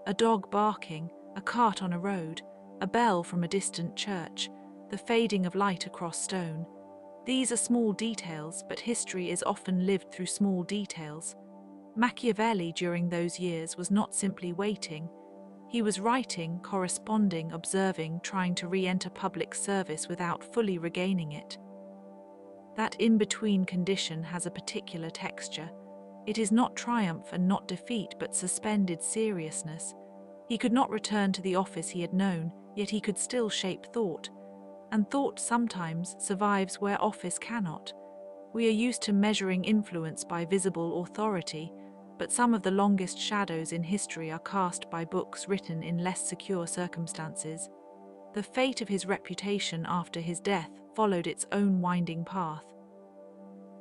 A dog barking, a cart on a road, a bell from a distant church, the fading of light across stone. These are small details, but history is often lived through small details. Machiavelli during those years was not simply waiting. He was writing, corresponding, observing, trying to re-enter public service without fully regaining it. That in-between condition has a particular texture. It is not triumph and not defeat, but suspended seriousness. He could not return to the office he had known, yet he could still shape thought. And thought sometimes survives where office cannot. We are used to measuring influence by visible authority, but some of the longest shadows in history are cast by books written in less secure circumstances. The fate of his reputation after his death followed its own winding path.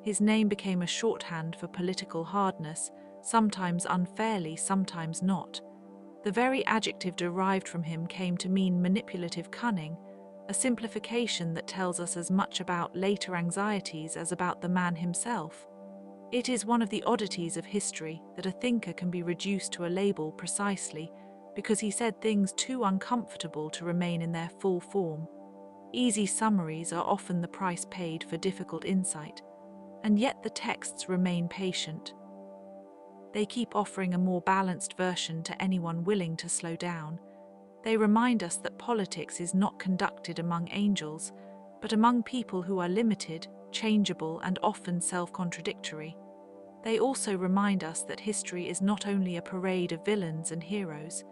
His name became a shorthand for political hardness, sometimes unfairly, sometimes not. The very adjective derived from him came to mean manipulative cunning, a simplification that tells us as much about later anxieties as about the man himself. It is one of the oddities of history that a thinker can be reduced to a label precisely because he said things too uncomfortable to remain in their full form. Easy summaries are often the price paid for difficult insight, and yet the texts remain patient. They keep offering a more balanced version to anyone willing to slow down. They remind us that politics is not conducted among angels, but among people who are limited, changeable, and often self-contradictory. They also remind us that history is not only a parade of villains and heroes.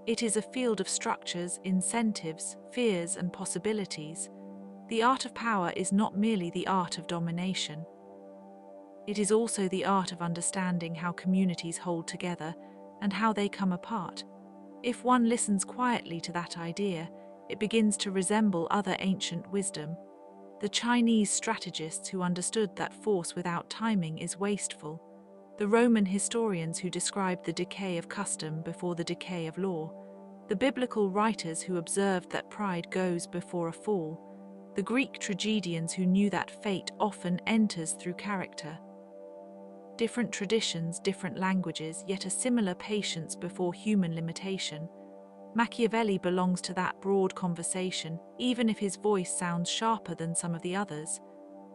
It is a field of structures, incentives, fears, and possibilities. The art of power is not merely the art of domination. It is also the art of understanding how communities hold together and how they come apart. If one listens quietly to that idea, it begins to resemble other ancient wisdom. The Chinese strategists who understood that force without timing is wasteful. The Roman historians who described the decay of custom before the decay of law. The biblical writers who observed that pride goes before a fall. The Greek tragedians who knew that fate often enters through character. Different traditions, different languages, yet a similar patience before human limitation. Machiavelli belongs to that broad conversation, even if his voice sounds sharper than some of the others.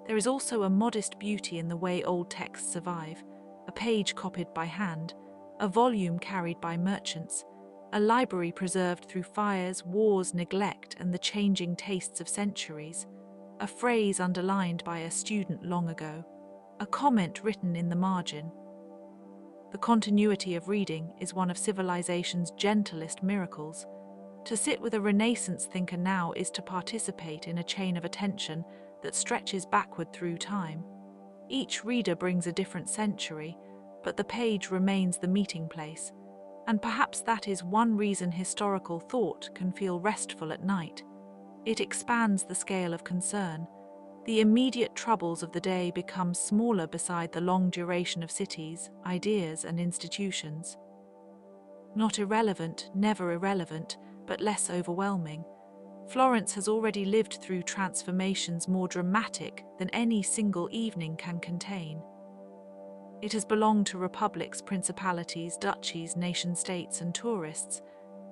There is also a modest beauty in the way old texts survive, a page copied by hand, a volume carried by merchants, a library preserved through fires, wars, neglect, and the changing tastes of centuries, a phrase underlined by a student long ago, a comment written in the margin. The continuity of reading is one of civilization's gentlest miracles. To sit with a Renaissance thinker now is to participate in a chain of attention that stretches backward through time. Each reader brings a different century, but the page remains the meeting place. And perhaps that is one reason historical thought can feel restful at night. It expands the scale of concern. The immediate troubles of the day become smaller beside the long duration of cities, ideas, and institutions. Not irrelevant, never irrelevant, but less overwhelming. Florence has already lived through transformations more dramatic than any single evening can contain. It has belonged to republics, principalities, duchies, nation-states, and tourists.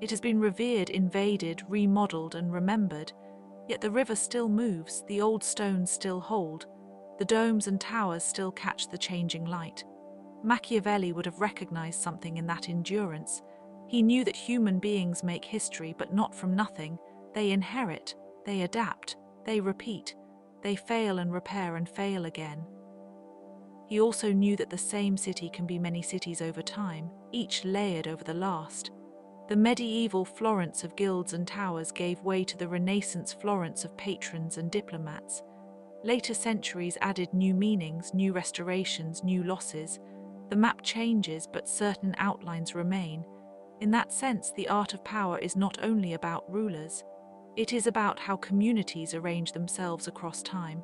It has been revered, invaded, remodeled, and remembered. Yet the river still moves, the old stones still hold, the domes and towers still catch the changing light. Machiavelli would have recognized something in that endurance. He knew that human beings make history, but not from nothing. They inherit, they adapt, they repeat, they fail and repair and fail again. He also knew that the same city can be many cities over time, each layered over the last. The medieval Florence of guilds and towers gave way to the Renaissance Florence of patrons and diplomats. Later centuries added new meanings, new restorations, new losses. The map changes, but certain outlines remain. In that sense, the art of power is not only about rulers. It is about how communities arrange themselves across time,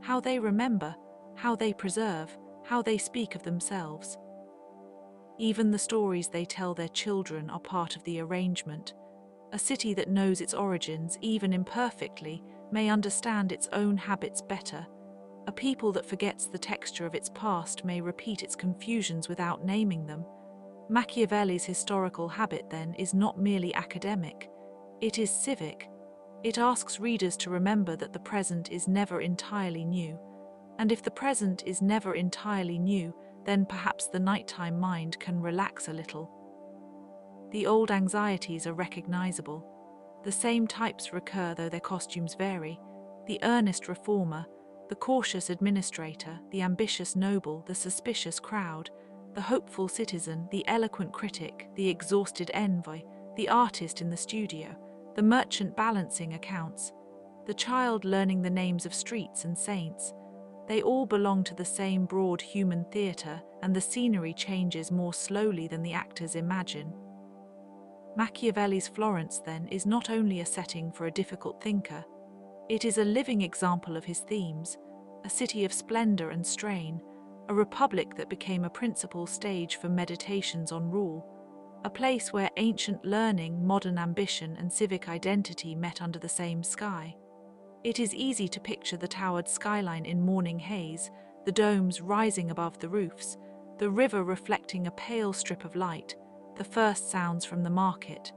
how they remember, how they preserve, how they speak of themselves. Even the stories they tell their children are part of the arrangement. A city that knows its origins, even imperfectly, may understand its own habits better. A people that forgets the texture of its past may repeat its confusions without naming them. Machiavelli's historical habit, then, is not merely academic. It is civic. It asks readers to remember that the present is never entirely new. And if the present is never entirely new, then perhaps the nighttime mind can relax a little. The old anxieties are recognizable. The same types recur, though their costumes vary. The earnest reformer, the cautious administrator, the ambitious noble, the suspicious crowd, the hopeful citizen, the eloquent critic, the exhausted envoy, the artist in the studio, the merchant balancing accounts, the child learning the names of streets and saints. They all belong to the same broad human theatre, and the scenery changes more slowly than the actors imagine. Machiavelli's Florence, then, is not only a setting for a difficult thinker. It is a living example of his themes, a city of splendor and strain, a republic that became a principal stage for meditations on rule, a place where ancient learning, modern ambition, and civic identity met under the same sky. It is easy to picture the towered skyline in morning haze, the domes rising above the roofs, the river reflecting a pale strip of light, the first sounds from the market.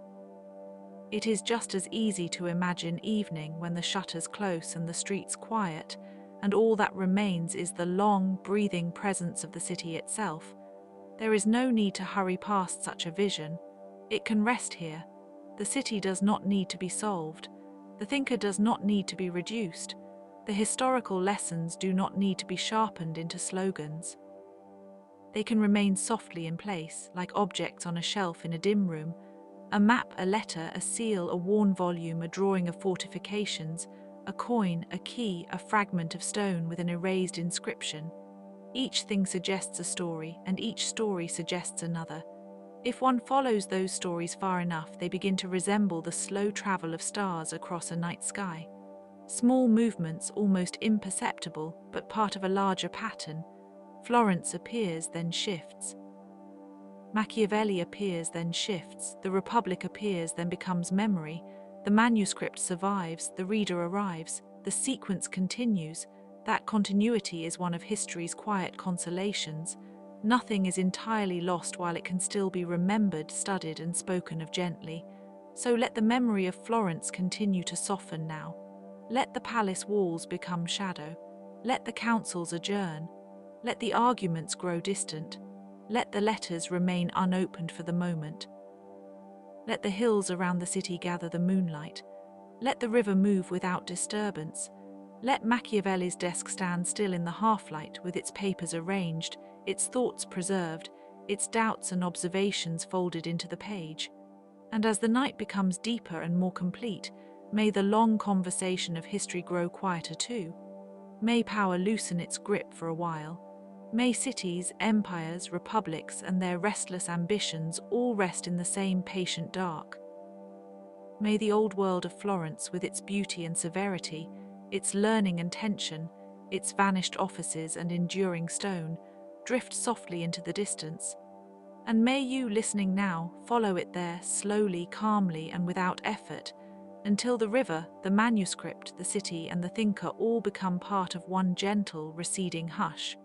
It is just as easy to imagine evening when the shutters close and the streets quiet, and all that remains is the long, breathing presence of the city itself. There is no need to hurry past such a vision. It can rest here. The city does not need to be solved. The thinker does not need to be reduced. The historical lessons do not need to be sharpened into slogans. They can remain softly in place, like objects on a shelf in a dim room. A map, a letter, a seal, a worn volume, a drawing of fortifications, a coin, a key, a fragment of stone with an erased inscription. Each thing suggests a story, and each story suggests another. If one follows those stories far enough, they begin to resemble the slow travel of stars across a night sky. Small movements, almost imperceptible, but part of a larger pattern. Florence appears, then shifts. Machiavelli appears, then shifts. The Republic appears, then becomes memory. The manuscript survives, the reader arrives, the sequence continues. That continuity is one of history's quiet consolations. Nothing is entirely lost while it can still be remembered, studied, and spoken of gently. So let the memory of Florence continue to soften now. Let the palace walls become shadow. Let the councils adjourn. Let the arguments grow distant. Let the letters remain unopened for the moment. Let the hills around the city gather the moonlight. Let the river move without disturbance. Let Machiavelli's desk stand still in the half-light with its papers arranged, its thoughts preserved, its doubts and observations folded into the page. And as the night becomes deeper and more complete, may the long conversation of history grow quieter too. May power loosen its grip for a while. May cities, empires, republics, and their restless ambitions all rest in the same patient dark. May the old world of Florence, with its beauty and severity, its learning and tension, its vanished offices and enduring stone, drift softly into the distance. And may you, listening now, follow it there, slowly, calmly, and without effort, until the river, the manuscript, the city, and the thinker all become part of one gentle, receding hush.